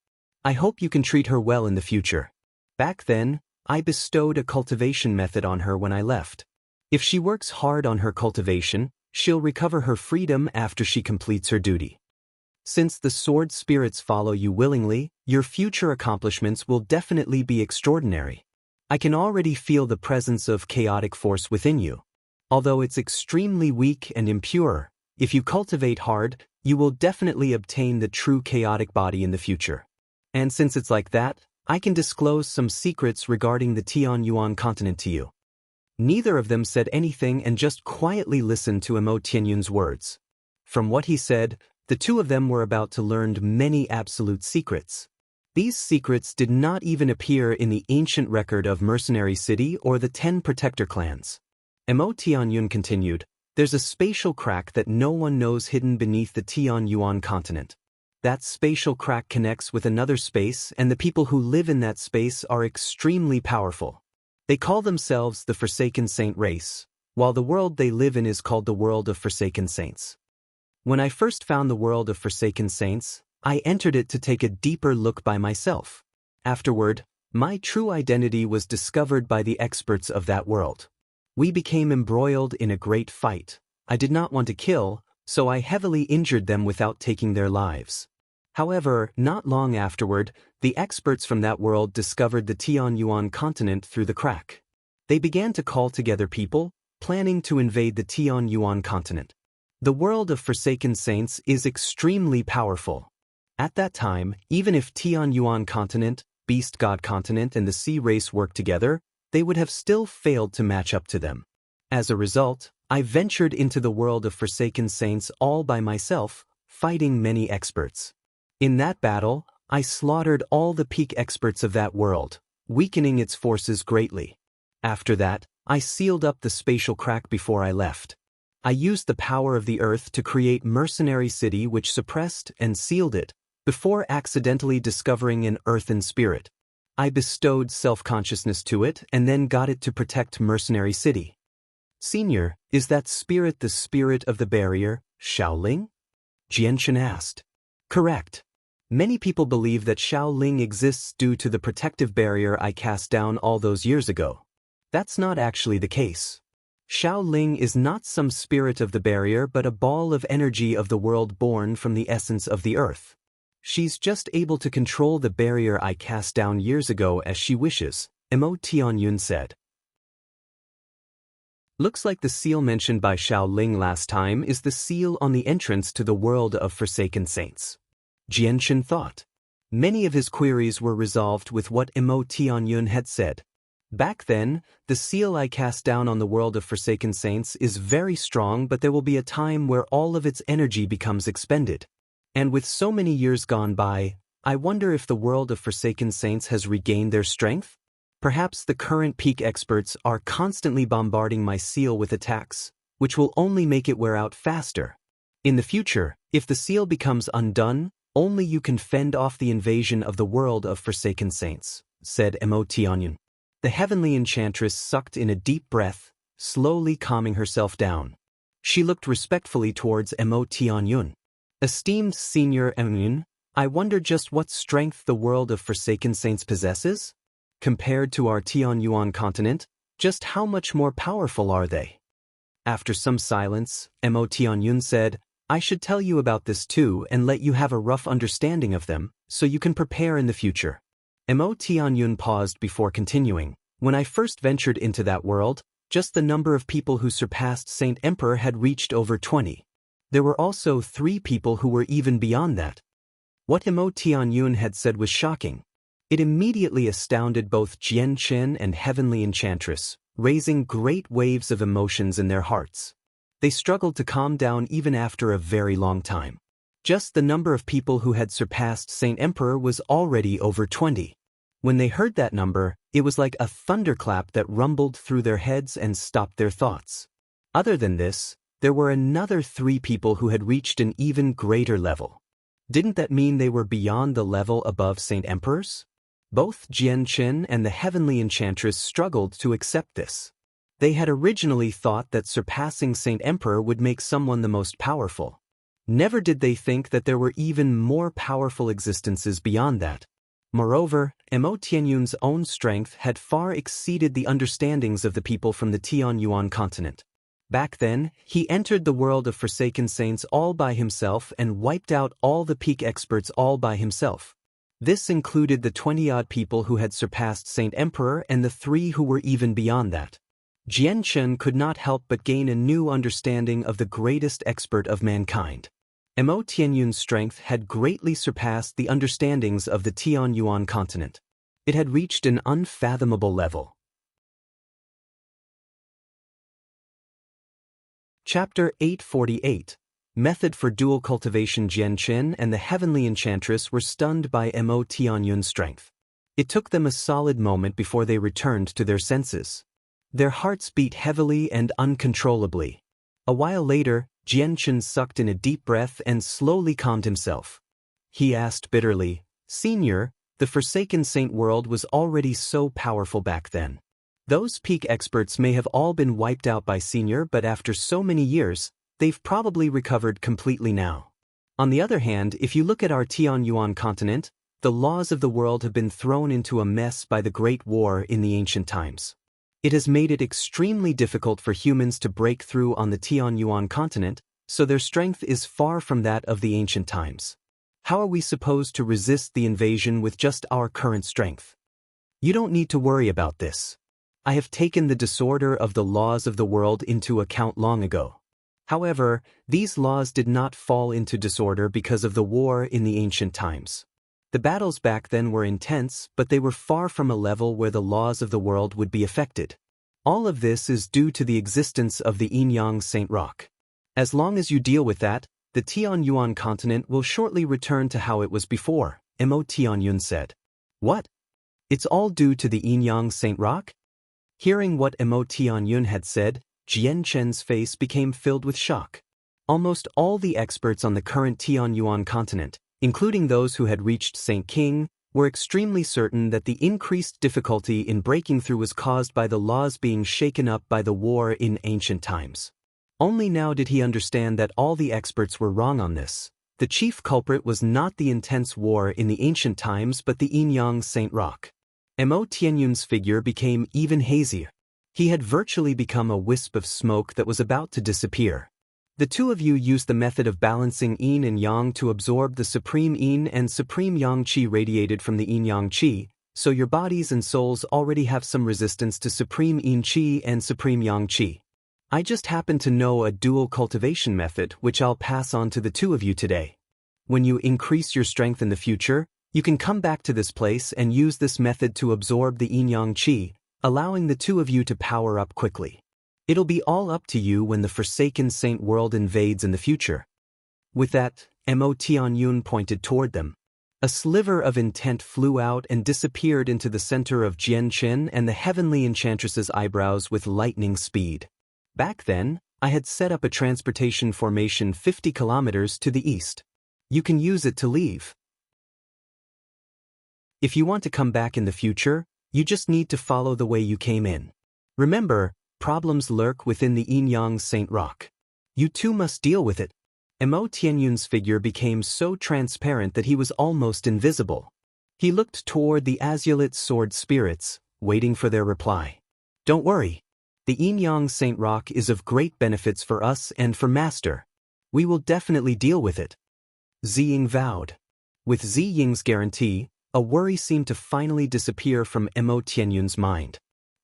I hope you can treat her well in the future. Back then, I bestowed a cultivation method on her when I left. If she works hard on her cultivation, she'll recover her freedom after she completes her duty. Since the sword spirits follow you willingly, your future accomplishments will definitely be extraordinary. I can already feel the presence of chaotic force within you. Although it's extremely weak and impure, if you cultivate hard, you will definitely obtain the true chaotic body in the future. And since it's like that, I can disclose some secrets regarding the Tianyuan continent to you. Neither of them said anything and just quietly listened to Mo Tianyun's words. From what he said, the two of them were about to learn many absolute secrets. These secrets did not even appear in the ancient record of Mercenary City or the 10 Protector clans. Mo Tianyun continued, there's a spatial crack that no one knows hidden beneath the Tianyuan continent. That spatial crack connects with another space, and the people who live in that space are extremely powerful. They call themselves the Forsaken Saint race, while the world they live in is called the world of Forsaken Saints. When I first found the world of Forsaken Saints, I entered it to take a deeper look by myself. Afterward, my true identity was discovered by the experts of that world. We became embroiled in a great fight. I did not want to kill, so I heavily injured them without taking their lives. However, not long afterward, the experts from that world discovered the Tianyuan continent through the crack. They began to call together people, planning to invade the Tianyuan continent. The world of Forsaken Saints is extremely powerful. At that time, even if Tianyuan continent, Beast God continent and the Sea race worked together, they would have still failed to match up to them. As a result, I ventured into the world of Forsaken Saints all by myself, fighting many experts. In that battle, I slaughtered all the peak experts of that world, weakening its forces greatly. After that, I sealed up the spatial crack before I left. I used the power of the earth to create Mercenary City, which suppressed and sealed it, before accidentally discovering an earthen spirit. I bestowed self-consciousness to it and then got it to protect Mercenary City. Senior, is that spirit the spirit of the barrier, Xiaoling? Jianchen asked. Correct. Many people believe that Xiaoling exists due to the protective barrier I cast down all those years ago. That's not actually the case. Xiaoling is not some spirit of the barrier but a ball of energy of the world born from the essence of the earth. She's just able to control the barrier I cast down years ago as she wishes, Mo Tianyun said. Looks like the seal mentioned by Xiaoling last time is the seal on the entrance to the world of Forsaken Saints. Jianchen thought. Many of his queries were resolved with what Mo Tianyun had said. Back then, the seal I cast down on the world of Forsaken Saints is very strong, but there will be a time where all of its energy becomes expended. And with so many years gone by, I wonder if the world of Forsaken Saints has regained their strength? Perhaps the current peak experts are constantly bombarding my seal with attacks, which will only make it wear out faster. In the future, if the seal becomes undone, only you can fend off the invasion of the world of Forsaken Saints, said Mo Tianyun. The heavenly enchantress sucked in a deep breath, slowly calming herself down. She looked respectfully towards Mo Tianyun. Esteemed Senior Emun, I wonder just what strength the world of Forsaken Saints possesses? Compared to our Tianyuan continent, just how much more powerful are they? After some silence, Mo Tianyun said, I should tell you about this too and let you have a rough understanding of them, so you can prepare in the future. Mo Tianyun paused before continuing. When I first ventured into that world, just the number of people who surpassed Saint Emperor had reached over 20. There were also 3 people who were even beyond that. What Mo Tianyun had said was shocking. It immediately astounded both Jianchen and Heavenly Enchantress, raising great waves of emotions in their hearts. They struggled to calm down even after a very long time. Just the number of people who had surpassed Saint Emperor was already over 20. When they heard that number, it was like a thunderclap that rumbled through their heads and stopped their thoughts. Other than this, there were another 3 people who had reached an even greater level. Didn't that mean they were beyond the level above Saint Emperors? Both Jianchen and the Heavenly Enchantress struggled to accept this. They had originally thought that surpassing Saint Emperor would make someone the most powerful. Never did they think that there were even more powerful existences beyond that. Moreover, Mo Tianyun's own strength had far exceeded the understandings of the people from the Tianyuan continent. Back then, he entered the world of Forsaken Saints all by himself and wiped out all the peak experts all by himself. This included the 20-odd people who had surpassed Saint Emperor and the 3 who were even beyond that. Jian Chen could not help but gain a new understanding of the greatest expert of mankind. Mo Tianyun's strength had greatly surpassed the understandings of the Tianyuan continent. It had reached an unfathomable level. Chapter 848. Method for Dual Cultivation. Jian Chen and the Heavenly Enchantress were stunned by Mo Tianyun's strength. It took them a solid moment before they returned to their senses. Their hearts beat heavily and uncontrollably. A while later, Jian Chen sucked in a deep breath and slowly calmed himself. He asked bitterly, "Senior, the Forsaken Saint world was already so powerful back then. Those peak experts may have all been wiped out by Senior, but after so many years, they've probably recovered completely now. On the other hand, if you look at our Tianyuan continent, the laws of the world have been thrown into a mess by the Great War in the ancient times. It has made it extremely difficult for humans to break through on the Tianyuan continent, so their strength is far from that of the ancient times. How are we supposed to resist the invasion with just our current strength? You don't need to worry about this. I have taken the disorder of the laws of the world into account long ago. However, these laws did not fall into disorder because of the war in the ancient times. The battles back then were intense, but they were far from a level where the laws of the world would be affected. All of this is due to the existence of the Yin-Yang Saint Rock. As long as you deal with that, the Tianyuan continent will shortly return to how it was before, Mo Tianyun said. What? It's all due to the Yin-Yang Saint Rock? Hearing what Mo Tianyun had said, Jian Chen's face became filled with shock. Almost all the experts on the current Tianyuan continent, including those who had reached Saint King, were extremely certain that the increased difficulty in breaking through was caused by the laws being shaken up by the war in ancient times. Only now did he understand that all the experts were wrong on this. The chief culprit was not the intense war in the ancient times but the Yin-Yang Saint Rock. Mo Tianyun's figure became even hazier. He had virtually become a wisp of smoke that was about to disappear. The two of you used the method of balancing Yin and Yang to absorb the supreme Yin and supreme Yang Qi radiated from the Yin-Yang Qi, so your bodies and souls already have some resistance to supreme Yin Qi and supreme Yang Qi. I just happen to know a dual cultivation method which I'll pass on to the two of you today. When you increase your strength in the future, you can come back to this place and use this method to absorb the Yin-Yang Qi, allowing the two of you to power up quickly. It'll be all up to you when the Forsaken Saint world invades in the future. With that, Mo Tianyun pointed toward them. A sliver of intent flew out and disappeared into the center of Jian Chen and the Heavenly Enchantress's eyebrows with lightning speed. Back then, I had set up a transportation formation 50 kilometers to the east. You can use it to leave. If you want to come back in the future, you just need to follow the way you came in. Remember, problems lurk within the Yin-Yang Saint Rock. You too must deal with it. Mo Tianyun's figure became so transparent that he was almost invisible. He looked toward the azulate sword spirits, waiting for their reply. Don't worry. The Yin-Yang Saint Rock is of great benefits for us and for Master. We will definitely deal with it. Ziying vowed. With Ziying's guarantee, a worry seemed to finally disappear from Mo Tianyun's mind.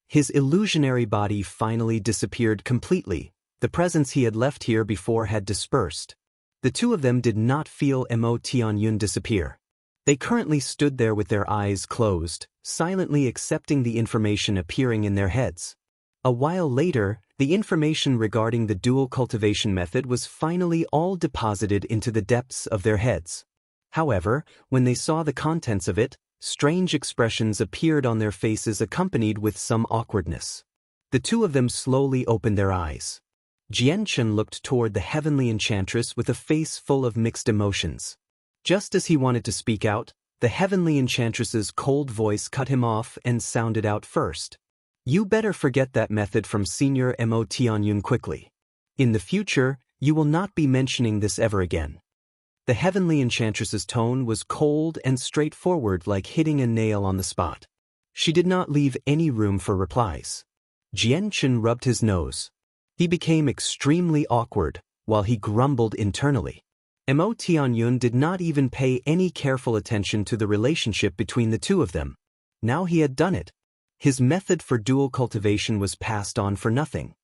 His illusionary body finally disappeared completely. The presence he had left here before had dispersed. The two of them did not feel Mo Tianyun disappear. They currently stood there with their eyes closed, silently accepting the information appearing in their heads. A while later, the information regarding the dual cultivation method was finally all deposited into the depths of their heads. However, when they saw the contents of it, strange expressions appeared on their faces accompanied with some awkwardness. The two of them slowly opened their eyes. Jian Chen looked toward the Heavenly Enchantress with a face full of mixed emotions. Just as he wanted to speak out, the Heavenly Enchantress's cold voice cut him off and sounded out first. You better forget that method from Senior Mo Tianyun quickly. In the future, you will not be mentioning this ever again. The heavenly enchantress's tone was cold and straightforward, like hitting a nail on the spot. She did not leave any room for replies. Jianchen rubbed his nose. He became extremely awkward, while he grumbled internally. Mo Tianyun did not even pay any careful attention to the relationship between the two of them. Now he had done it. His method for dual cultivation was passed on for nothing.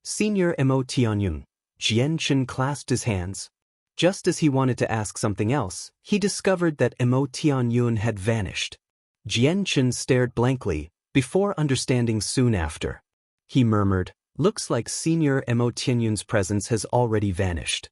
Senior Mo Tianyun. Jianchen clasped his hands. Just as he wanted to ask something else, he discovered that Mo Tianyun had vanished. Jianchen stared blankly, before understanding soon after. He murmured, "Looks like Senior Mo Tianyun's presence has already vanished."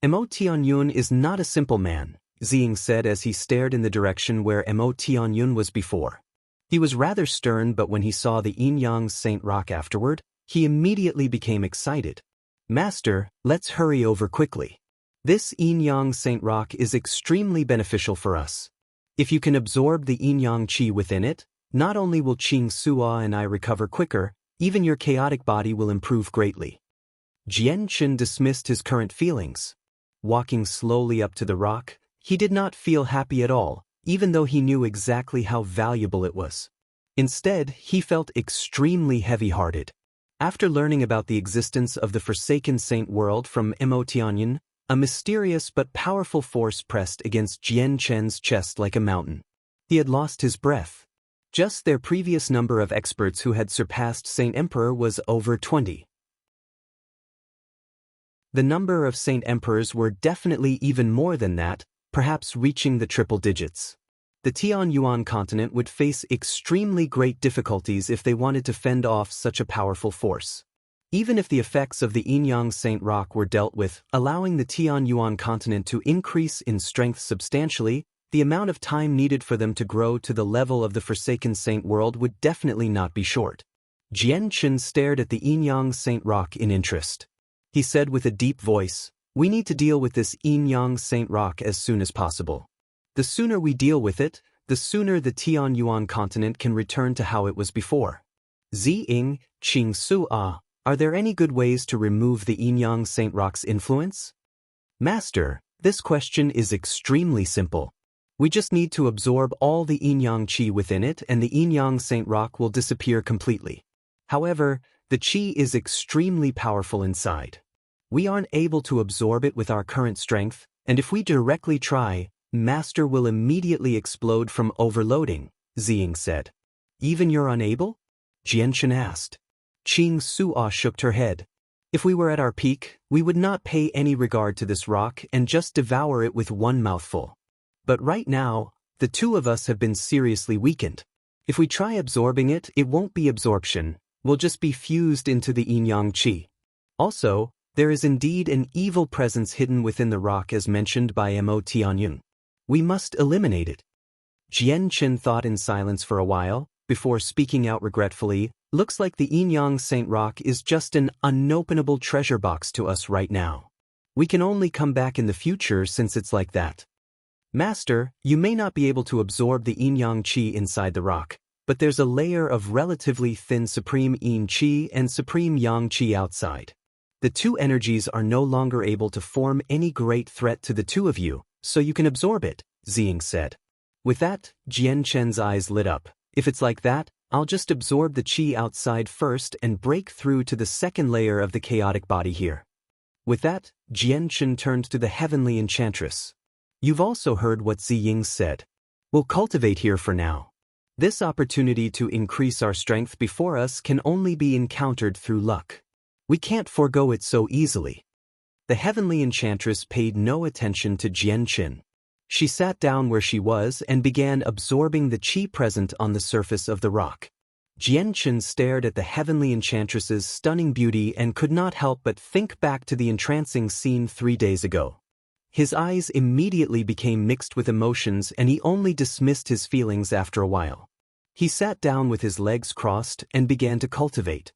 Mo Tianyun is not a simple man, Ziying said as he stared in the direction where Mo Tianyun was before. He was rather stern, but when he saw the Yin-Yang Saint Rock afterward, he immediately became excited. "Master, let's hurry over quickly. This Yin-Yang Saint Rock is extremely beneficial for us. If you can absorb the Yin-Yang Qi within it, not only will Qing Sua and I recover quicker, even your chaotic body will improve greatly." Jianchen dismissed his current feelings. Walking slowly up to the rock, he did not feel happy at all, even though he knew exactly how valuable it was. Instead, he felt extremely heavy-hearted. After learning about the existence of the Forsaken Saint World from Mo Tianyun, a mysterious but powerful force pressed against Jianchen's chest like a mountain. He had lost his breath. Just their previous number of experts who had surpassed Saint Emperor was over 20. The number of Saint Emperors were definitely even more than that, perhaps reaching the triple digits. The Tianyuan continent would face extremely great difficulties if they wanted to fend off such a powerful force. Even if the effects of the Yin-Yang Saint Rock were dealt with, allowing the Tianyuan continent to increase in strength substantially, the amount of time needed for them to grow to the level of the Forsaken Saint World would definitely not be short. Jianchen stared at the Yin-Yang Saint Rock in interest. He said with a deep voice, "We need to deal with this Yin-Yang Saint Rock as soon as possible. The sooner we deal with it, the sooner the Tianyuan continent can return to how it was before." Ziying, Qing Sua, are there any good ways to remove the Yin-Yang Saint Rock's influence? Master, this question is extremely simple. We just need to absorb all the Yin-Yang Qi within it and the Yin-Yang Saint Rock will disappear completely. However, the Qi is extremely powerful inside. We aren't able to absorb it with our current strength, and if we directly try, Master will immediately explode from overloading, Ziying said. Even you're unable? Jianchen asked. Qing Sua shook her head. If we were at our peak, we would not pay any regard to this rock and just devour it with one mouthful. But right now, the two of us have been seriously weakened. If we try absorbing it, it won't be absorption, we'll just be fused into the Yin-Yang Qi. Also, there is indeed an evil presence hidden within the rock as mentioned by Mo Tianyun. We must eliminate it. Jianchen thought in silence for a while, before speaking out regretfully, "Looks like the Yin-Yang Saint Rock is just an unopenable treasure box to us right now. We can only come back in the future since it's like that." Master, you may not be able to absorb the Yin-Yang Qi inside the rock, but there's a layer of relatively thin Supreme Yin Qi and Supreme Yang Qi outside. The two energies are no longer able to form any great threat to the two of you, so you can absorb it, Ziying said. With that, Jianchen's eyes lit up. If it's like that, I'll just absorb the Qi outside first and break through to the second layer of the chaotic body here. With that, Jianchen turned to the heavenly enchantress. You've also heard what Ziying said. We'll cultivate here for now. This opportunity to increase our strength before us can only be encountered through luck. We can't forego it so easily. The heavenly enchantress paid no attention to Jianchen. She sat down where she was and began absorbing the qi present on the surface of the rock. Jianchen stared at the heavenly enchantress's stunning beauty and could not help but think back to the entrancing scene 3 days ago. His eyes immediately became mixed with emotions and he only dismissed his feelings after a while. He sat down with his legs crossed and began to cultivate.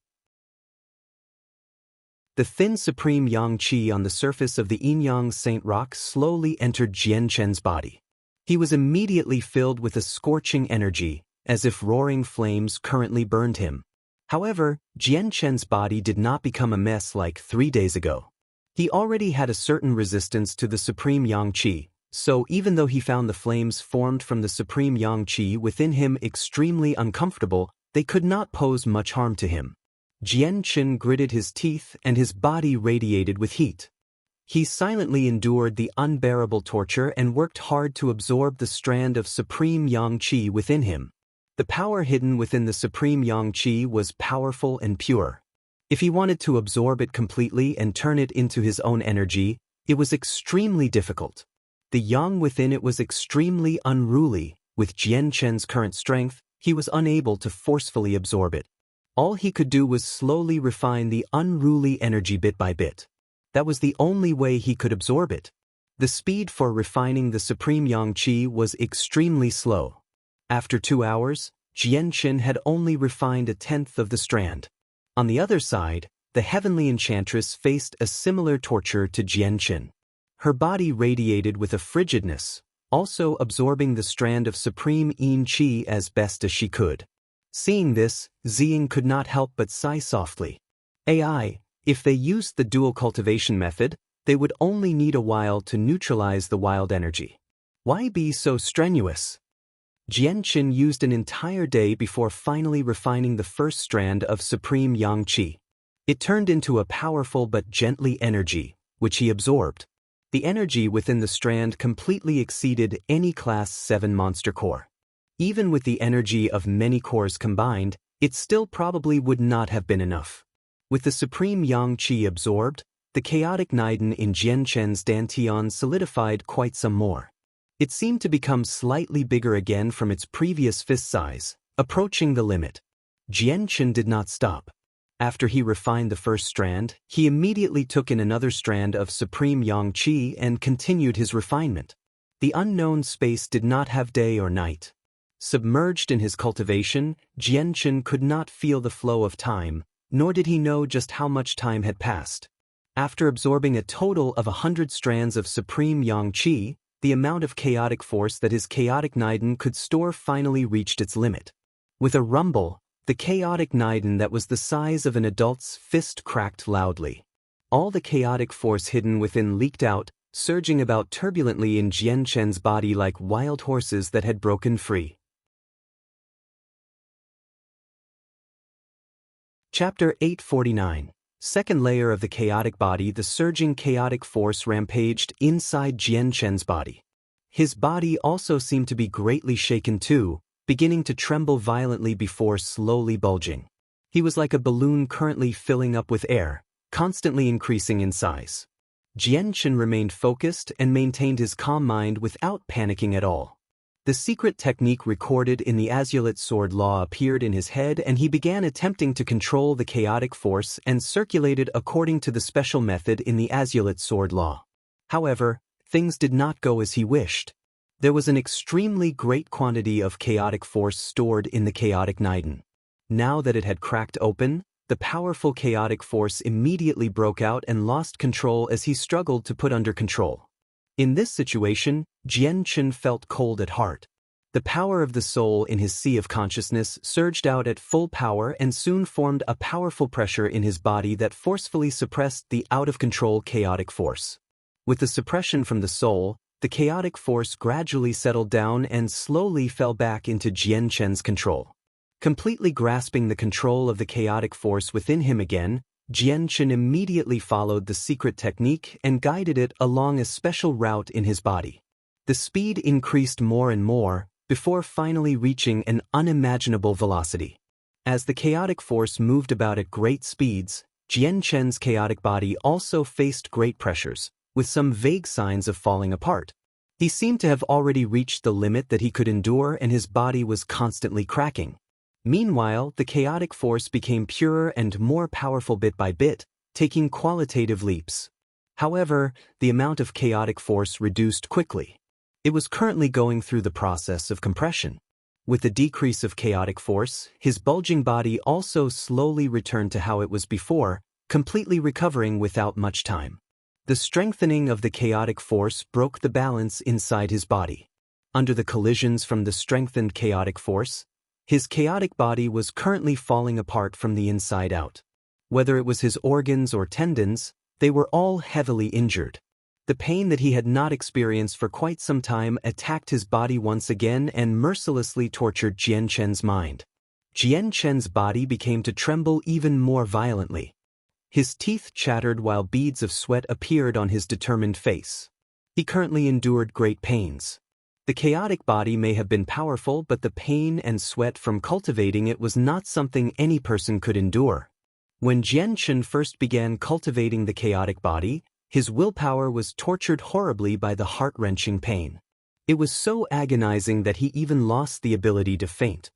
The thin supreme yang qi on the surface of the Yin-Yang Saint Rock slowly entered Jianchen's body. He was immediately filled with a scorching energy, as if roaring flames currently burned him. However, Jian Chen's body did not become a mess like 3 days ago. He already had a certain resistance to the supreme yang qi, so even though he found the flames formed from the supreme yang qi within him extremely uncomfortable, they could not pose much harm to him. Jian Chen gritted his teeth and his body radiated with heat. He silently endured the unbearable torture and worked hard to absorb the strand of supreme yang qi within him. The power hidden within the supreme yang qi was powerful and pure. If he wanted to absorb it completely and turn it into his own energy, it was extremely difficult. The yang within it was extremely unruly. With Jian Chen's current strength, he was unable to forcefully absorb it. All he could do was slowly refine the unruly energy bit by bit. That was the only way he could absorb it. The speed for refining the supreme yang qi was extremely slow. After 2 hours, Jian Chen had only refined 1/10 of the strand. On the other side, the heavenly enchantress faced a similar torture to Jian Chen. Her body radiated with a frigidness, also absorbing the strand of supreme yin qi as best as she could. Seeing this, Ziying could not help but sigh softly. AI, if they used the dual cultivation method, they would only need a while to neutralize the wild energy. Why be so strenuous? Jian Chen used an entire day before finally refining the first strand of supreme yang qi. It turned into a powerful but gently energy, which he absorbed. The energy within the strand completely exceeded any Class 7 monster core. Even with the energy of many cores combined, it still probably would not have been enough. With the supreme yang qi absorbed, the chaotic Niden in Jian Chen's dantian solidified quite some more. It seemed to become slightly bigger again from its previous fist size, approaching the limit. Jian Chen did not stop. After he refined the first strand, he immediately took in another strand of supreme yang qi and continued his refinement. The unknown space did not have day or night. Submerged in his cultivation, Jian Chen could not feel the flow of time, nor did he know just how much time had passed. After absorbing a total of 100 strands of supreme yang qi, the amount of chaotic force that his chaotic Niden could store finally reached its limit. With a rumble, the chaotic Niden that was the size of an adult's fist cracked loudly. All the chaotic force hidden within leaked out, surging about turbulently in Jian Chen's body like wild horses that had broken free. Chapter 849. Second layer of the chaotic body. The surging chaotic force rampaged inside Jian Chen's body. His body also seemed to be greatly shaken too, beginning to tremble violently before slowly bulging. He was like a balloon currently filling up with air, constantly increasing in size. Jian Chen remained focused and maintained his calm mind without panicking at all. The secret technique recorded in the Azulite Sword Law appeared in his head, and he began attempting to control the chaotic force and circulate it according to the special method in the Azulite Sword Law. However, things did not go as he wished. There was an extremely great quantity of chaotic force stored in the chaotic Niden. Now that it had cracked open, the powerful chaotic force immediately broke out and lost control as he struggled to put under control. In this situation, Jian Chen felt cold at heart. The power of the soul in his sea of consciousness surged out at full power and soon formed a powerful pressure in his body that forcefully suppressed the out-of-control chaotic force. With the suppression from the soul, the chaotic force gradually settled down and slowly fell back into Jian Chen's control. Completely grasping the control of the chaotic force within him again, Jian Chen immediately followed the secret technique and guided it along a special route in his body. The speed increased more and more, before finally reaching an unimaginable velocity. As the chaotic force moved about at great speeds, Jian Chen's chaotic body also faced great pressures, with some vague signs of falling apart. He seemed to have already reached the limit that he could endure, and his body was constantly cracking. Meanwhile, the chaotic force became purer and more powerful bit by bit, taking qualitative leaps. However, the amount of chaotic force reduced quickly. It was currently going through the process of compression. With the decrease of chaotic force, his bulging body also slowly returned to how it was before, completely recovering without much time. The strengthening of the chaotic force broke the balance inside his body. Under the collisions from the strengthened chaotic force, His chaotic body was currently falling apart from the inside out. Whether it was his organs or tendons, they were all heavily injured. The pain that he had not experienced for quite some time attacked his body once again and mercilessly tortured Jian Chen's mind. Jian Chen's body began to tremble even more violently. His teeth chattered while beads of sweat appeared on his determined face. He currently endured great pains. The chaotic body may have been powerful, but the pain and sweat from cultivating it was not something any person could endure. When Jian Chen first began cultivating the chaotic body, his willpower was tortured horribly by the heart-wrenching pain. It was so agonizing that he even lost the ability to faint.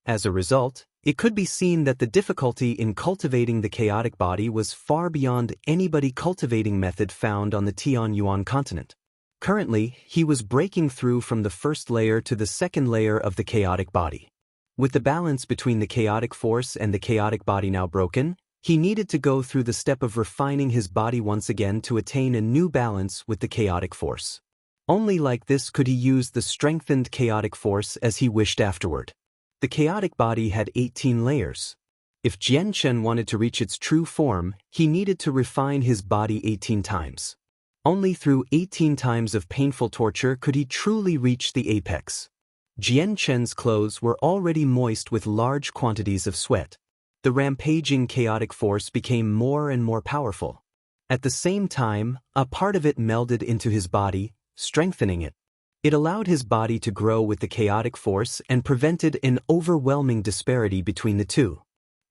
As a result, it could be seen that the difficulty in cultivating the chaotic body was far beyond anybody cultivating method found on the Tianyuan continent. Currently, he was breaking through from the first layer to the second layer of the chaotic body. With the balance between the chaotic force and the chaotic body now broken, he needed to go through the step of refining his body once again to attain a new balance with the chaotic force. Only like this could he use the strengthened chaotic force as he wished afterward. The chaotic body had 18 layers. If Jian Chen wanted to reach its true form, he needed to refine his body 18 times. Only through 18 times of painful torture could he truly reach the apex. Jian Chen's clothes were already moist with large quantities of sweat. The rampaging chaotic force became more and more powerful. At the same time, a part of it melded into his body, strengthening it. It allowed his body to grow with the chaotic force and prevented an overwhelming disparity between the two.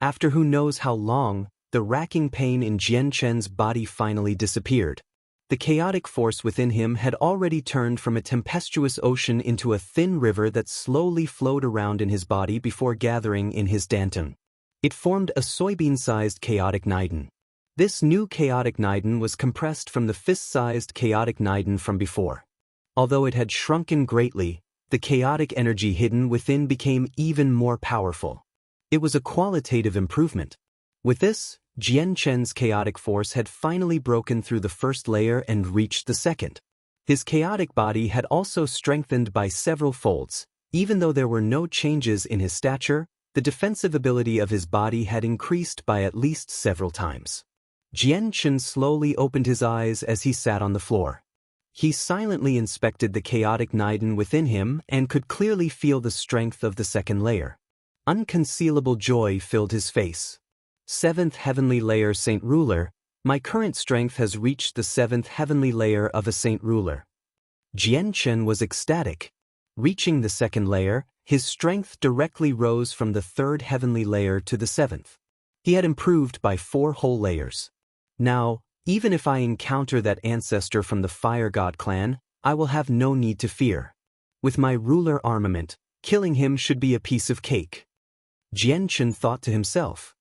After who knows how long, the racking pain in Jian Chen's body finally disappeared. The chaotic force within him had already turned from a tempestuous ocean into a thin river that slowly flowed around in his body before gathering in his dantian. It formed a soybean-sized chaotic niden. This new chaotic niden was compressed from the fist-sized chaotic niden from before. Although it had shrunken greatly, the chaotic energy hidden within became even more powerful. It was a qualitative improvement. With this, Jian Chen's chaotic force had finally broken through the first layer and reached the second. His chaotic body had also strengthened by several folds. Even though there were no changes in his stature, the defensive ability of his body had increased by at least several times. Jian Chen slowly opened his eyes as he sat on the floor. He silently inspected the chaotic niden within him and could clearly feel the strength of the second layer. Unconcealable joy filled his face. 7th Heavenly Layer Saint Ruler, my current strength has reached the 7th Heavenly Layer of a Saint Ruler. Jian Chen was ecstatic. Reaching the second layer, his strength directly rose from the 3rd Heavenly Layer to the 7th. He had improved by 4 whole layers. Now, even if I encounter that ancestor from the Fire God clan, I will have no need to fear. With my ruler armament, killing him should be a piece of cake. Jian Chen thought to himself.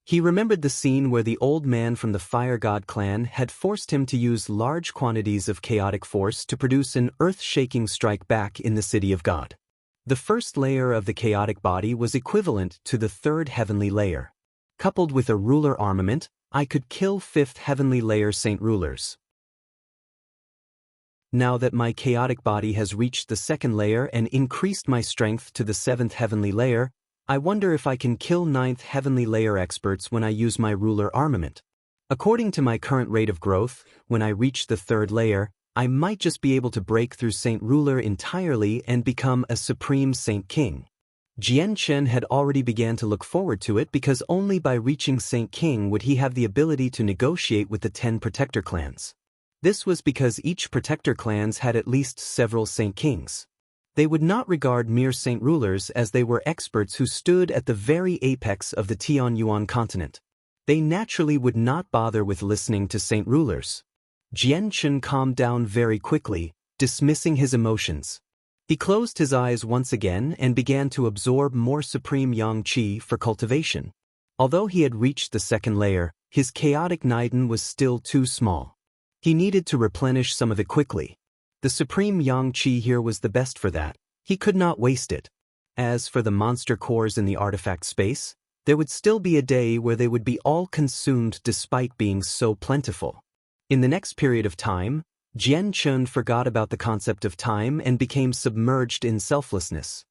He remembered the scene where the old man from the Fire God clan had forced him to use large quantities of chaotic force to produce an earth-shaking strike back in the City of God. The first layer of the chaotic body was equivalent to the 3rd Heavenly Layer. Coupled with a ruler armament, I could kill 5th Heavenly Layer Saint Rulers. Now that my chaotic body has reached the 2nd layer and increased my strength to the 7th Heavenly Layer, I wonder if I can kill 9th Heavenly Layer experts when I use my ruler armament. According to my current rate of growth, when I reach the 3rd layer, I might just be able to break through Saint Ruler entirely and become a Supreme Saint King. Jian Chen had already began to look forward to it because only by reaching Saint King would he have the ability to negotiate with the 10 protector clans. This was because each protector clans had at least several Saint Kings. They would not regard mere Saint Rulers as they were experts who stood at the very apex of the Tianyuan continent. They naturally would not bother with listening to Saint Rulers. Jian Chen calmed down very quickly, dismissing his emotions. He closed his eyes once again and began to absorb more supreme yang qi for cultivation. Although he had reached the 2nd layer, his chaotic niden was still too small. He needed to replenish some of it quickly. The supreme yang qi here was the best for that. He could not waste it. As for the monster cores in the artifact space, there would still be a day where they would be all consumed despite being so plentiful. In the next period of time, Jian Chen forgot about the concept of time and became submerged in selflessness.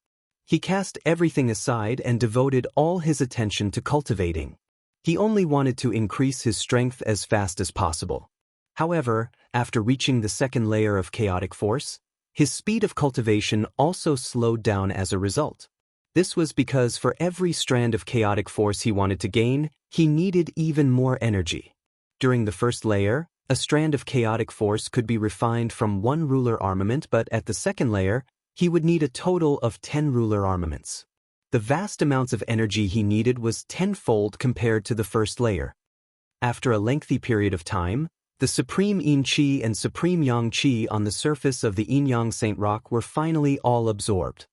He cast everything aside and devoted all his attention to cultivating. He only wanted to increase his strength as fast as possible. However, after reaching the second layer of chaotic force, his speed of cultivation also slowed down as a result. This was because for every strand of chaotic force he wanted to gain, he needed even more energy. During the first layer, a strand of chaotic force could be refined from one ruler armament, but at the second layer, he would need a total of 10 ruler armaments. The vast amounts of energy he needed was tenfold compared to the first layer. After a lengthy period of time, the Supreme Yin Qi and Supreme Yang Qi on the surface of the Yin-Yang Saint Rock were finally all absorbed.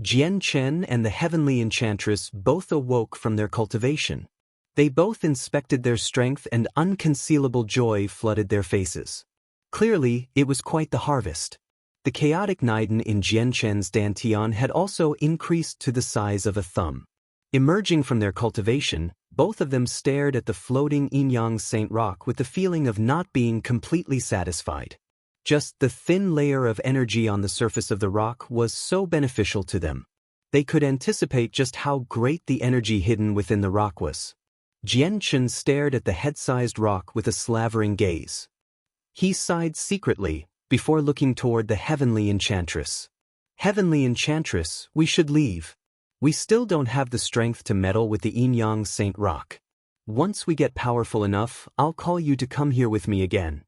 Jian Chen and the Heavenly Enchantress both awoke from their cultivation. They both inspected their strength, and unconcealable joy flooded their faces. Clearly, it was quite the harvest. The chaotic Niden in Jian Chen's dantian had also increased to the size of a thumb. Emerging from their cultivation, both of them stared at the floating Yin-Yang Saint Rock with the feeling of not being completely satisfied. Just the thin layer of energy on the surface of the rock was so beneficial to them. They could anticipate just how great the energy hidden within the rock was. Jian Chen stared at the head-sized rock with a slavering gaze. He sighed secretly before looking toward the Heavenly Enchantress. Heavenly Enchantress, we should leave. We still don't have the strength to meddle with the Yin-Yang Saint Rock. Once we get powerful enough, I'll call you to come here with me again.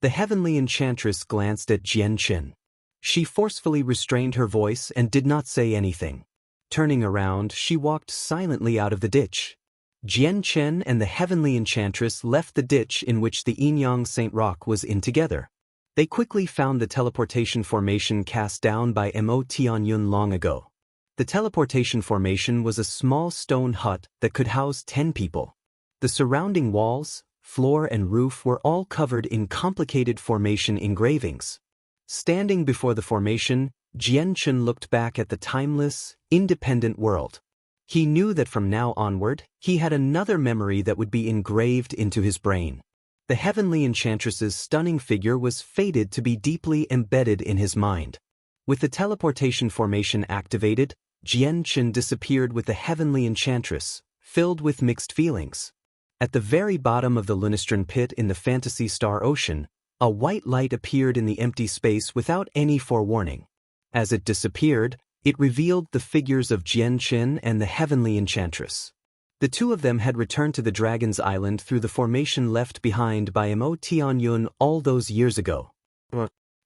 The Heavenly Enchantress glanced at Jian Chen. She forcefully restrained her voice and did not say anything. Turning around, she walked silently out of the ditch. Jian Chen and the Heavenly Enchantress left the ditch in which the Yin-Yang Saint Rock was in together. They quickly found the teleportation formation cast down by Mo Tianyun long ago. The teleportation formation was a small stone hut that could house 10 people. The surrounding walls, floor and roof were all covered in complicated formation engravings. Standing before the formation, Jian Chen looked back at the timeless, independent world. He knew that from now onward, he had another memory that would be engraved into his brain. The Heavenly Enchantress's stunning figure was fated to be deeply embedded in his mind. With the teleportation formation activated, Jian Chen disappeared with the Heavenly Enchantress, filled with mixed feelings. At the very bottom of the Lunastran pit in the Fantasy Star Ocean, a white light appeared in the empty space without any forewarning. As it disappeared, it revealed the figures of Jian Chen and the Heavenly Enchantress. The two of them had returned to the Dragon's Island through the formation left behind by Mo Tianyun all those years ago.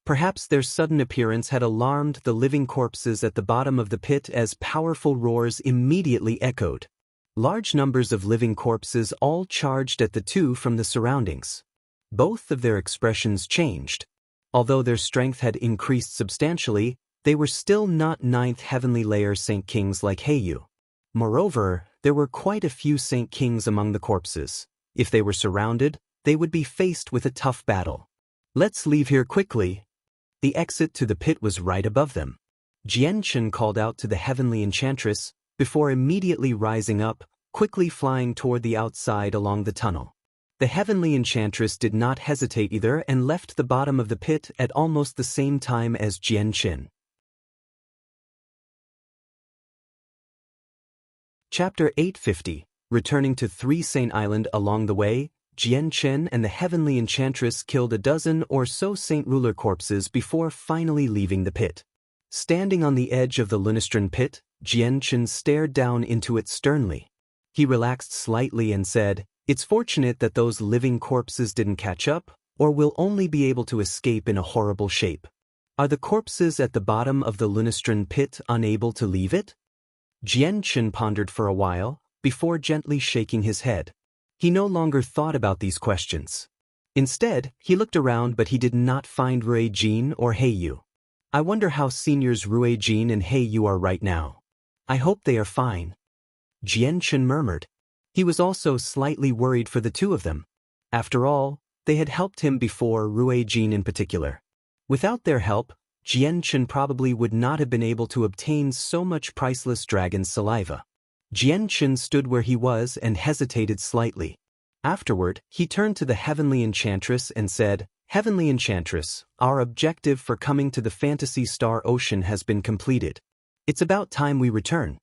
Perhaps their sudden appearance had alarmed the living corpses at the bottom of the pit, as powerful roars immediately echoed. Large numbers of living corpses all charged at the two from the surroundings. Both of their expressions changed. Although their strength had increased substantially, they were still not 9th heavenly layer Saint Kings like Heiyu. Moreover, there were quite a few Saint Kings among the corpses. If they were surrounded, they would be faced with a tough battle. Let's leave here quickly. The exit to the pit was right above them. Jian Chen called out to the Heavenly Enchantress before immediately rising up, quickly flying toward the outside along the tunnel. The Heavenly Enchantress did not hesitate either and left the bottom of the pit at almost the same time as Jian Chen. Chapter 850. Returning to Three Saint Island. Along the way, Jian Chen and the Heavenly Enchantress killed a dozen or so Saint Ruler corpses before finally leaving the pit. Standing on the edge of the Lunastran pit, Jian Chen stared down into it sternly. He relaxed slightly and said, "It's fortunate that those living corpses didn't catch up, or we'll only be able to escape in a horrible shape. Are the corpses at the bottom of the Lunastran pit unable to leave it?" Jian Chen pondered for a while, before gently shaking his head. He no longer thought about these questions. Instead, he looked around, but he did not find Rui Jin or Heiyu. I wonder how seniors Rui Jin and Heiyu are right now. I hope they are fine. Jian Chen murmured. He was also slightly worried for the two of them. After all, they had helped him before, Rui Jin in particular. Without their help, Jian Chen probably would not have been able to obtain so much priceless dragon saliva. Jian Chen stood where he was and hesitated slightly. Afterward, he turned to the Heavenly Enchantress and said, Heavenly Enchantress, our objective for coming to the Fantasy Star Ocean has been completed. It's about time we return.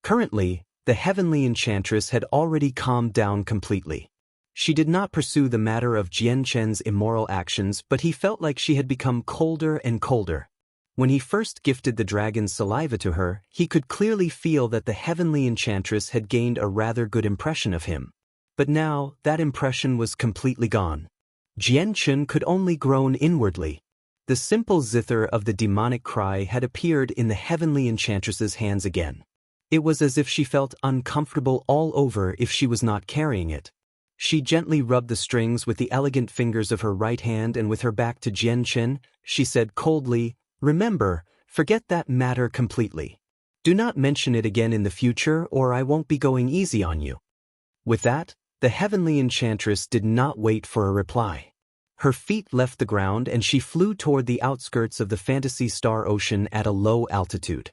Currently, the Heavenly Enchantress had already calmed down completely. She did not pursue the matter of Jian Chen's immoral actions, but he felt like she had become colder and colder. When he first gifted the dragon's saliva to her, he could clearly feel that the Heavenly Enchantress had gained a rather good impression of him. But now, that impression was completely gone. Jian Chen could only groan inwardly. The simple zither of the demonic cry had appeared in the Heavenly Enchantress's hands again. It was as if she felt uncomfortable all over if she was not carrying it. She gently rubbed the strings with the elegant fingers of her right hand, and with her back to Jian Chen, she said coldly, "Remember, forget that matter completely. Do not mention it again in the future, or I won't be going easy on you." With that, the Heavenly Enchantress did not wait for a reply. Her feet left the ground and she flew toward the outskirts of the Fantasy Star Ocean at a low altitude.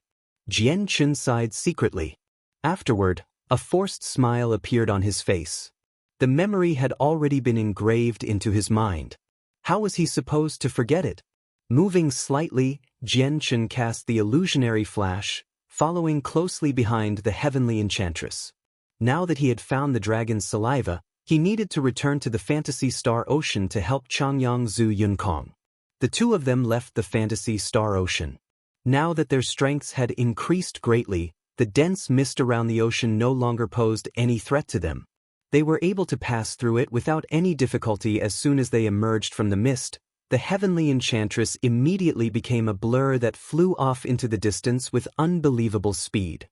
Jian Chen sighed secretly. Afterward, a forced smile appeared on his face. The memory had already been engraved into his mind. How was he supposed to forget it? Moving slightly, Jian Chen cast the illusionary flash, following closely behind the Heavenly Enchantress. Now that he had found the dragon's saliva, he needed to return to the Fantasy Star Ocean to help Changyang Zhu Yunkong. The two of them left the Fantasy Star Ocean. Now that their strengths had increased greatly, the dense mist around the ocean no longer posed any threat to them. They were able to pass through it without any difficulty. As soon as they emerged from the mist, the Heavenly Enchantress immediately became a blur that flew off into the distance with unbelievable speed.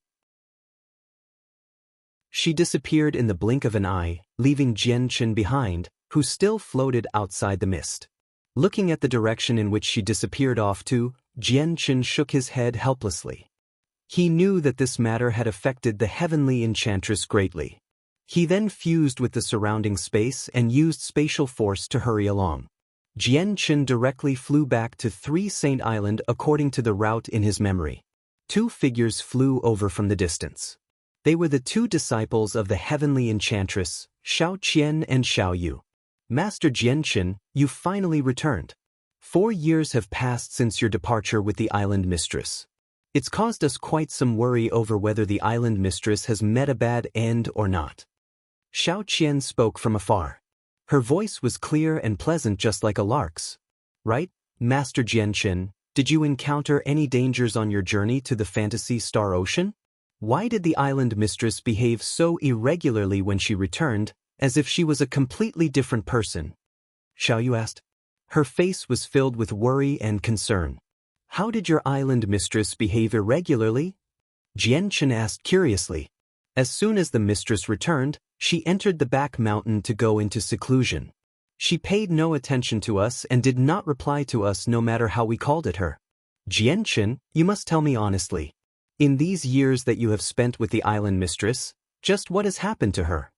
She disappeared in the blink of an eye, leaving Jian Chen behind, who still floated outside the mist. Looking at the direction in which she disappeared off to, Jian Chen shook his head helplessly. He knew that this matter had affected the Heavenly Enchantress greatly. He then fused with the surrounding space and used spatial force to hurry along. Jian Chen directly flew back to 3 Saint Island according to the route in his memory. 2 figures flew over from the distance. They were the 2 disciples of the Heavenly Enchantress, Xiao Qian and Xiao Yu. "Master Jian Chen, you finally returned. 4 years have passed since your departure with the Island Mistress. It's caused us quite some worry over whether the Island Mistress has met a bad end or not." Xiao Qian spoke from afar. Her voice was clear and pleasant, just like a lark's. "Right, Master Jian Chen, did you encounter any dangers on your journey to the Fantasy Star Ocean? Why did the Island Mistress behave so irregularly when she returned, as if she was a completely different person?" Xiao Yu asked. Her face was filled with worry and concern. "How did your Island Mistress behave irregularly?" Jian Chen asked curiously. As soon as the mistress returned, she entered the back mountain to go into seclusion. She paid no attention to us and did not reply to us no matter how we called at her. "Jian Chen, you must tell me honestly. In these years that you have spent with the Island Mistress, just what has happened to her?"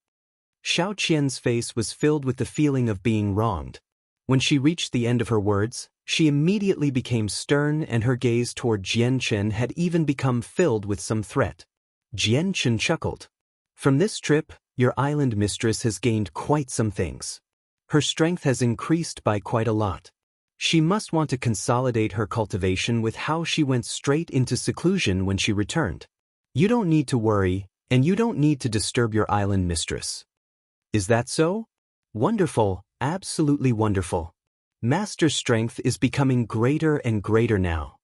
Xiao Qian's face was filled with the feeling of being wronged. When she reached the end of her words, she immediately became stern, and her gaze toward Jian Chen had even become filled with some threat. Jian Chen chuckled. "From this trip, your Island Mistress has gained quite some things. Her strength has increased by quite a lot. She must want to consolidate her cultivation with how she went straight into seclusion when she returned. You don't need to worry, and you don't need to disturb your Island Mistress." "Is that so? Wonderful, absolutely wonderful. Master's strength is becoming greater and greater now."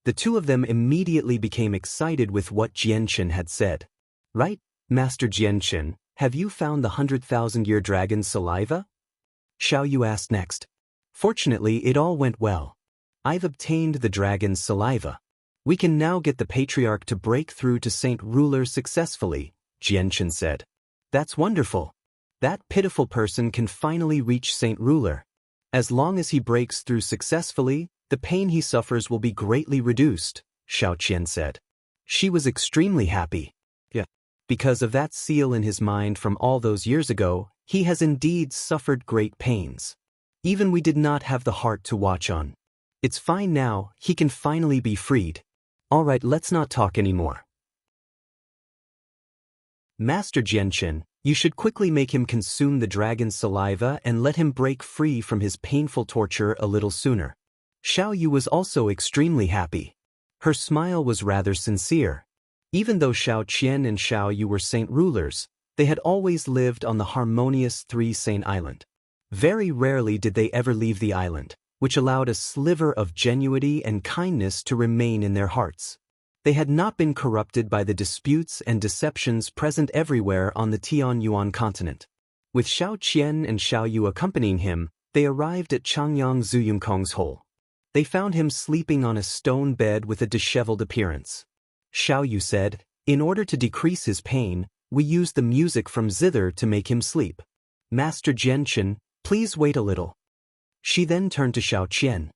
The two of them immediately became excited with what Jian Chen had said. "Right, Master Jian Chen, have you found the 100,000-year dragon's saliva?" Xiao Yu asked next. "Fortunately, it all went well. I've obtained the dragon's saliva. We can now get the Patriarch to break through to Saint Ruler successfully," Jian Chen said. "That's wonderful. That pitiful person can finally reach Saint Ruler. As long as he breaks through successfully, the pain he suffers will be greatly reduced," Xiao Qian said. She was extremely happy. "Yeah. Because of that seal in his mind from all those years ago, he has indeed suffered great pains. Even we did not have the heart to watch on. It's fine now, he can finally be freed. All right, let's not talk anymore." "Master Jian Chen, You should quickly make him consume the dragon's saliva and let him break free from his painful torture a little sooner. Xiao Yu was also extremely happy. Her smile was rather sincere. Even though Xiao Qian and Xiao Yu were saint rulers, they had always lived on the harmonious Three-Saint Island. Very rarely did they ever leave the island, which allowed a sliver of genuity and kindness to remain in their hearts. They had not been corrupted by the disputes and deceptions present everywhere on the Tianyuan continent. With Xiao Qian and Xiao Yu accompanying him, they arrived at Changyang Zuyunkong's hole. They found him sleeping on a stone bed with a disheveled appearance. Xiao Yu said, "In order to decrease his pain, we used the music from zither to make him sleep. Master Jianchen, please wait a little." She then turned to Xiao Qian.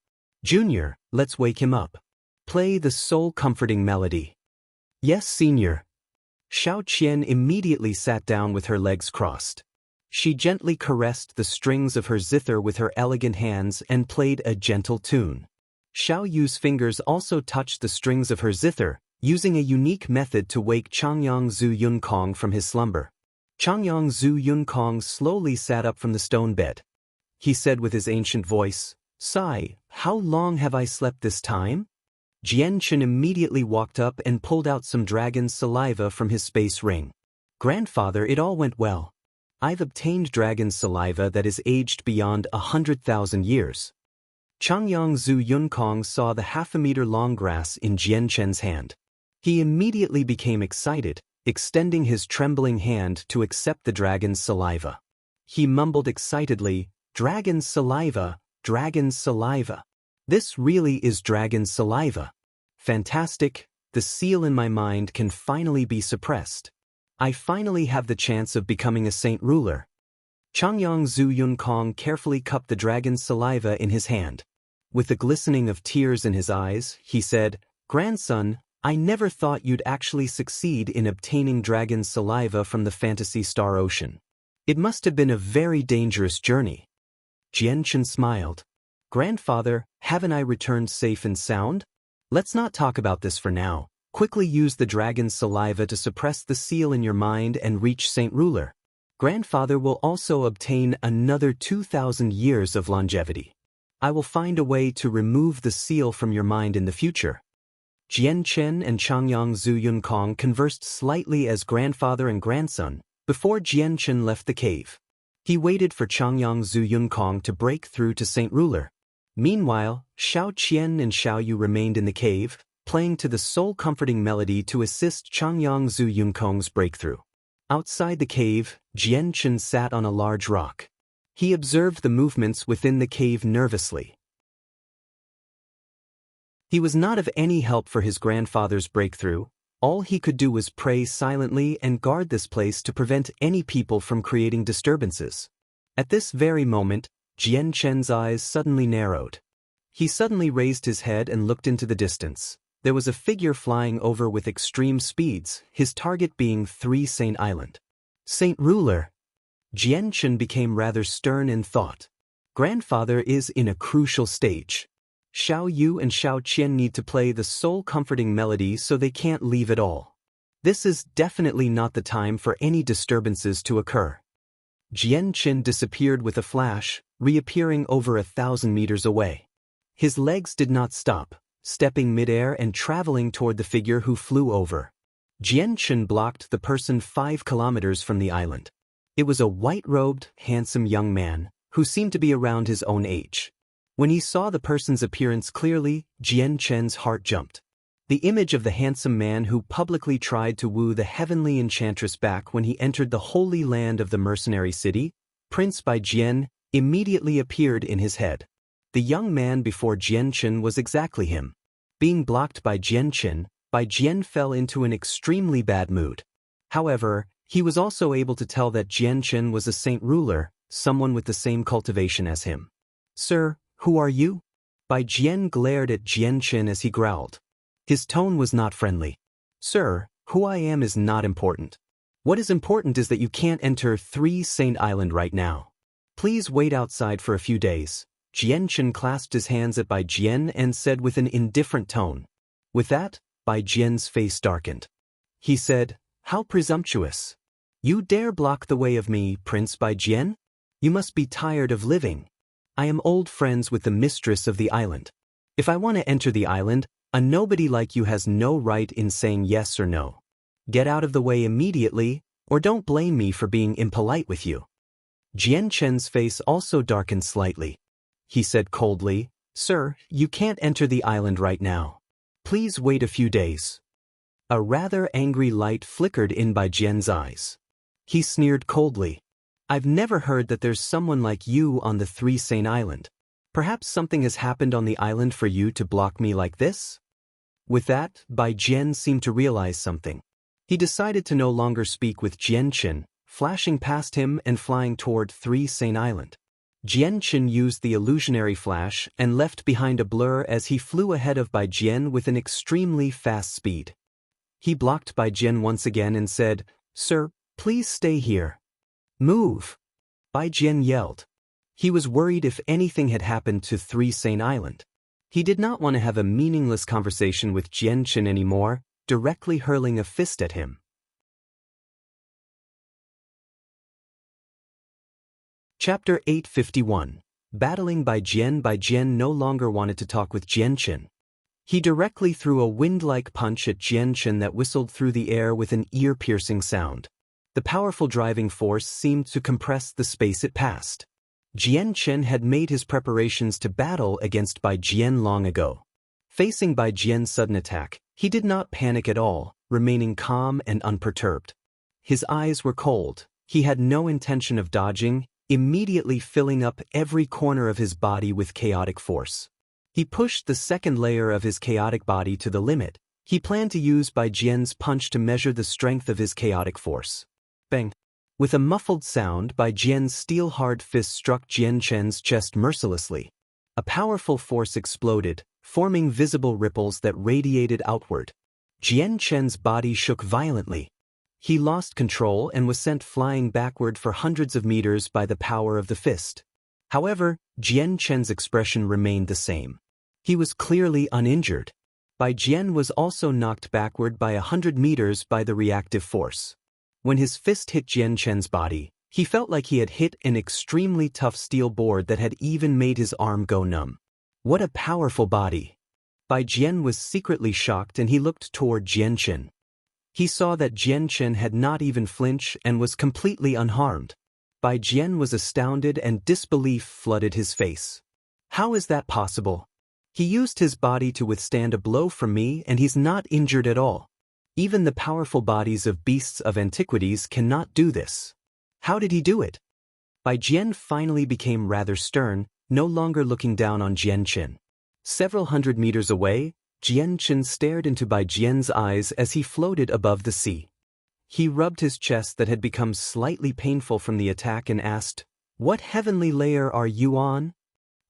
"Junior, let's wake him up. Play the soul-comforting melody." "Yes, senior." Xiao Qian immediately sat down with her legs crossed. She gently caressed the strings of her zither with her elegant hands and played a gentle tune. Xiao Yu's fingers also touched the strings of her zither, using a unique method to wake Changyang Zuyunkong from his slumber. Changyang Zuyunkong slowly sat up from the stone bed. He said with his ancient voice, "Sai, how long have I slept this time?" Jianchen immediately walked up and pulled out some dragon's saliva from his space ring. "Grandfather, it all went well. I've obtained dragon's saliva that is aged beyond 100,000 years." Changyang Zuyunkong saw the half-a-meter-long grass in Jianchen's hand. He immediately became excited, extending his trembling hand to accept the dragon's saliva. He mumbled excitedly, "Dragon's saliva, dragon's saliva. This really is dragon's saliva. Fantastic, the seal in my mind can finally be suppressed. I finally have the chance of becoming a saint ruler." Changyang Zuyunkong carefully cupped the dragon's saliva in his hand. With the glistening of tears in his eyes, he said, "Grandson, I never thought you'd actually succeed in obtaining dragon's saliva from the fantasy star ocean. It must have been a very dangerous journey." Jianchen smiled. "Grandfather, haven't I returned safe and sound? Let's not talk about this for now. Quickly use the dragon's saliva to suppress the seal in your mind and reach Saint Ruler. Grandfather will also obtain another 2,000 years of longevity. I will find a way to remove the seal from your mind in the future." Jianchen and Changyang Zuyunkong conversed slightly as grandfather and grandson before Jianchen left the cave. He waited for Changyang Zuyunkong to break through to Saint Ruler. Meanwhile, Xiao Qian and Xiao Yu remained in the cave, playing to the soul-comforting melody to assist Changyang Zuyunkong's breakthrough. Outside the cave, Jianchen sat on a large rock. He observed the movements within the cave nervously. He was not of any help for his grandfather's breakthrough. All he could do was pray silently and guard this place to prevent any people from creating disturbances. At this very moment, Jianchen's eyes suddenly narrowed. He suddenly raised his head and looked into the distance. There was a figure flying over with extreme speeds, his target being Three-Saint Island. "Saint Ruler." Jianchen became rather stern in thought. Grandfather is in a crucial stage. Xiao Yu and Xiao Qian need to play the soul-comforting melody so they can't leave at all. This is definitely not the time for any disturbances to occur. Jianchen disappeared with a flash, reappearing over 1,000 meters away. His legs did not stop, stepping midair and traveling toward the figure who flew over. Jianchen blocked the person 5 kilometers from the island. It was a white-robed, handsome young man, who seemed to be around his own age. When he saw the person's appearance clearly, Jianchen's heart jumped. The image of the handsome man who publicly tried to woo the heavenly enchantress back when he entered the holy land of the mercenary city, Prince Bai Jian, immediately appeared in his head. The young man before Jianchen was exactly him. Being blocked by Jianchen, Bai Jian fell into an extremely bad mood. However, he was also able to tell that Jianchen was a saint ruler, someone with the same cultivation as him. "Sir, who are you?" Bai Jian glared at Jianchen as he growled. His tone was not friendly. "Sir, who I am is not important. What is important is that you can't enter Three-Saint Island right now. Please wait outside for a few days." Jianchen clasped his hands at Bai Jian and said with an indifferent tone. With that, Bai Jian's face darkened. He said, "How presumptuous. You dare block the way of me, Prince Bai Jian? You must be tired of living. I am old friends with the mistress of the island. If I want to enter the island, a nobody like you has no right in saying yes or no. Get out of the way immediately, or don't blame me for being impolite with you. Jian Chen's face also darkened slightly. He said coldly, Sir, you can't enter the island right now. Please wait a few days. A rather angry light flickered in Bai Jian's eyes. He sneered coldly. I've never heard that there's someone like you on the Three Saint Island. Perhaps something has happened on the island for you to block me like this? With that, Bai Jian seemed to realize something. He decided to no longer speak with Jian Chen, flashing past him and flying toward Three Saint Island. Jian Chen used the illusionary flash and left behind a blur as he flew ahead of Bai Jian with an extremely fast speed. He blocked Bai Jian once again and said, Sir, please stay here. Move! Bai Jian yelled. He was worried if anything had happened to Three Saint Island. He did not want to have a meaningless conversation with Jian Chen anymore, directly hurling a fist at him. Chapter 851. Battling Bai Jian no longer wanted to talk with Jian Chen. He directly threw a wind-like punch at Jian Chen that whistled through the air with an ear-piercing sound. The powerful driving force seemed to compress the space it passed. Jian Chen had made his preparations to battle against Bai Jian long ago. Facing Bai Jian's sudden attack, he did not panic at all, remaining calm and unperturbed. His eyes were cold. He had no intention of dodging, immediately filling up every corner of his body with chaotic force. He pushed the second layer of his chaotic body to the limit. He planned to use Bai Jian's punch to measure the strength of his chaotic force. Bang! With a muffled sound, Bai Jian's steel-hard fist struck Jian Chen's chest mercilessly. A powerful force exploded, forming visible ripples that radiated outward. Jian Chen's body shook violently. He lost control and was sent flying backward for hundreds of meters by the power of the fist. However, Jian Chen's expression remained the same. He was clearly uninjured. Bai Jian was also knocked backward by 100 meters by the reactive force. When his fist hit Jian Chen's body, he felt like he had hit an extremely tough steel board that had even made his arm go numb. What a powerful body! Bai Jian was secretly shocked and he looked toward Jian Chen. He saw that Jian Chen had not even flinched and was completely unharmed. Bai Jian was astounded and disbelief flooded his face. How is that possible? He used his body to withstand a blow from me and he's not injured at all. Even the powerful bodies of beasts of antiquities cannot do this. How did he do it? Bai Jian finally became rather stern, no longer looking down on Jian Chen. Several hundred meters away, Jian Chen stared into Bai Jian's eyes as he floated above the sea. He rubbed his chest that had become slightly painful from the attack and asked, What heavenly layer are you on?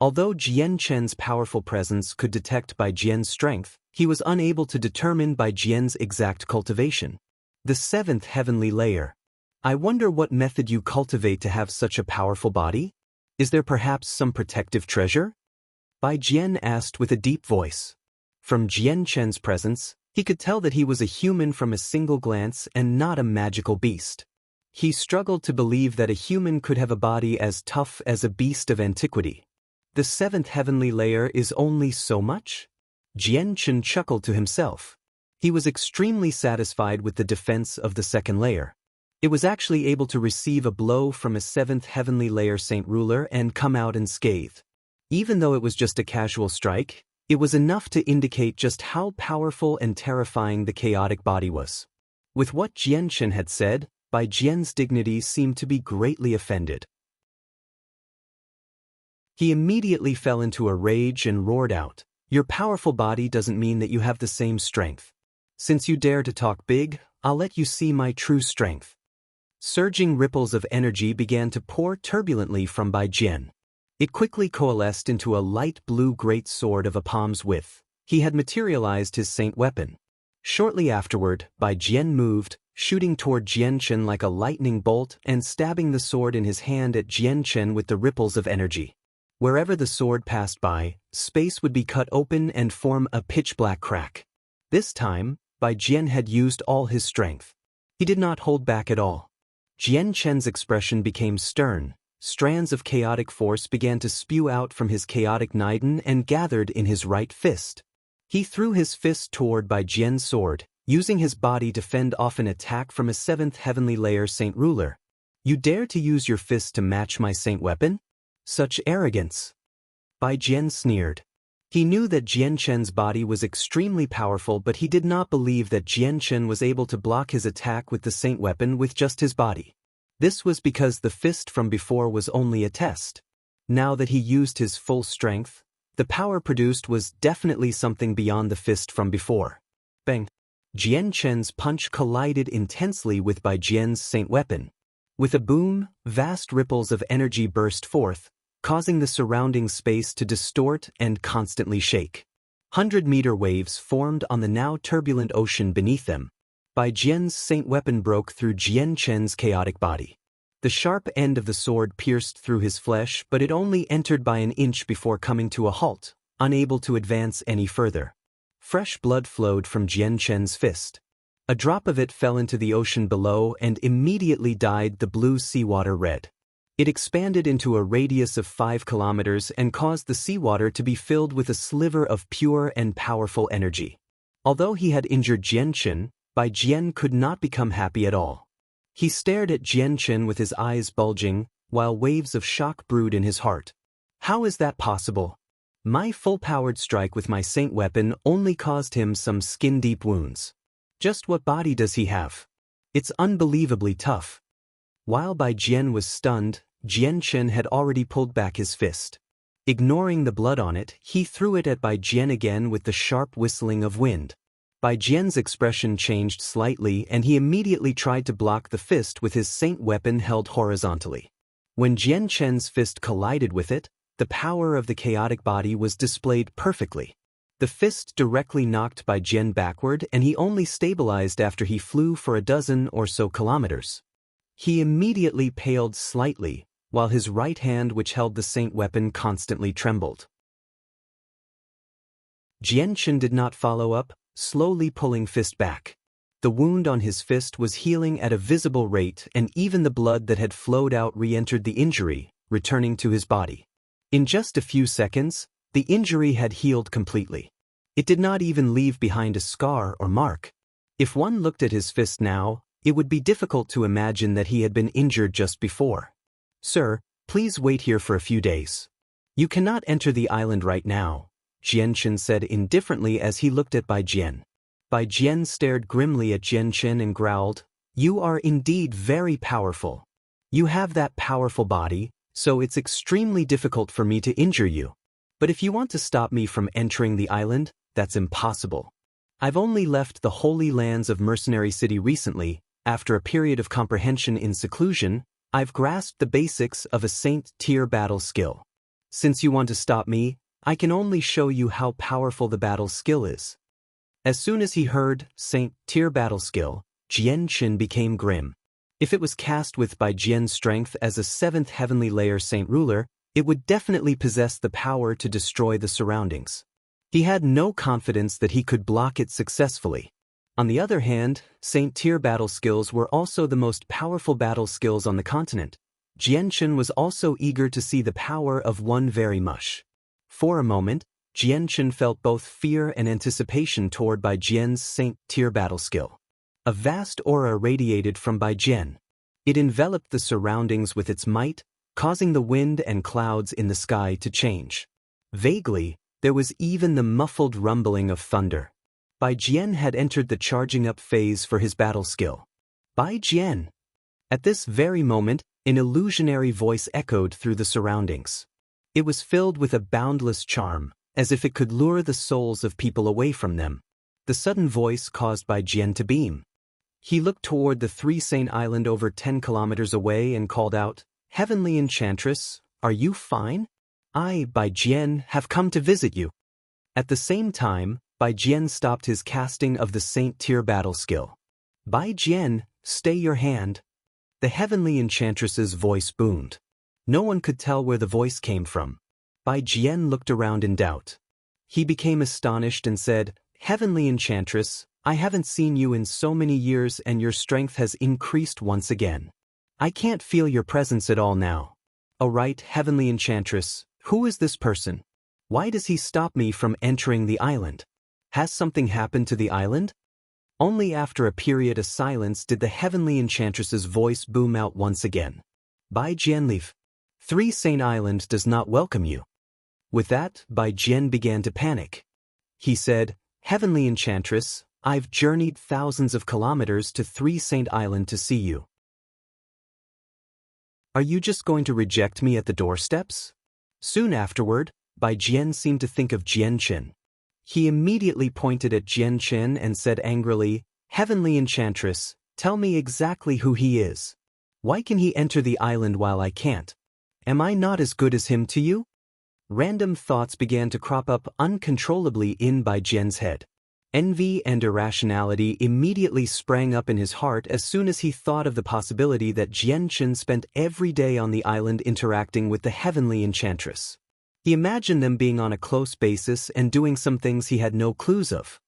Although Jian Chen's powerful presence could detect Bai Jian's strength, he was unable to determine Bai Jian's exact cultivation. The 7th heavenly layer. I wonder what method you cultivate to have such a powerful body? Is there perhaps some protective treasure? Bai Jian asked with a deep voice. From Jian Chen's presence, he could tell that he was a human from a single glance and not a magical beast. He struggled to believe that a human could have a body as tough as a beast of antiquity. The 7th heavenly layer is only so much? Jian Chen chuckled to himself. He was extremely satisfied with the defense of the 2nd layer. It was actually able to receive a blow from a 7th heavenly layer saint ruler and come out unscathed. Even though it was just a casual strike, it was enough to indicate just how powerful and terrifying the chaotic body was. With what Jian Chen had said, Bai Jian's dignity seemed to be greatly offended. He immediately fell into a rage and roared out, Your powerful body doesn't mean that you have the same strength. Since you dare to talk big, I'll let you see my true strength. Surging ripples of energy began to pour turbulently from Bai Jian. It quickly coalesced into a light blue great sword of a palm's width. He had materialized his saint weapon. Shortly afterward, Bai Jian moved, shooting toward Jian Chen like a lightning bolt and stabbing the sword in his hand at Jian Chen with the ripples of energy. Wherever the sword passed by, space would be cut open and form a pitch-black crack. This time, Bai Jian had used all his strength. He did not hold back at all. Jian Chen's expression became stern. Strands of chaotic force began to spew out from his chaotic Niden and gathered in his right fist. He threw his fist toward Bai Jian's sword, using his body to fend off an attack from a 7th heavenly layer saint ruler. You dare to use your fist to match my saint weapon? Such arrogance! Bai Jian sneered. He knew that Jian Chen's body was extremely powerful, but he did not believe that Jian Chen was able to block his attack with the saint weapon with just his body. This was because the fist from before was only a test. Now that he used his full strength, the power produced was definitely something beyond the fist from before. Bang! Jian Chen's punch collided intensely with Bai Jian's saint weapon. With a boom, vast ripples of energy burst forth, causing the surrounding space to distort and constantly shake. 100-meter waves formed on the now turbulent ocean beneath them. Bai Jian's saint weapon broke through Jian Chen's chaotic body. The sharp end of the sword pierced through his flesh, but it only entered by an inch before coming to a halt, unable to advance any further. Fresh blood flowed from Jian Chen's fist. A drop of it fell into the ocean below and immediately dyed the blue seawater red. It expanded into a radius of 5 kilometers and caused the seawater to be filled with a sliver of pure and powerful energy. Although he had injured Jian Chen, Bai Jian could not become happy at all. He stared at Jian Chen with his eyes bulging, while waves of shock brewed in his heart. How is that possible? My full-powered strike with my saint weapon only caused him some skin-deep wounds. Just what body does he have? It's unbelievably tough. While Bai Jian was stunned, Jian Chen had already pulled back his fist. Ignoring the blood on it, he threw it at Bai Jian again with the sharp whistling of wind. Bai Jian's expression changed slightly and he immediately tried to block the fist with his saint weapon held horizontally. When Jian Chen's fist collided with it, the power of the chaotic body was displayed perfectly. The fist directly knocked Bai Jian backward and he only stabilized after he flew for a dozen or so kilometers. He immediately paled slightly, while his right hand which held the saint weapon constantly trembled. Jian Chen did not follow up, slowly pulling fist back. The wound on his fist was healing at a visible rate and even the blood that had flowed out re-entered the injury, returning to his body. In just a few seconds, the injury had healed completely. It did not even leave behind a scar or mark. If one looked at his fist now, it would be difficult to imagine that he had been injured just before. Sir, please wait here for a few days. You cannot enter the island right now, Jian Chen said indifferently as he looked at Bai Jian. Bai Jian stared grimly at Jian Chen and growled, "You are indeed very powerful. You have that powerful body, so it's extremely difficult for me to injure you. But if you want to stop me from entering the island, that's impossible. I've only left the holy lands of Mercenary City recently. After a period of comprehension in seclusion, I've grasped the basics of a saint-tier battle skill. Since you want to stop me, I can only show you how powerful the battle skill is." As soon as he heard saint-tier battle skill, Jian Chen became grim. If it was cast with Bai Jian's strength as a 7th heavenly layer saint ruler, it would definitely possess the power to destroy the surroundings. He had no confidence that he could block it successfully. On the other hand, saint-tier battle skills were also the most powerful battle skills on the continent. Jian Chen was also eager to see the power of one very much. For a moment, Jian Chen felt both fear and anticipation toward Bai Jian's saint-tier battle skill. A vast aura radiated from Bai Jian. It enveloped the surroundings with its might, causing the wind and clouds in the sky to change. Vaguely, there was even the muffled rumbling of thunder. Bai Jian had entered the charging up phase for his battle skill. Bai Jian! At this very moment, an illusionary voice echoed through the surroundings. It was filled with a boundless charm, as if it could lure the souls of people away from them. The sudden voice caused Bai Jian to beam. He looked toward the 3-saint island over 10 kilometers away and called out, "Heavenly Enchantress, are you fine? I, Bai Jian, have come to visit you." At the same time, Bai Jian stopped his casting of the saint-tier battle skill. "Bai Jian, stay your hand." The Heavenly Enchantress's voice boomed. No one could tell where the voice came from. Bai Jian looked around in doubt. He became astonished and said, "Heavenly Enchantress, I haven't seen you in so many years and your strength has increased once again. I can't feel your presence at all now. Oh right, heavenly enchantress, who is this person? Why does he stop me from entering the island? Has something happened to the island? Only after a period of silence did the heavenly enchantress's voice boom out once again. Bai Jian leave. 3 Saint Island does not welcome you. With that, Bai Jian began to panic. He said, Heavenly enchantress, I've journeyed thousands of kilometers to 3 Saint Island to see you. Are you just going to reject me at the doorsteps? Soon afterward, Bai Jian seemed to think of Jian Qin. He immediately pointed at Jian Qin and said angrily, Heavenly enchantress, tell me exactly who he is. Why can he enter the island while I can't? Am I not as good as him to you? Random thoughts began to crop up uncontrollably in Bai Jian's head. Envy and irrationality immediately sprang up in his heart as soon as he thought of the possibility that Jian Qin spent every day on the island interacting with the heavenly enchantress. He imagined them being on a close basis and doing some things he had no clues of.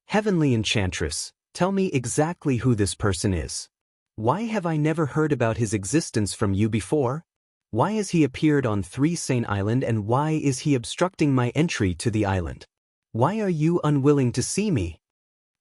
Heavenly enchantress, tell me exactly who this person is. Why have I never heard about his existence from you before? Why has he appeared on 3 Saint Island and why is he obstructing my entry to the island? Why are you unwilling to see me?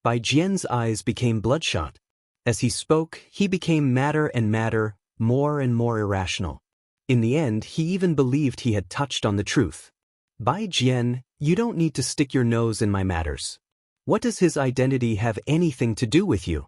Bai Jian's eyes became bloodshot. As he spoke, he became madder and madder, more and more irrational. In the end, he even believed he had touched on the truth. Bai Jian, you don't need to stick your nose in my matters. What does his identity have anything to do with you?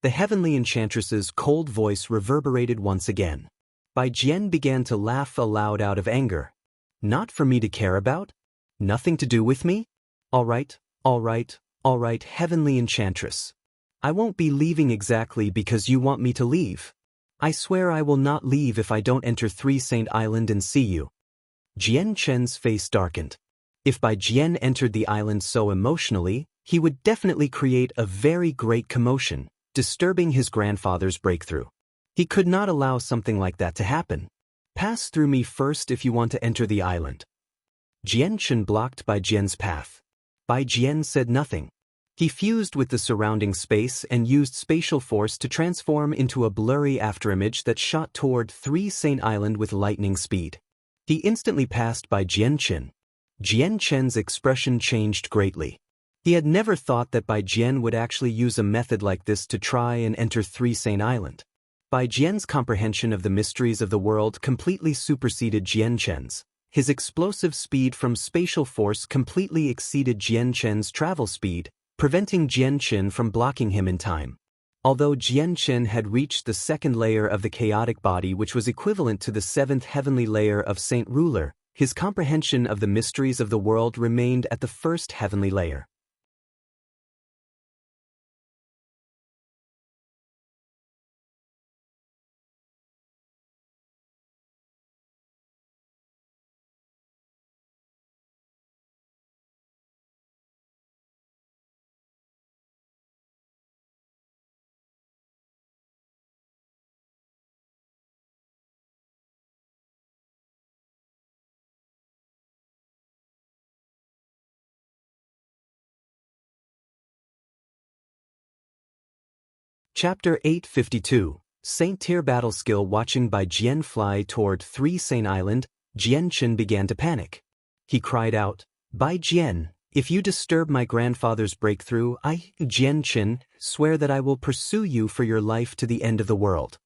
The heavenly enchantress's cold voice reverberated once again. Bai Jian began to laugh aloud out of anger. Not for me to care about? Nothing to do with me? All right, heavenly enchantress. I won't be leaving exactly because you want me to leave. I swear I will not leave if I don't enter 3 Saint Island and see you. Jian Chen's face darkened. If Bai Jian entered the island so emotionally, he would definitely create a very great commotion, disturbing his grandfather's breakthrough. He could not allow something like that to happen. Pass through me first if you want to enter the island. Jian Chen blocked Bai Jian's path. Bai Jian said nothing. He fused with the surrounding space and used spatial force to transform into a blurry afterimage that shot toward 3 Saint Island with lightning speed. He instantly passed by Jian Chen. Jian Chen's expression changed greatly. He had never thought that Bai Jian would actually use a method like this to try and enter 3 Saint Island. Bai Jian's comprehension of the mysteries of the world completely superseded Jian Chen's. His explosive speed from spatial force completely exceeded Jian Chen's travel speed, preventing Jian Chen from blocking him in time. Although Jian Chen had reached the 2nd layer of the chaotic body, which was equivalent to the 7th heavenly layer of Saint Ruler, his comprehension of the mysteries of the world remained at the 1st heavenly layer. Chapter 852, Saint Tier Battle Skill. Watching Bai Jian fly toward 3 Saint Island, Jian Chen began to panic. He cried out, Bai Jian, if you disturb my grandfather's breakthrough, I, Jian Chen, swear that I will pursue you for your life to the end of the world.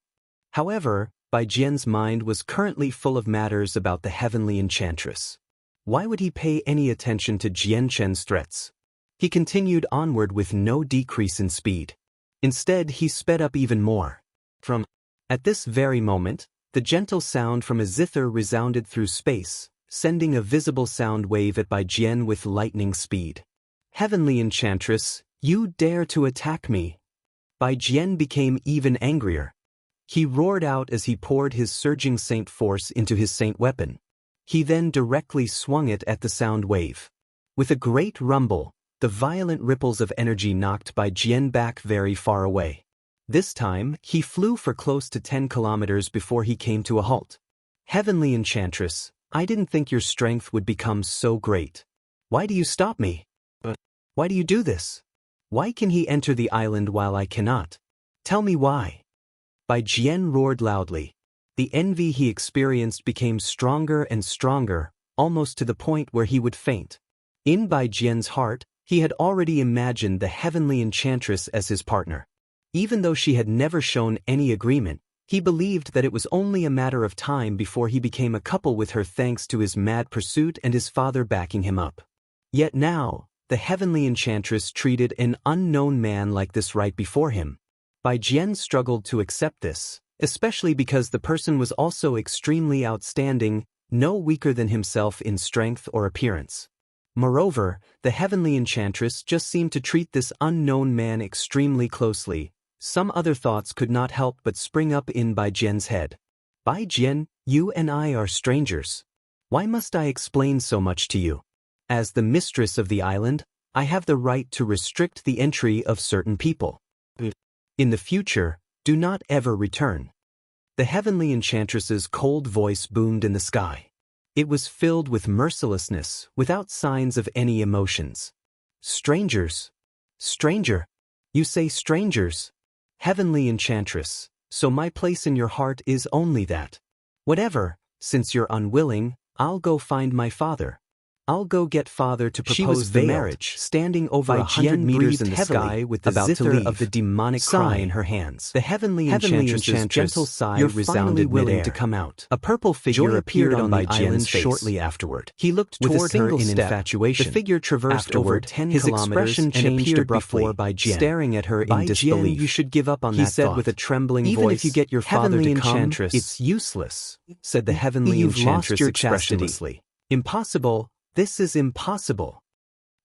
However, Bai Jian's mind was currently full of matters about the heavenly enchantress. Why would he pay any attention to Jian Chen's threats? He continued onward with no decrease in speed. Instead, he sped up even more. At this very moment, the gentle sound from a zither resounded through space, sending a visible sound wave at Bai Jian with lightning speed. Heavenly enchantress, you dare to attack me! Bai Jian became even angrier. He roared out as he poured his surging saint force into his saint weapon. He then directly swung it at the sound wave. With a great rumble, the violent ripples of energy knocked Bai Jian back very far away. This time, he flew for close to 10 kilometers before he came to a halt. Heavenly enchantress, I didn't think your strength would become so great. Why do you stop me? Why do you do this? Why can he enter the island while I cannot? Tell me why. Bai Jian roared loudly. The envy he experienced became stronger and stronger, almost to the point where he would faint. In Bai Jian's heart, he had already imagined the heavenly enchantress as his partner. Even though she had never shown any agreement, he believed that it was only a matter of time before he became a couple with her thanks to his mad pursuit and his father backing him up. Yet now, the heavenly enchantress treated an unknown man like this right before him. Bai Jian struggled to accept this, especially because the person was also extremely outstanding, no weaker than himself in strength or appearance. Moreover, the heavenly enchantress just seemed to treat this unknown man extremely closely. Some other thoughts could not help but spring up in Bai Jian's head. Bai Jian, you and I are strangers. Why must I explain so much to you? As the mistress of the island, I have the right to restrict the entry of certain people. In the future, do not ever return. The heavenly enchantress's cold voice boomed in the sky. It was filled with mercilessness, without signs of any emotions. Strangers. Stranger. You say strangers. Heavenly enchantress, so my place in your heart is only that. Whatever, since you're unwilling, I'll go find my father. I'll go get father to propose the marriage, standing over 100 meters in the sky with the zither of the demonic cry in her hands. The heavenly enchantress's gentle sigh resounded willing to come out. A purple figure appeared on the island shortly afterward. He looked toward her in infatuation. The figure traversed over 10 kilometers. His expression changed abruptly, Bai Jian, staring at her in disbelief. You should give up on that thought, he said with a trembling voice. Even if you get your father to come, it's useless, said the heavenly enchantress expressionlessly. Impossible. This is impossible.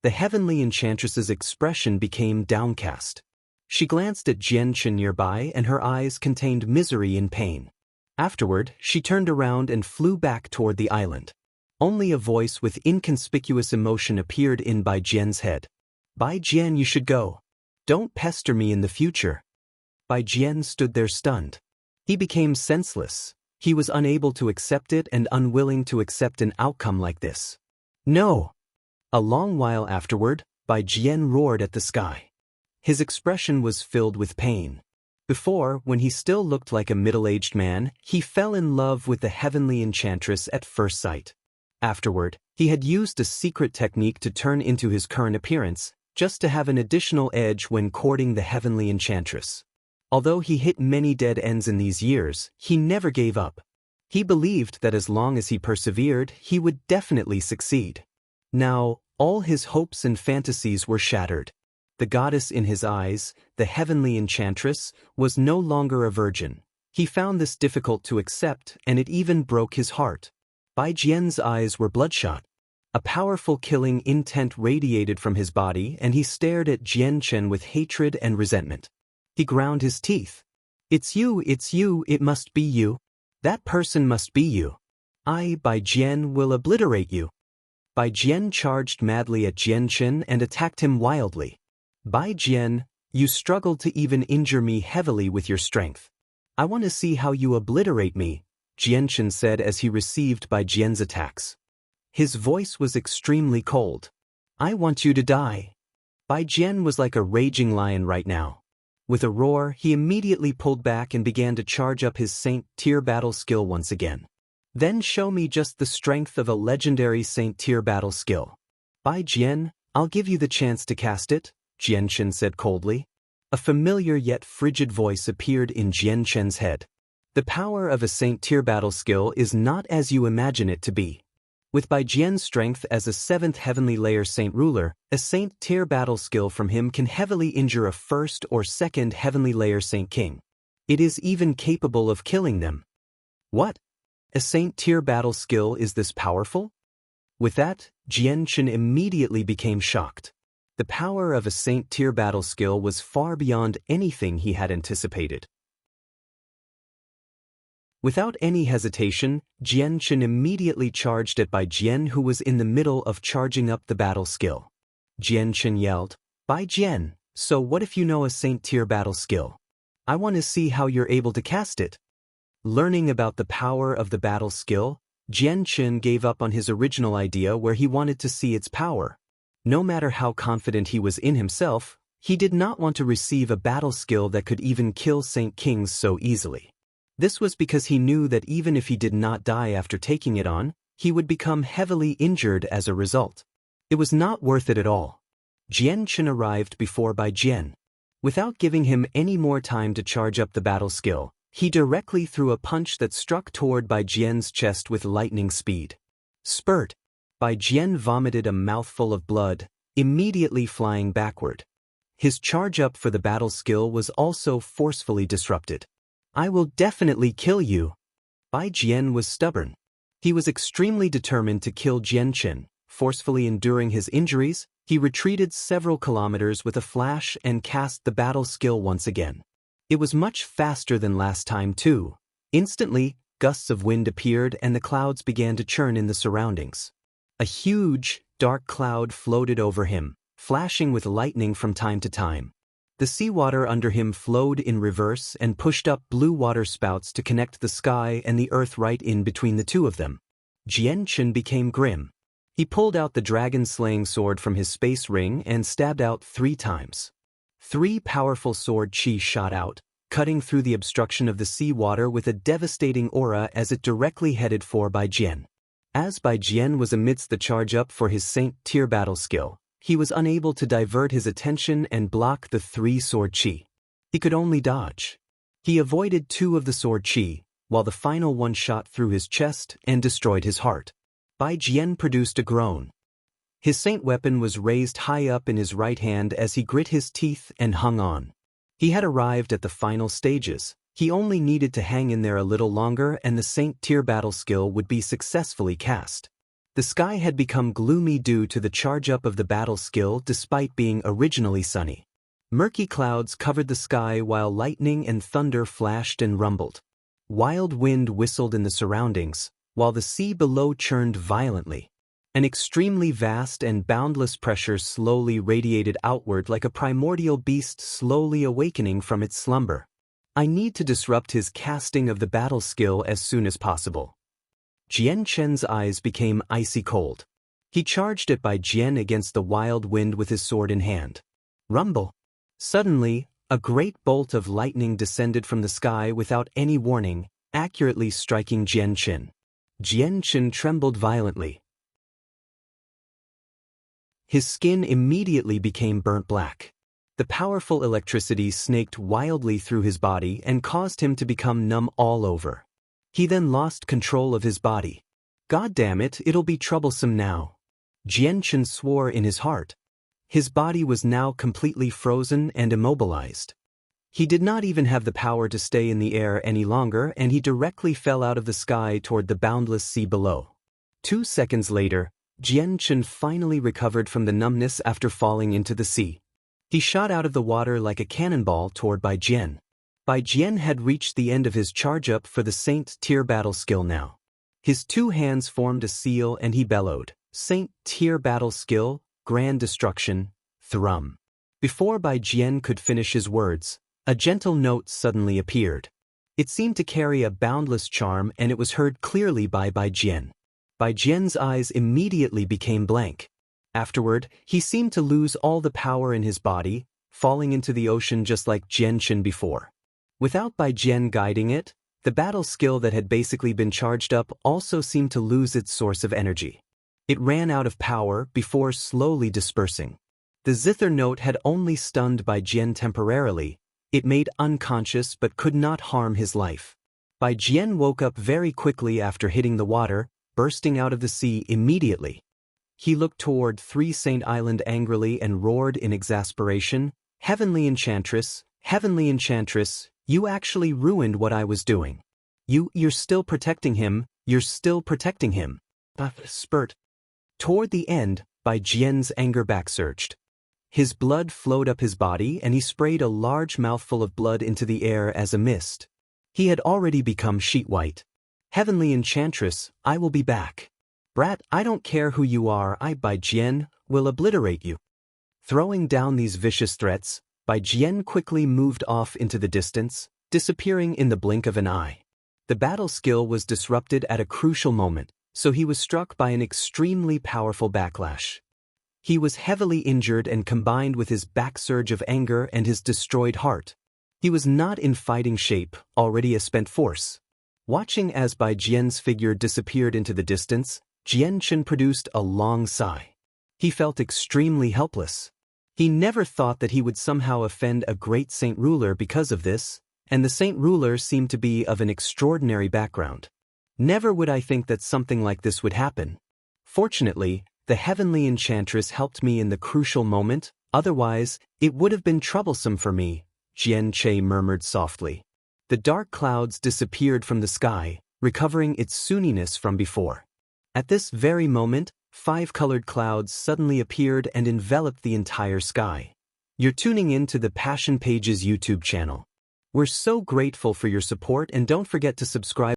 The heavenly enchantress's expression became downcast. She glanced at Jian Chen nearby and her eyes contained misery and pain. Afterward, she turned around and flew back toward the island. Only a voice with inconspicuous emotion appeared in Bai Jian's head. Bai Jian, you should go. Don't pester me in the future. Bai Jian stood there stunned. He became senseless. He was unable to accept it and unwilling to accept an outcome like this. No! A long while afterward, Bai Jian roared at the sky. His expression was filled with pain. Before, when he still looked like a middle-aged man, he fell in love with the heavenly enchantress at first sight. Afterward, he had used a secret technique to turn into his current appearance, just to have an additional edge when courting the heavenly enchantress. Although he hit many dead ends in these years, he never gave up. He believed that as long as he persevered, he would definitely succeed. Now, all his hopes and fantasies were shattered. The goddess in his eyes, the heavenly enchantress, was no longer a virgin. He found this difficult to accept, and it even broke his heart. Bai Jian's eyes were bloodshot. A powerful killing intent radiated from his body, and he stared at Jian Chen with hatred and resentment. He ground his teeth. It's you, it must be you. That person must be you. I, Bai Jian, will obliterate you. Bai Jian charged madly at Jian Chen and attacked him wildly. Bai Jian, you struggled to even injure me heavily with your strength. I want to see how you obliterate me, Jian Chen said as he received Bai Jian's attacks. His voice was extremely cold. I want you to die. Bai Jian was like a raging lion right now. With a roar, he immediately pulled back and began to charge up his Saint Tier battle skill once again. Then show me just the strength of a legendary Saint Tier battle skill. Bai Jian, I'll give you the chance to cast it, Jian Chen said coldly. A familiar yet frigid voice appeared in Jian Chen's head. The power of a Saint Tier battle skill is not as you imagine it to be. With Bai Jian's strength as a 7th heavenly layer Saint ruler, a Saint Tier battle skill from him can heavily injure a 1st or 2nd heavenly layer Saint King. It is even capable of killing them. What? A Saint Tier battle skill is this powerful? With that, Jian Chen immediately became shocked. The power of a Saint Tier battle skill was far beyond anything he had anticipated. Without any hesitation, Jian Chen immediately charged at Bai Jian, who was in the middle of charging up the battle skill. Jian Chen yelled, Bai Jian, so what if you know a Saint Tier battle skill? I want to see how you're able to cast it. Learning about the power of the battle skill, Jian Chen gave up on his original idea where he wanted to see its power. No matter how confident he was in himself, He did not want to receive a battle skill that could even kill Saint Kings so easily. This was because he knew that even if he did not die after taking it on, he would become heavily injured as a result. It was not worth it at all. Jian Chen arrived before Bai Jian. Without giving him any more time to charge up the battle skill, he directly threw a punch that struck toward Bai Jian's chest with lightning speed. Spurt! Bai Jian vomited a mouthful of blood, immediately flying backward. His charge up for the battle skill was also forcefully disrupted. I will definitely kill you. Bai Jian was stubborn. He was extremely determined to kill Jian Chen. Forcefully enduring his injuries, he retreated several kilometers with a flash and cast the battle skill once again. It was much faster than last time too. Instantly, gusts of wind appeared and the clouds began to churn in the surroundings. A huge, dark cloud floated over him, flashing with lightning from time to time. The seawater under him flowed in reverse and pushed up blue water spouts to connect the sky and the earth right in between the two of them. Jian Chen became grim. He pulled out the dragon-slaying sword from his space ring and stabbed out 3 times. 3 powerful sword chi shot out, cutting through the obstruction of the seawater with a devastating aura as it directly headed for Bai Jian. As Bai Jian was amidst the charge-up for his Saint-tier battle skill, he was unable to divert his attention and block the 3 sword chi. He could only dodge. He avoided 2 of the sword chi, while the final one shot through his chest and destroyed his heart. Bai Jian produced a groan. His saint weapon was raised high up in his right hand as he grit his teeth and hung on. He had arrived at the final stages. He only needed to hang in there a little longer and the Saint-tier battle skill would be successfully cast. The sky had become gloomy due to the charge-up of the battle skill despite being originally sunny. Murky clouds covered the sky while lightning and thunder flashed and rumbled. Wild wind whistled in the surroundings, while the sea below churned violently. An extremely vast and boundless pressure slowly radiated outward like a primordial beast slowly awakening from its slumber. I need to disrupt his casting of the battle skill as soon as possible. Jian Chen's eyes became icy cold. He charged at Bai Jian against the wild wind with his sword in hand. Rumble! Suddenly, a great bolt of lightning descended from the sky without any warning, accurately striking Jian Chen. Jian Chen trembled violently. His skin immediately became burnt black. The powerful electricity snaked wildly through his body and caused him to become numb all over. He then lost control of his body. God damn it, it'll be troublesome now. Jian Chen swore in his heart. His body was now completely frozen and immobilized. He did not even have the power to stay in the air any longer and he directly fell out of the sky toward the boundless sea below. 2 seconds later, Jian Chen finally recovered from the numbness after falling into the sea. He shot out of the water like a cannonball toward Bai Jian. Bai Jian had reached the end of his charge-up for the Saint-tier battle skill now. His 2 hands formed a seal and he bellowed, Saint-tier battle skill, grand destruction, thrum. Before Bai Jian could finish his words, a gentle note suddenly appeared. It seemed to carry a boundless charm and it was heard clearly by Bai Jian. Bai Jian's eyes immediately became blank. Afterward, he seemed to lose all the power in his body, falling into the ocean just like Jian Chen before. Without Bai Jian guiding it, the battle skill that had basically been charged up also seemed to lose its source of energy. It ran out of power before slowly dispersing. The zither note had only stunned Bai Jian temporarily. It made unconscious but could not harm his life. Bai Jian woke up very quickly after hitting the water, bursting out of the sea immediately. He looked toward 3 Saint Island angrily and roared in exasperation, Heavenly Enchantress, you actually ruined what I was doing. You're still protecting him, Spurt. Toward the end, Bai Jian's anger backsurged. His blood flowed up his body and he sprayed a large mouthful of blood into the air as a mist. He had already become sheet white. Heavenly Enchantress, I will be back. Brat, I don't care who you are, Bai Jian, will obliterate you. Throwing down these vicious threats, Bai Jian quickly moved off into the distance, disappearing in the blink of an eye. The battle skill was disrupted at a crucial moment, so he was struck by an extremely powerful backlash. He was heavily injured, and combined with his back surge of anger and his destroyed heart, he was not in fighting shape, already a spent force. Watching as Bai Jian's figure disappeared into the distance, Jian Chen produced a long sigh. He felt extremely helpless. He never thought that he would somehow offend a great saint ruler because of this, and the saint ruler seemed to be of an extraordinary background. Never would I think that something like this would happen. Fortunately, the heavenly enchantress helped me in the crucial moment, otherwise, it would have been troublesome for me, Jian Che murmured softly. The dark clouds disappeared from the sky, recovering its sooniness from before. At this very moment, 5 colored clouds suddenly appeared and enveloped the entire sky. You're tuning in to the Passion Pages YouTube channel. We're so grateful for your support, and don't forget to subscribe.